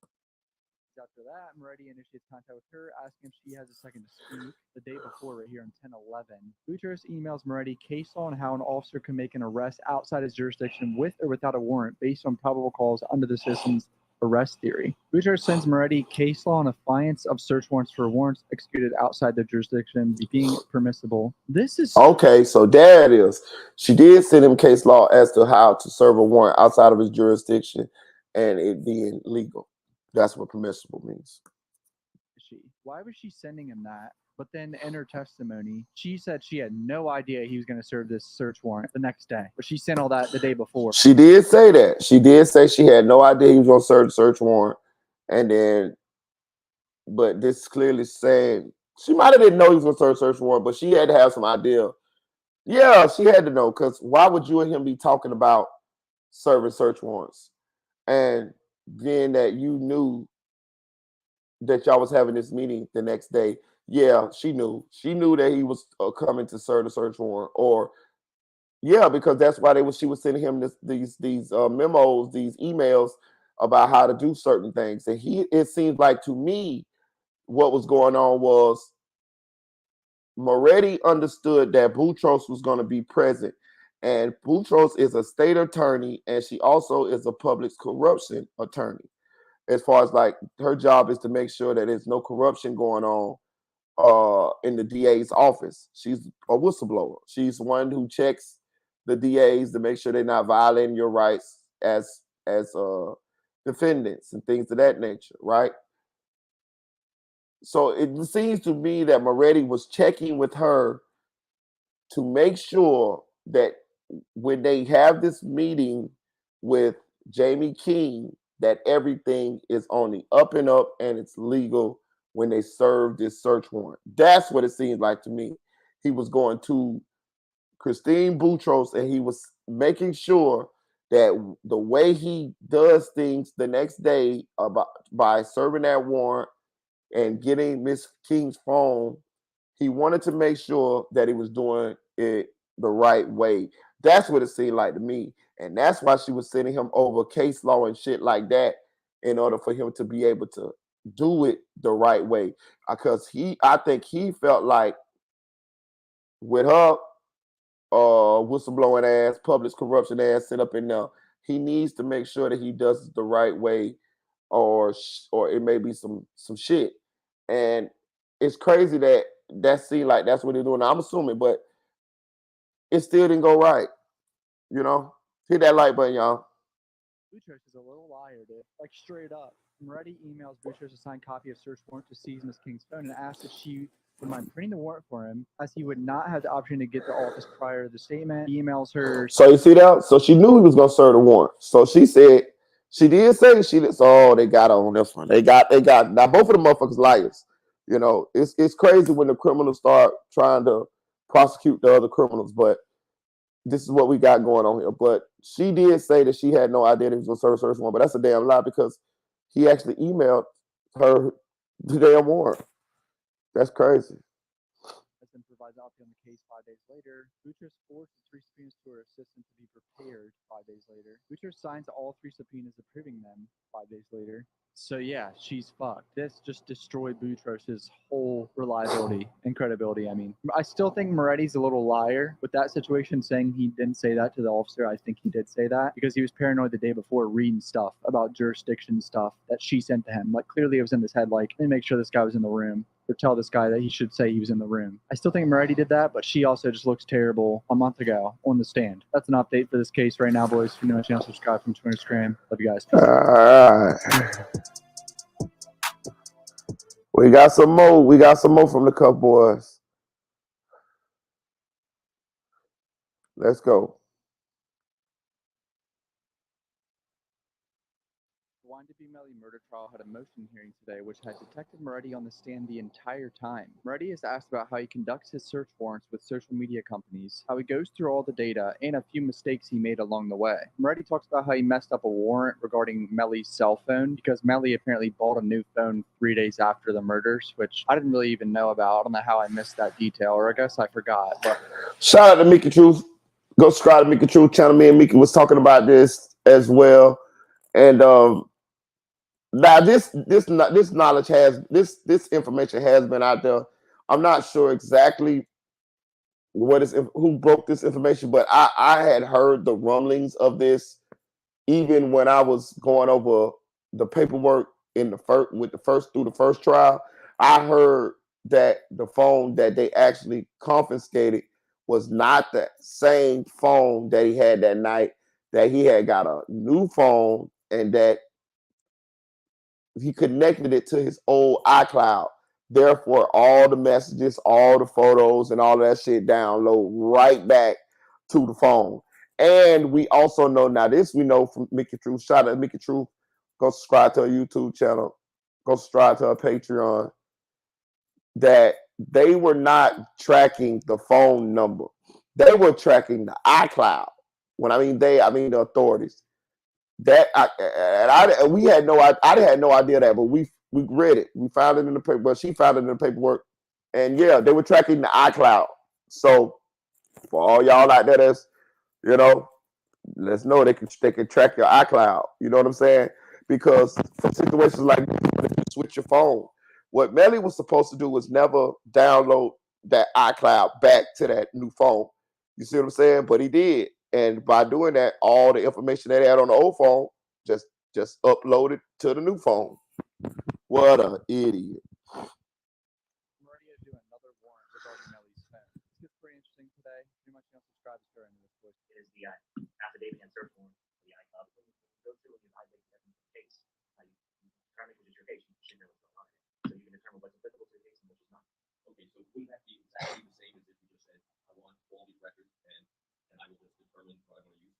After that, Moretti initiates contact with her, asking if she has a second to speak. The day before, right here on 10/11, Boutros emails Moretti case law on how an officer can make an arrest outside his jurisdiction with or without a warrant based on probable cause under the citizen's arrest theory. Boutros sends Moretti case law on affiance of search warrants for warrants executed outside their jurisdiction being permissible. This is okay. So there it is. She did send him case law as to how to serve a warrant outside of his jurisdiction and it being legal. That's what permissible means. Why was she sending him that? But then in her testimony, she said she had no idea he was going to serve this search warrant the next day. But she sent all that the day before. She did say that. She did say she had no idea he was going to serve the search warrant. And then, but this is clearly saying she might have didn't know he was going to serve a search warrant, but she had to have some idea. Yeah, she had to know, because why would you and him be talking about serving search warrants? And then that you knew that y'all was having this meeting the next day. Yeah, she knew. She knew that he was coming to serve the search warrant. Or, yeah, because that's why she was sending him these memos, these emails about how to do certain things. And it seems like to me, what was going on was Moretti understood that Boutros was going to be present And Boutros is a state attorney, and she also is a public corruption attorney. As far as like her job is to make sure that there's no corruption going on in the DA's office. She's a whistleblower. She's one who checks the DAs to make sure they're not violating your rights as defendants and things of that nature, right? So it seems to me that Moretti was checking with her to make sure that when they have this meeting with Jamie King, that everything is on the up and up and it's legal when they serve this search warrant. That's what it seems like to me. He was going to Christine Boutros and he was making sure that the way he does things the next day by serving that warrant and getting Miss King's phone, he wanted to make sure that he was doing it the right way. That's what it seemed like to me. And that's why she was sending him over case law and shit like that in order for him to be able to do it the right way. Because I think he felt like with her whistleblowing ass, public corruption ass set up in there, he needs to make sure that he does it the right way, or it may be some shit. And it's crazy that seemed like that's what they're doing. I'm assuming, but it still didn't go right. You know, hit that like button, y'all. Boutros is a little liar, dude. Like straight up. Moretti emails Boutros a signed copy of search warrant to seize Miss King's phone and asks if she would mind printing the warrant for him, as he would not have the option to get to office prior to the statement. He emails her. So you see that? So she knew he was gonna serve the warrant. So she said, she did say they got her on this one. They got now both of the motherfuckers liars. You know, it's crazy when the criminals start trying to prosecute the other criminals, but this is what we got going on here. But she did say that she had no idea that he was gonna serve a search warrant, but that's a damn lie because he actually emailed her the damn warrant. That's crazy. Hassan provides an update on the case 5 days later. Boutros forces 3 subpoenas to her assistant to be prepared 5 days later. Boutros signs all 3 subpoenas, approving them 5 days later. So yeah, she's fucked. This just destroyed Boutros' whole reliability and credibility. I mean, I still think Moretti's a little liar with that situation, saying he didn't say that to the officer. I think he did say that because he was paranoid the day before, reading stuff about jurisdiction stuff that she sent to him. Like clearly it was in his head, like, let me make sure this guy was in the room, or tell this guy that he should say he was in the room. I still think Moretti did that, but she also just looks terrible a month ago on the stand. That's an update for this case right now, boys. If you know my channel, subscribe from Twitter, Instagram. Love you guys. Peace. All right. We got some more. We got some more from the Cup Boys. Let's go. The Wine Melly murder trial had a motion hearing today, which had Detective Moretti on the stand the entire time. Moretti is asked about how he conducts his search warrants with social media companies, how he goes through all the data, and a few mistakes he made along the way. Moretti talks about how he messed up a warrant regarding Melly's cell phone because Melly apparently bought a new phone 3 days after the murders, which I didn't really even know about. I don't know how I missed that detail, or I guess I forgot. But shout out to Mika Truth. Go subscribe to Mika Truth channel. Me and Mika was talking about this as well, and now this knowledge has this information has been out there. I'm not sure exactly who broke this information, but I had heard the rumblings of this even when I was going over the paperwork in the first trial. I heard that the phone that they actually confiscated was not the same phone that he had that night, that he had got a new phone and that he connected it to his old iCloud. Therefore, all the messages, all the photos, and all that shit download right back to the phone. And we also know now this we know from Mickey Truth. Shout out to Mickey Truth. Go subscribe to her YouTube channel. Go subscribe to her Patreon. That they were not tracking the phone number. They were tracking the iCloud. When I mean they, I mean the authorities. We had no idea that, but we read it. We found it in the paper, but she found it in the paperwork. And yeah, they were tracking the iCloud. So for all y'all out there that's, you know, let's know they can track your iCloud. You know what I'm saying? Because for situations like this, when you switch your phone, what Melly was supposed to do was never download that iCloud back to that new phone. You see what I'm saying? But he did. And by doing that, all the information that he had on the old phone just uploaded to the new phone. What an idiot. Maria do another warrant regarding Melly's phone. This gets pretty interesting today. Pretty much you subscribe to her into this voice. It is the affidavit and search warrant. The iCloud. Go through and you evaluate the case. You determine which is your case. You should know what's going on. So you can determine what's applicable to the case and which is not. Okay, so we have to be exactly the same as if you just said, I want all these records and I will just determine what I want to use.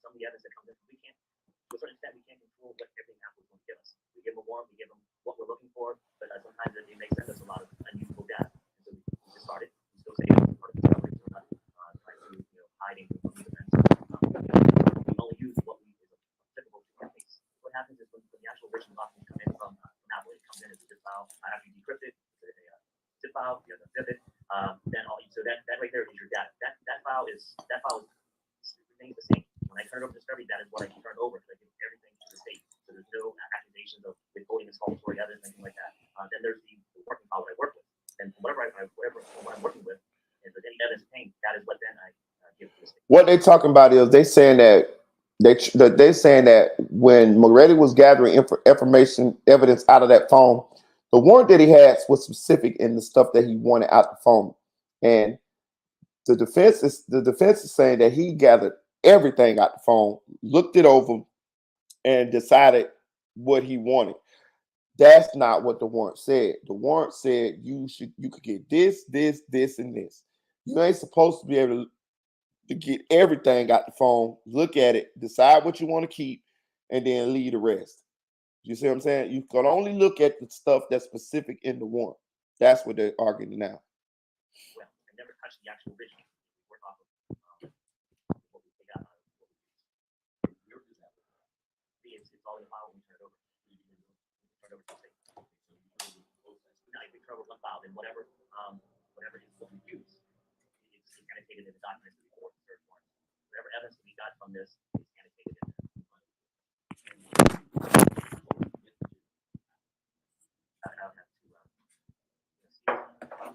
Some of the evidence that comes in, we can't, to a certain extent, we can't control what everything Apple is going to give us. We give them a warrant, we give them what we're looking for, but sometimes they may send us a lot of unusable data. And so we just start it. We still say it's part of the discovery. We're not trying to, hiding from these events. We only use what is applicable to our case. What happens is when the actual original documents come in from Apple, it comes in as a zip file. After you decrypt it, it's a zip file, you have to zip it. Then so that right there is your data. That file remains the same. When I turn over discovery, that is what I can turn over. I give everything to the state. So there's no accusations of withholding exculpatory evidence, anything like that. Then there's the working file that I work with. And whatever I'm working with, if there's any evidence obtained, that is what then I give to the state. What they're talking about is they're saying that when Moretti was gathering information, evidence out of that phone, the warrant that he had was specific in the stuff that he wanted out the phone. And the defense is saying that he gathered everything out the phone, looked it over, and decided what he wanted. That's not what the warrant said. The warrant said you could get this, and this. You ain't supposed to be able to get everything out the phone, look at it, decide what you want to keep, and then leave the rest. You see what I'm saying? You can only look at the stuff that's specific in the warrant. That's what they're arguing now. Well, I never touched the actual original. We're off of what we take out. It's all in the file when we turn it over. Turn it over to the state. Now, if we turn over one file, then whatever is what we use, it's annotated in the documents before the search warrant. Whatever evidence we got from this is annotated in there. I don't have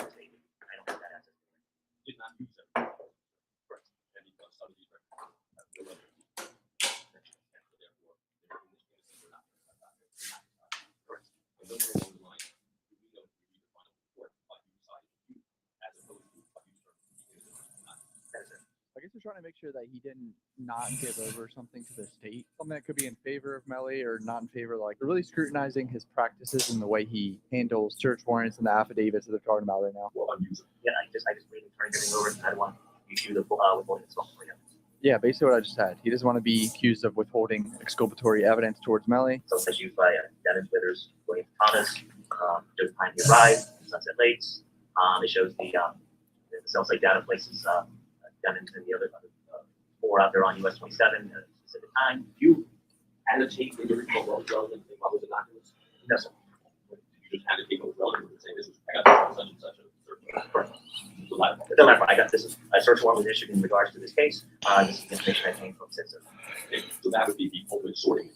to see I don't have that access. Did not use them. Correct. And because some of these records have no evidence. Therefore, they're not. Correct. And those are along the line. We know we read the final report, but you decide to use as opposed to what you start to use. I guess they're trying to make sure that he didn't not give over something to the state, something that could be in favor of Melly or not in favor. Like, they're really scrutinizing his practices and the way he handles search warrants and the affidavits that they're talking about right now. Well, yeah, I just waited to turn everything over, and I don't want you to do the withholding exculpatory evidence. Yeah, basically what I just said. He doesn't want to be accused of withholding exculpatory evidence towards Melly. So it's used by Dennis Withers, William Thomas, Joe Pioneer Ride, Sunset Lakes. It shows the cell site data places Devon's and the other 4 out there on US 27 at a specific time. You annotate the original relevant thing what was the documents? No, sir. You just annotate what was relevant and say this is I got such and such a search warrant. It doesn't matter. I got this. A search warrant was issued in regards to this case. This is the information I came from Citizens. So that would be the open sorting.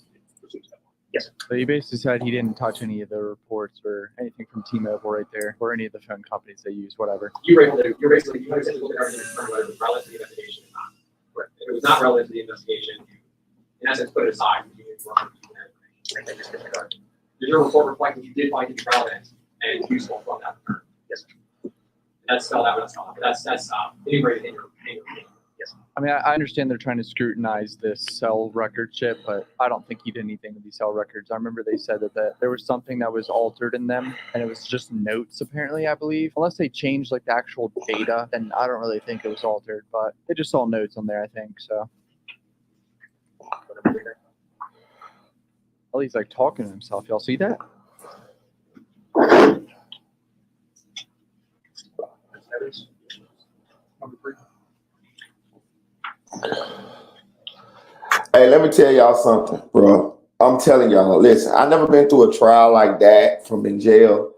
Yes, sir. So he basically said he didn't touch any of the reports or anything from T-Mobile right there, or any of the phone companies they use, whatever. You're basically looking at everything and determine whether it was relevant to the investigation or not. Right. If it was not relevant to the investigation, in essence, put it aside. Did your report reflect that you did find it to be relevant and useful from that return? Yes, sir. That's spelled out. That's integrated in your opinion. Yes. I mean, I understand they're trying to scrutinize this cell record chip, but I don't think he did anything with these cell records. I remember they said that there was something that was altered in them, and it was just notes, apparently, I believe. Unless they changed, like, the actual data, then I don't really think it was altered, but they just saw notes on there, I think, so. Well, he's, like, talking to himself. Y'all see that? Hey, let me tell y'all something, bro. I'm telling y'all, listen, I never been through a trial like that from in jail,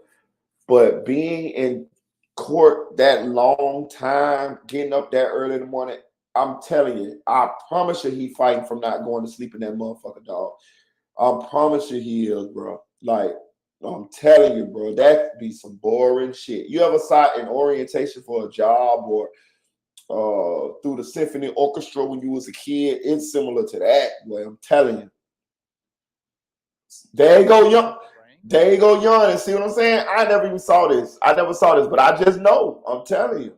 but being in court that long time, getting up that early in the morning, I'm telling you, I promise you he fighting from not going to sleep in that motherfucker, dog. I promise you he is, bro. Like, I'm telling you, bro, that be some boring shit. You ever sat in orientation for a job or through the symphony orchestra when you was a kid. It's similar to that, boy. I'm telling you. There you go, young. There you go, young. And see what I'm saying? I never even saw this. I never saw this, but I just know. I'm telling you.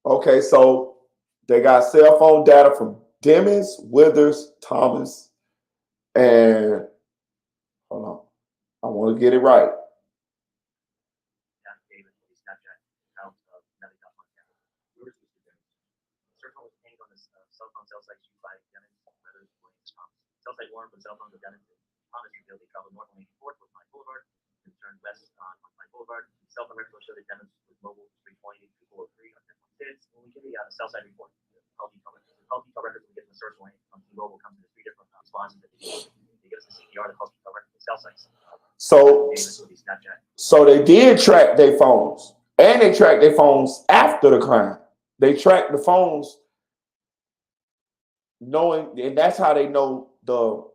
Okay, so they got cell phone data from Demons, Withers, Thomas, and hold on. I want to get it right. So they did track their phones, and they tracked their phones after the crime. They tracked the phones, knowing, and that's how they know the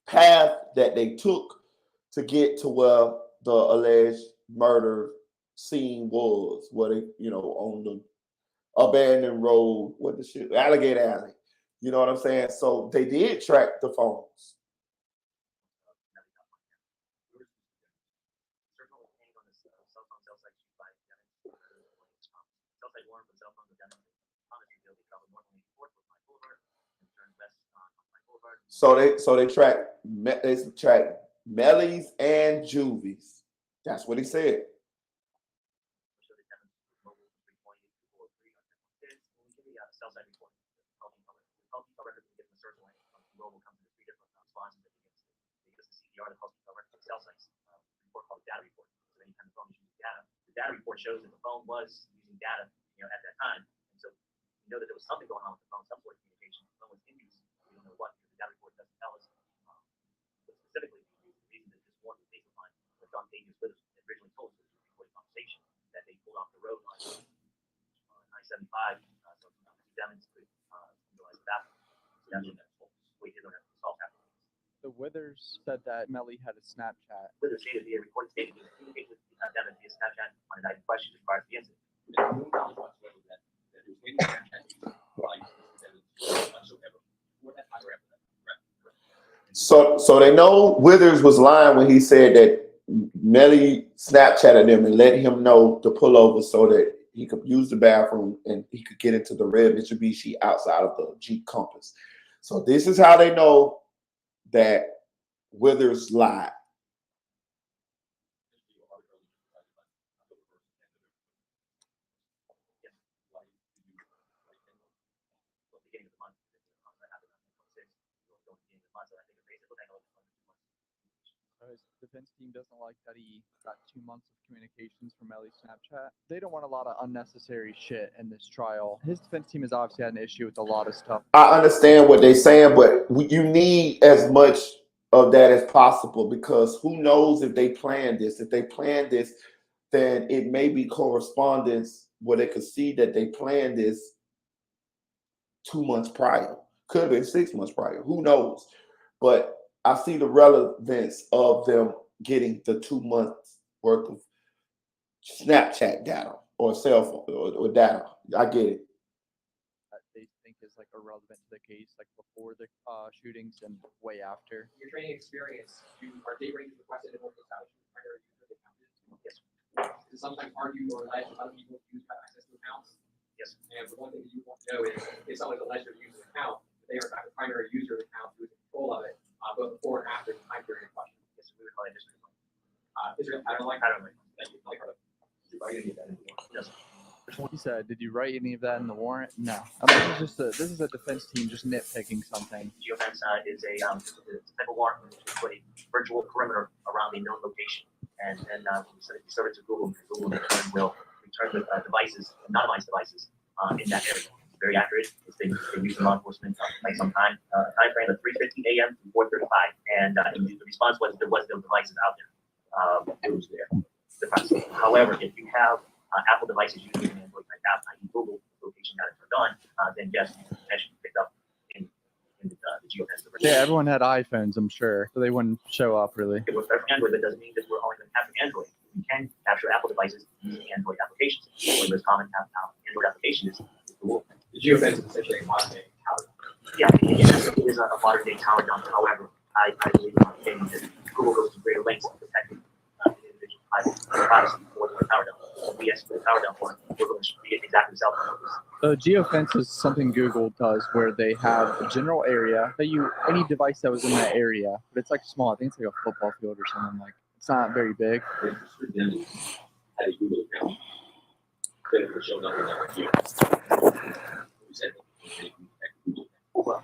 path that they took to get to where the alleged murder scene was, where they, on the abandoned road, what the shit, Alligator Alley. You know what I'm saying? So they did track the phones. So they track Melly's and Juvies. That's what he said. Data report shows that the phone was using data, at that time. And so we know that there was something going on with the phone, some sort of communication. The phone was in use. We don't know what. The data report doesn't tell us. But specifically, the reason that this one baseline that John Payne was with us originally told us was a recorded conversation that they pulled off the road on I-75. So Demons could utilize that. So that's what we did on that assault happened. So Withers said that Melly had a Snapchat. Withers stated via recorded statement he communicated with Demons via Snapchat on a night of questions prior to the incident. So they know Withers was lying when he said that Melly Snapchatted him and let him know to pull over so that he could use the bathroom and he could get into the red Mitsubishi outside of the Jeep Compass. So this is how they know that Withers lied. His defense team doesn't like that he got 2 months of communications from Melly's Snapchat. They don't want a lot of unnecessary shit in this trial. His defense team has obviously had an issue with a lot of stuff. I understand what they're saying, but you need as much of that as possible, because who knows if they planned this. If they planned this, then it may be correspondence where they could see that they planned this 2 months prior. Could have been 6 months prior. Who knows? But I see the relevance of them getting the 2 months worth of Snapchat data or cell phone or data. I get it. They think is like irrelevant to the case, like before the shootings and way after. Your training experience, are date ranges requested in order to establish the primary user account? Yes. To sometimes argue or allege other people use have access to accounts? Yes. And the one thing that you want to know is if someone's alleged to use an account, they are in fact the primary user of the account who is in control of it, both before and after the time period in question. Yes, we would call it district. I don't like. Thank you. Like her. Yes. He said, "Did you write any of that in the warrant?" No. I mean, this is a defense team just nitpicking something. Geofence is a type of warrant which put a virtual perimeter around a known location, and then we serve it to Google. Google will return the devices, anonymized devices, in that area. It's very accurate. It's been used in law enforcement by some time. Time frame of 3:50 a.m. to 4:35, and the response was there was no devices out there. It was there. However, if you have Apple devices using an Android type app, i.e. Google location got it turned on, then yes, you can potentially pick up in the geofence. Yeah, everyone had iPhones, I'm sure, so they wouldn't show up really. With Android, that doesn't mean that we're only going to capture Android. We can capture Apple devices using Android applications. One of the most common Android application is Google. The geofence is essentially a modern day tower. Yeah, it is a modern day tower dump. However, I believe in my opinion that Google goes to greater lengths to protect individual privacy more than a tower dump. We execute a tower dump for we're going to be exactly the same. So geofence is something Google does where they have a general area that any device that was in that area, but it's like small. I think it's like a football field or something. Like it's not very big. Had a Google account. Then it showed up in that here. We said, well,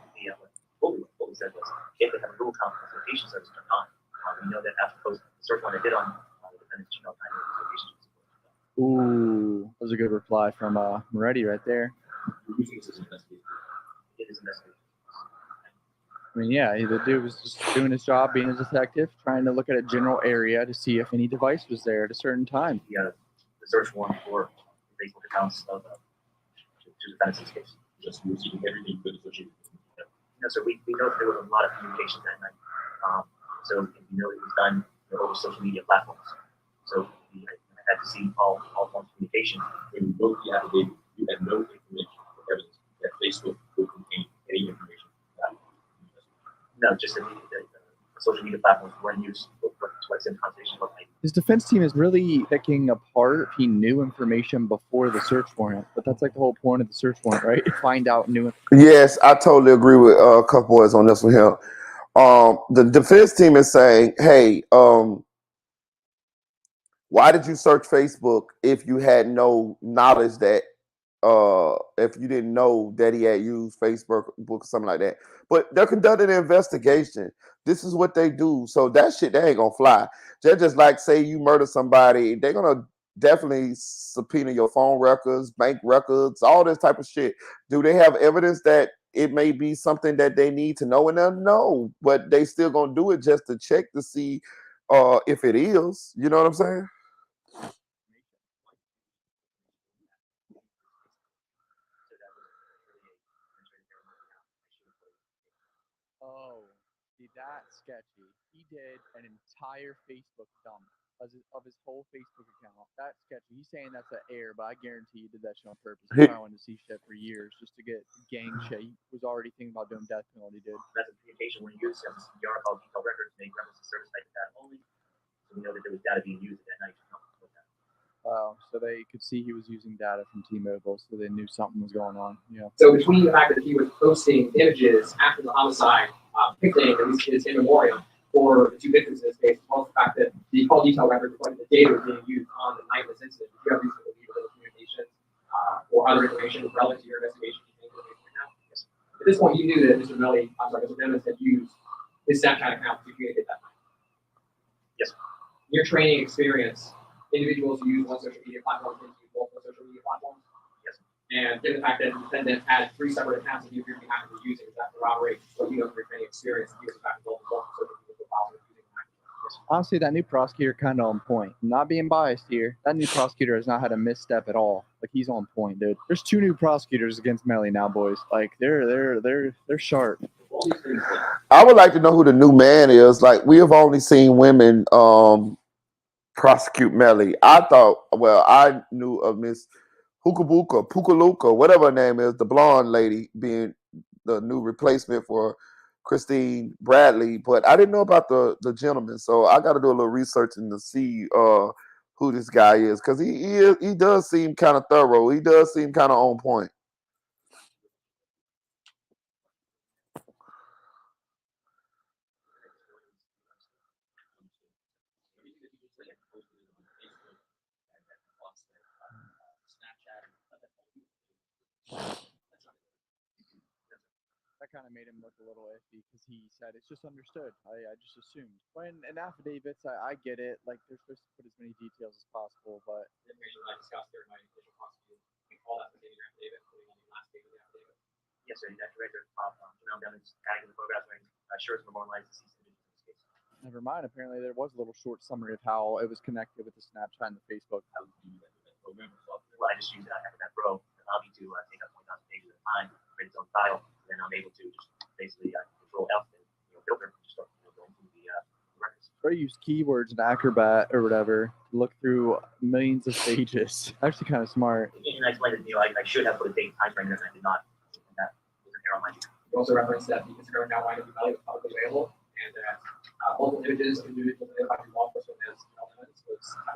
what we said was, if they have a Google account with location service turned on, we know that after post the search one they did on the defendant's Gmail account, location. Ooh, that was a good reply from Moretti right there. It is investigated. I mean, yeah, the dude was just doing his job, being a detective, trying to look at a general area to see if any device was there at a certain time. The search warrant for Facebook accounts of two defendants in this case. Just using everything for the social media. So we know that there was a lot of communication that night. So we know it was done over social media platforms. So we had to see all forms of communication. When you wrote the affidavit, you had no information or evidence that Facebook would contain any information. No, just that the social media platforms were in use to extend conversation about like. His defense team is really picking apart if he knew information before the search warrant, but that's like the whole point of the search warrant, right? Find out new information. Yes, I totally agree with a couple boys on this one here. The defense team is saying, hey, why did you search Facebook if you had no knowledge that if you didn't know that he had used Facebook or something like that? But they're conducting an investigation. This is what they do. So that shit, they ain't gonna fly. They're just like, say you murder somebody, they're gonna definitely subpoena your phone records, bank records, all this type of shit. Do they have evidence that it may be something that they need to know? And they'll know, but they still gonna do it just to check to see if it is. You know what I'm saying? Oh, see, that's sketchy. He did an entire Facebook dump of his whole Facebook account. That's sketchy. He's saying that's an error, but I guarantee he did that shit on purpose. He probably wanted to see shit for years just to get gang shit. He was already thinking about doing death penalty, dude. That's a communication when you use the article detailed records make reference to service type of data only. So we know that there was data being used at that night. So they could see he was using data from T-Mobile, so they knew something was going on. Yeah. So between the fact that he was posting images after the homicide, picnic, at least his in memoriam, for the two victims in this case, as well as the fact that the call detail record reflected the data was being used on the night of this incident, do you have reason to believe that communication or other information relevant to your investigation? At this point, you knew that Mr. Dennis had used his Snapchat account to communicate that night. Yes. Your training experience, individuals who use one social media platform tend to use multiple social media platforms. Yes. And given the fact that the defendant had 3 separate accounts that you appear to be actively using, is that corroborates what you know from your training experience? He was in fact involved in multiple social media profiles using them. Honestly, that new prosecutor kind of on point. I'm not being biased here. That new prosecutor has not had a misstep at all. Like, he's on point, dude. There's 2 new prosecutors against Melly now, boys. Like, they're sharp. I would like to know who the new man is. Like, we have only seen women prosecute Melly. I knew of Miss Pukaluka, whatever her name is, the blonde lady, being the new replacement for Christine Bradley, but I didn't know about the gentleman. So I got to do a little research and to see who this guy is, because he does seem kind of thorough. He does seem kind of on point. That kind of made him look a little iffy because he said it's just understood. I just assumed. When in affidavits, I get it. Like, they're supposed to put as many details as possible, but The information I discussed during my initial prosecution, all that's within your affidavit, including on the last page of the affidavit. Yes, sir. That director, Dennis, tagging the photographs and sure it's memorialized deceased in this case. never mind. Apparently, there was a little short summary of how it was connected with the Snapchat and the Facebook. Well, I just use that Pro, allow me to take up 1,000 pages at a time. use keywords in Acrobat or whatever to look through millions of pages. Actually, kind of smart. And I explained it, I should have put a date time frame in, and I did not. And that was an error on my part. You also referenced that the Instagram account line of the value was publicly available, and that multiple images of individuals identified through law enforcement as elements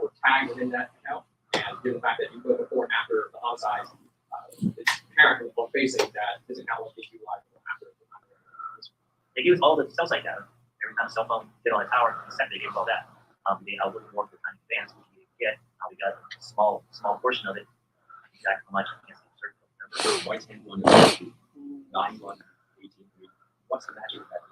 were tagged within that account. And given the fact that you put before and after the homicide, it's apparent from the public facing that this account was being utilized after the time. They gave us all the cell site data. Every time a cell phone hit on a tower, they gave us all that. They outlook more for time advance, which we didn't get. We got a small portion of it. Exactly how much I can't say. White hand 1, 9, 1, 18, 3. What's the magic of that?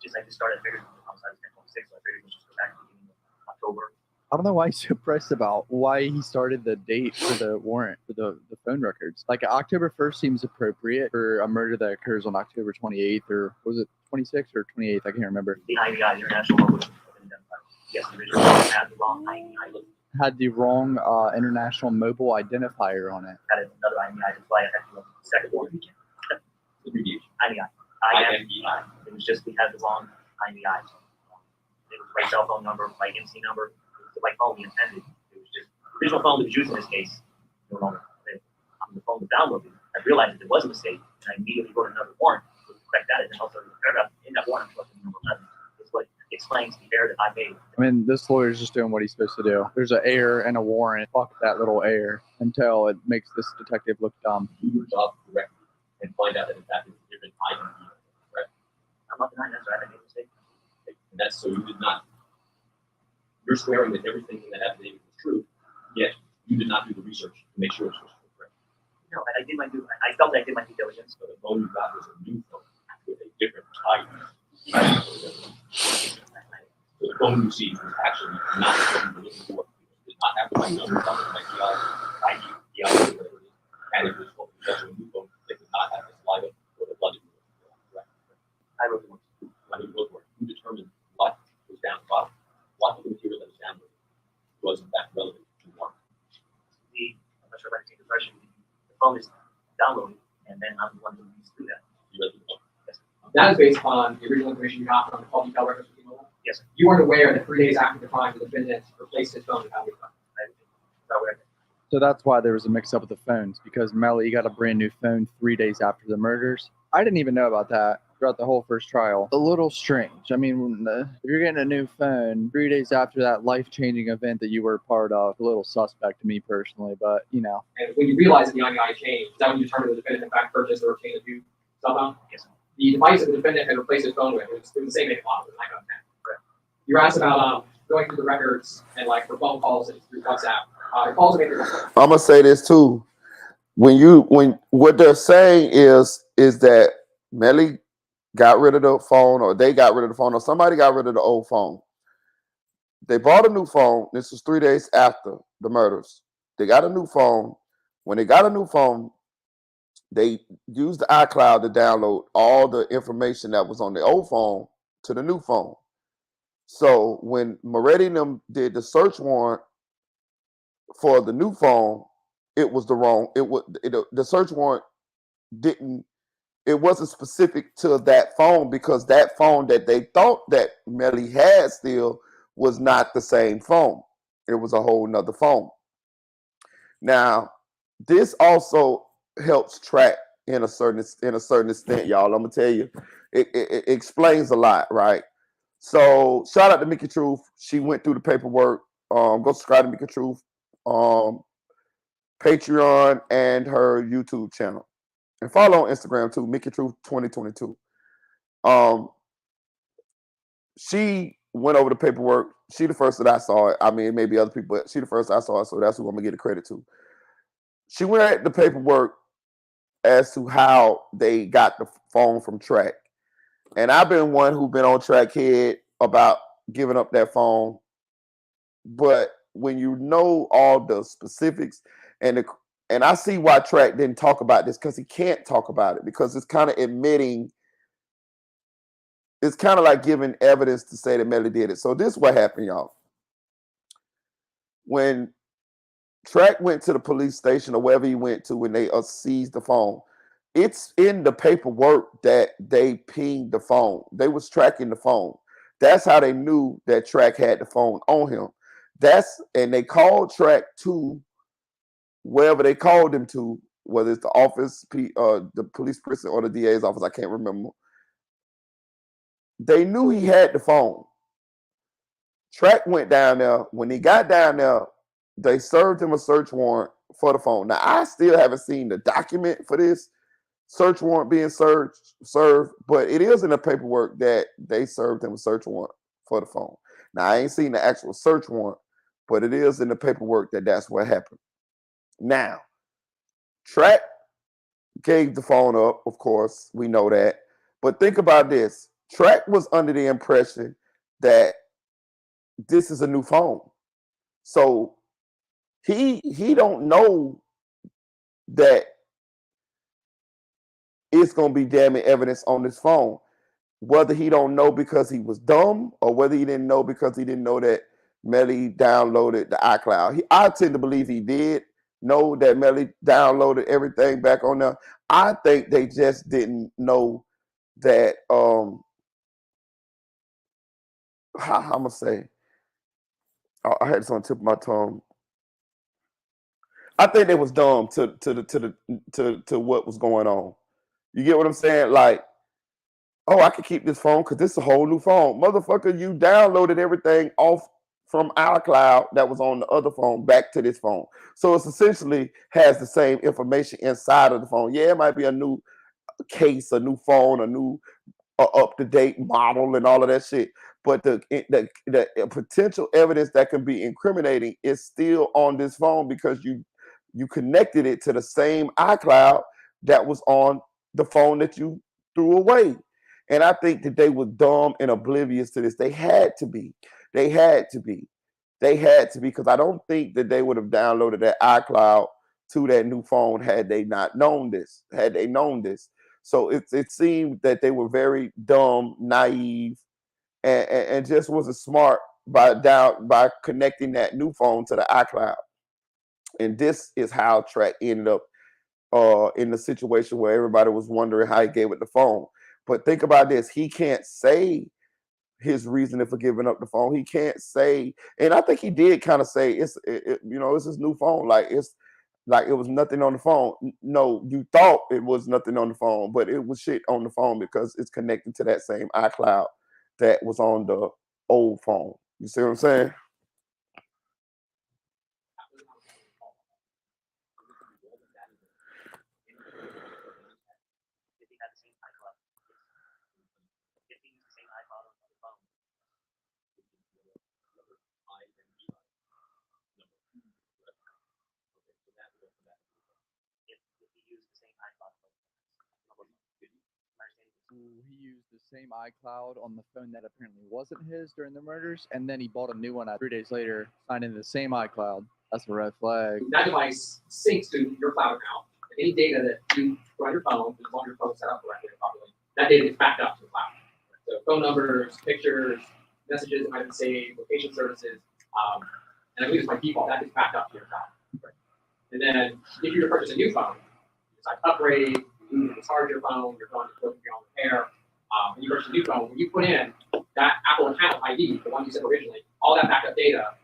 I just started figuring homicide was 10:26, so I figured we should go back to the beginning of October. I don't know why he's so pressed about why he started the date for the warrant for the phone records. Like October 1st seems appropriate for a murder that occurs on October 28th, or was it 26th or 28th? I can't remember. The IBI, International Mobile Identifier. Yes, the original had the wrong IBI look. Had the wrong International Mobile Identifier on it. Had another IBI to fly. I had to go second one. IBI. IMEI. It was just we had the wrong IBI. It was right cell phone number, right MC number. The right phone we intended. It was just the original phone that was used in this case. No longer. The phone was downloaded. I realized that there was a mistake, and I immediately wrote another warrant to correct that. And then also the paragraph in that warrant was number 11. It's what explains the error that I made. I mean, this lawyer's just doing what he's supposed to do. There's an error and a warrant. Fuck that little error until it makes this detective look dumb. Do your job correctly and find out that in fact it's a different item. Correct? I'm not denying that, sir. I made a mistake. And that's so you did not. You're swearing that everything in that affidavit was true, yet you did not do the research to make sure it was correct. No, I did my due. I felt I did my due diligence. So the phone you got was a new phone with a different type. So the phone you see was actually not the phone you were looking for. It did not have the right number, not the right ID, whatever it is. And it was also a new phone that did not have the saliva or the blood. Correct? I wrote the one. When you look for it, you determined what was down the bottom, what the material that was down there was in fact relevant to the warrant. I'm not sure if I can take the question. The phone is downloaded, and then I'm the one who needs to do that. You read the phone? Yes. That is based upon the original information you got from the call detail records. Yes. You weren't aware that 3 days after the crime, the defendant replaced his phone with how he found it. So that's why there was a mix-up with the phones, because Melly got a brand new phone 3 days after the murders. I didn't even know about that throughout the whole first trial. A little strange. I mean, if you're getting a new phone 3 days after that life-changing event that you were a part of, a little suspect to me personally, but you know. And when you realize that the IBI changed, is that when you determined the defendant in fact purchased or obtained a new cell phone? Yes. The device that the defendant had replaced his phone with, it was the same make model, the iPhone 10. Correct. You were asked about going through the records and like for phone calls and through WhatsApp. Calls made I'm gonna say this too. When what they're saying is that Melly got rid of the phone, or they got rid of the phone, or somebody got rid of the old phone. They bought a new phone. This was 3 days after the murders. They got a new phone. When they got a new phone, they used the iCloud to download all the information that was on the old phone to the new phone. So when Moretti and them did the search warrant for the new phone, it was the wrong. The search warrant it wasn't specific to that phone, because that phone that they thought that Melly had still was not the same phone. It was a whole nother phone. Now, this also helps track in a certain extent, y'all. I'm gonna tell you, it explains a lot, right? So shout out to Mickey Truth. She went through the paperwork. Go subscribe to Mickey Truth, Patreon, and her YouTube channel. And follow on Instagram too, Mickey Truth 2022. She went over the paperwork. She the first that I saw it. I mean, maybe other people, but she the first I saw it, so that's who I'm gonna give the credit to. She went at the paperwork as to how they got the phone from Track. And I've been one who's been on Trackhead about giving up that phone. But when you know all the specifics, and I see why Track didn't talk about this, because he can't talk about it, because it's kind of admitting, it's kind of like giving evidence to say that Melly did it. So this is what happened, y'all. When Track went to the police station or wherever he went to when they seized the phone, it's in the paperwork that they pinged the phone. They was tracking the phone. That's how they knew that Track had the phone on him. And they called Track to wherever they called him to, whether it's the office, the police precinct, or the DA's office, I can't remember. They knew he had the phone. Track went down there. When he got down there, they served him a search warrant for the phone. Now, I still haven't seen the document for this search warrant being served, but it is in the paperwork that they served him a search warrant for the phone. Now, I ain't seen the actual search warrant, but it is in the paperwork that that's what happened. Now, Track gave the phone up, of course, we know that. But think about this. Track was under the impression that this is a new phone. So he don't know that it's going to be damning evidence on this phone. Whether he don't know because he was dumb or whether he didn't know because he didn't know that Melly downloaded the iCloud. I tend to believe he did know that Melly downloaded everything back on there. I think they just didn't know that, how I'm going to say, I had this on the tip of my tongue. I think they was dumb to what was going on. You get what I'm saying? Like, oh, I could keep this phone because this is a whole new phone. Motherfucker, you downloaded everything off from our cloud that was on the other phone back to this phone. So it's essentially has the same information inside of the phone. Yeah, it might be a new case, a new phone, a new up-to-date model and all of that shit. But the potential evidence that can be incriminating is still on this phone because you connected it to the same iCloud that was on the phone that you threw away. And I think that they were dumb and oblivious to this. They had to be. They had to be because I don't think that they would have downloaded that iCloud to that new phone had they not known this. Had they known this. So it seemed that they were very dumb, naive, and just wasn't smart by connecting that new phone to the iCloud. And this is how Track ended up in the situation where everybody was wondering how he gave it the phone. But think about this. He can't say his reasoning for giving up the phone. He can't say, and I think he did kind of say, it's his new phone. Like, it's like it was nothing on the phone. No, you thought it was nothing on the phone, but it was shit on the phone because it's connected to that same iCloud that was on the old phone. You see what I'm saying? He used the same iCloud on the phone that apparently wasn't his during the murders, and then he bought a new one 3 days later, signed in the same iCloud. That's a red flag. That device syncs to your cloud account. Any data that you run your phone, as long as your phone is set up correctly and properly, that data gets backed up to the cloud. So phone numbers, pictures, messages that might have been saved, location services, and I believe it's by default, that gets backed up to your cloud. Right. And then if you were to purchase a new phone, you decide to upgrade, you need to charge your phone, you're going to go your own repair. When you purchase a new phone, when you put in that Apple account ID, the one you said originally, all that backup data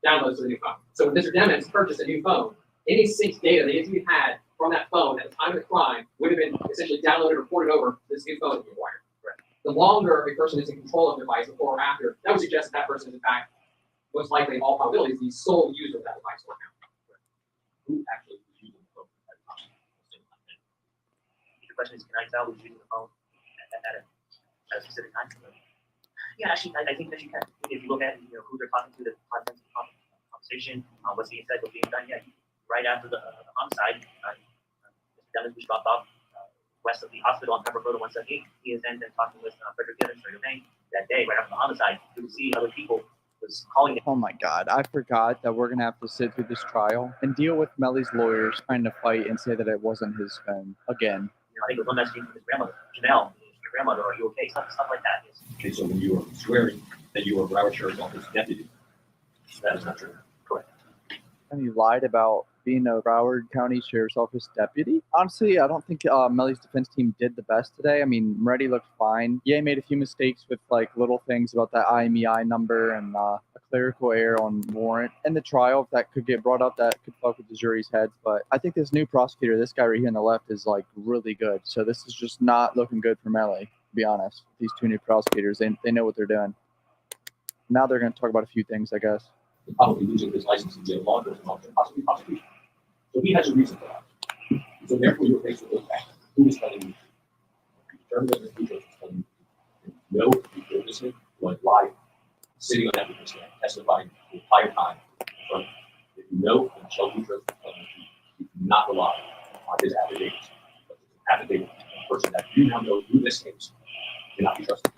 downloads to the new phone. So when Mr. Demons purchased a new phone, any synced data that you had from that phone at the time of the crime would have been essentially downloaded or ported over to this new phone that you acquired. Right. The longer a person is in control of the device before or after, that would suggest that person is in fact, most likely in all probabilities, the sole user of that device or account. Right. Who actually was using the phone at the time? Your question is, can I tell who's using the phone at a specific time? Yeah, actually, I think that you can. If you look at who they're talking to, the content of the conversation, what's being said, what's being done. Yeah, right after the homicide, Mr. Demons was dropped off west of the hospital on Pembroke Road 178. He is then talking with Frederick Gibbons for Domain that day, right after the homicide. You would see other people was calling it. Oh my God, I forgot that we're going to have to sit through this trial and deal with Melly's lawyers trying to fight and say that it wasn't his phone again. I think it was one message from his grandmother, Janelle, your grandmother, are you okay? Stuff like that. Yes. Okay, so when you were swearing that you were Broward Sheriff's Office deputy, that is not true. Correct. And he lied about being a Broward County Sheriff's Office deputy. Honestly, I don't think Melly's defense team did the best today. I mean, Moretti looked fine. Yeah, he made a few mistakes with like little things about that IMEI number and a clerical error on warrant in the trial that could get brought up that could fuck with the jury's heads. But I think this new prosecutor, this guy right here on the left, is like really good. So this is just not looking good for Melly, to be honest. These two new prosecutors, they know what they're doing. Now they're going to talk about a few things, I guess. Probably losing his license in jail longer and longer, possibly prosecution. So he has a reason for that. So therefore, you're faced with those facts. Who is telling you? Determine that the future is telling you. No, you're listening, going live, sitting on that witness stand, testifying the entire time. If you know and show you truth, you do not rely on his affidavits. Affidavit, the person that you now know through this case cannot be trusted.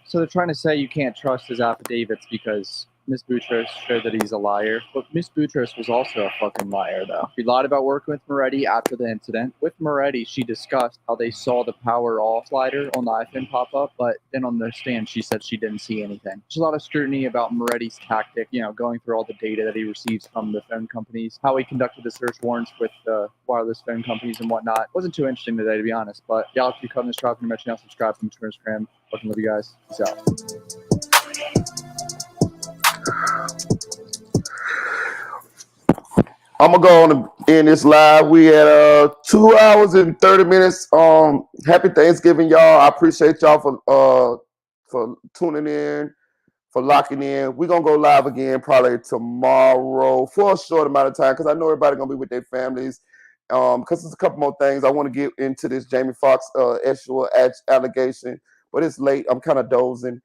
So they're trying to say you can't trust his affidavits because Miss Boutros showed that he's a liar. But Miss Boutros was also a fucking liar, though. She lied about working with Moretti after the incident. With Moretti, she discussed how they saw the power off slider on the iPhone pop up, but then on their stand, she said she didn't see anything. There's a lot of scrutiny about Moretti's tactic, you know, going through all the data that he receives from the phone companies, how he conducted the search warrants with the wireless phone companies and whatnot. Wasn't too interesting today, to be honest, but y'all, if you come to this trial, you mention, subscribe from Instagram. Fucking love you guys. Peace out. I'm gonna go on to end this live. We had 2 hours and 30 minutes. Happy Thanksgiving, y'all. I appreciate y'all for tuning in, for locking in. We're gonna go live again probably tomorrow for a short amount of time because I know everybody gonna be with their families. Because there's a couple more things I want to get into this Jamie Foxx actual allegation, but it's late. I'm kind of dozing.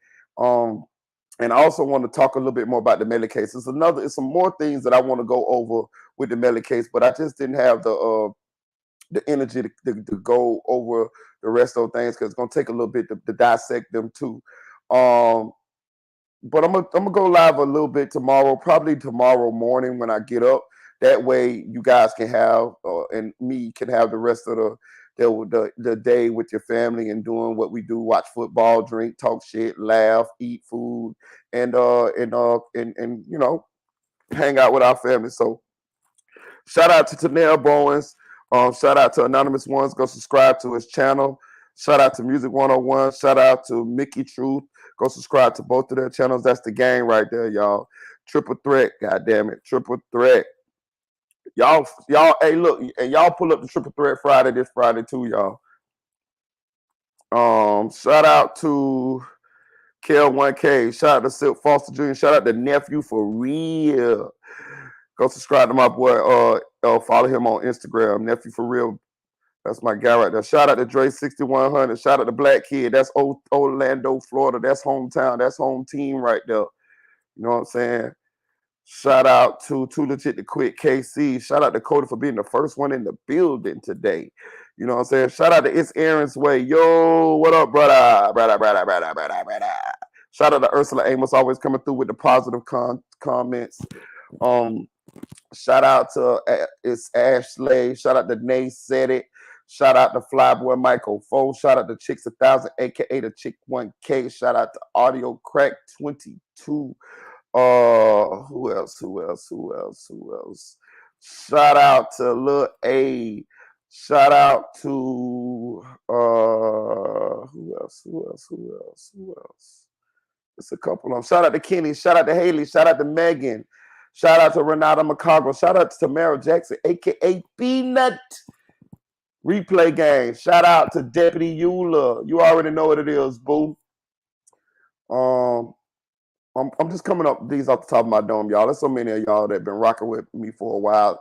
And I also want to talk a little bit more about the Melly case. It's some more things that I want to go over with the Melly case, but I just didn't have the energy to go over the rest of those things because it's gonna take a little bit to dissect them too. But I'm gonna go live a little bit tomorrow, probably tomorrow morning when I get up. That way, you guys can have and me can have the rest of the day with your family and doing what we do: watch football, drink, talk shit, laugh, eat food, and you know, hang out with our family. So, shout out to Tanel Bowens. Shout out to Anonymous Ones. Go subscribe to his channel. Shout out to Music 101. Shout out to Mickey Truth. Go subscribe to both of their channels. That's the gang right there, y'all. Triple threat, goddamn it, triple threat. Y'all, hey, look, and y'all pull up the Triple Threat Friday this Friday too, y'all. Shout out to Kel1K. Shout out to Silk Foster Jr. Shout out to Nephew for real. Go subscribe to my boy. Follow him on Instagram. Nephew for real. That's my guy right there. Shout out to Dre 6100. Shout out to Black Kid. That's Orlando, Florida. That's hometown. That's home team right there. You know what I'm saying? Shout out to Too Legit to Quit KC. Shout out to Cody for being the first one in the building today. You know what I'm saying? Shout out to It's Aaron's Way. Yo, what up, brother? Brother. Shout out to Ursula Amos, always coming through with the positive comments. Shout out to it's Ashley. Shout out to Nay Said It. Shout out to Flyboy Michael Foe. Shout out to Chicks 1000, aka the Chick 1K. Shout out to Audio Crack 22. Who else? Shout out to Lil A. Shout out to who else? It's a couple of them. Shout out to Kenny. Shout out to Haley. Shout out to Megan. Shout out to Renata Macago. Shout out to Tamara Jackson, aka Peanut. Replay game. Shout out to Deputy Eula. You already know what it is, boo. I'm just coming up these off the top of my dome, y'all. There's so many of y'all that been rocking with me for a while.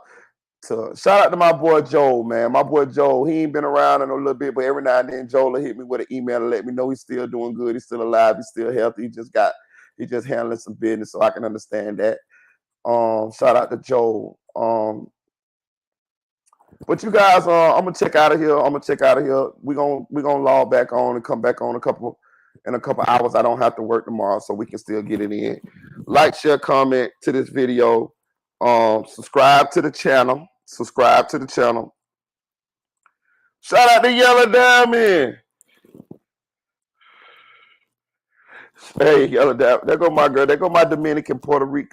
Shout out to my boy Joel, man. My boy Joel, he ain't been around in a little bit, but every now and then Joel will hit me with an email and let me know he's still doing good. He's still alive. He's still healthy. He just handling some business, so I can understand that. Shout out to Joel. But you guys, I'm gonna check out of here. We're gonna log back on and come back on in a couple hours. I don't have to work tomorrow, so we can still get it in. Like, share, comment to this video. Subscribe to the channel. Shout out to Yellow Diamond. Hey, Yellow Diamond. There go my girl. There go my Dominican Puerto Rican.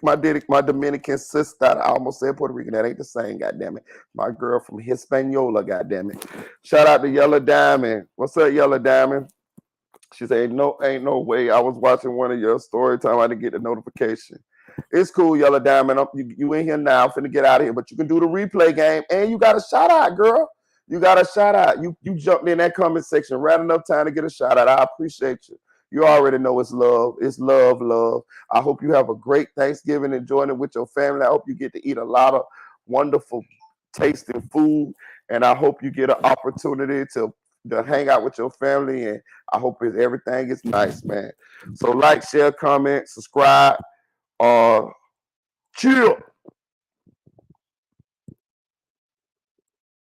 My Dominican sister. I almost said Puerto Rican. That ain't the same. Goddamn it. My girl from Hispaniola. Goddamn it. Shout out to Yellow Diamond. What's up, Yellow Diamond? She said, "No, ain't no way. I was watching one of your story time. I didn't get the notification. It's cool, Yellow Diamond. You in here now. Finna get out of here. But you can do the replay game. And you got a shout out, girl. You got a shout out. You jumped in that comment section right enough time to get a shout out. I appreciate you. You already know it's love. It's love, love. I hope you have a great Thanksgiving, enjoying it with your family. I hope you get to eat a lot of wonderful tasting food. And I hope you get an opportunity to hang out with your family. And I hope everything is nice, man. So like, share, comment, subscribe. Chill.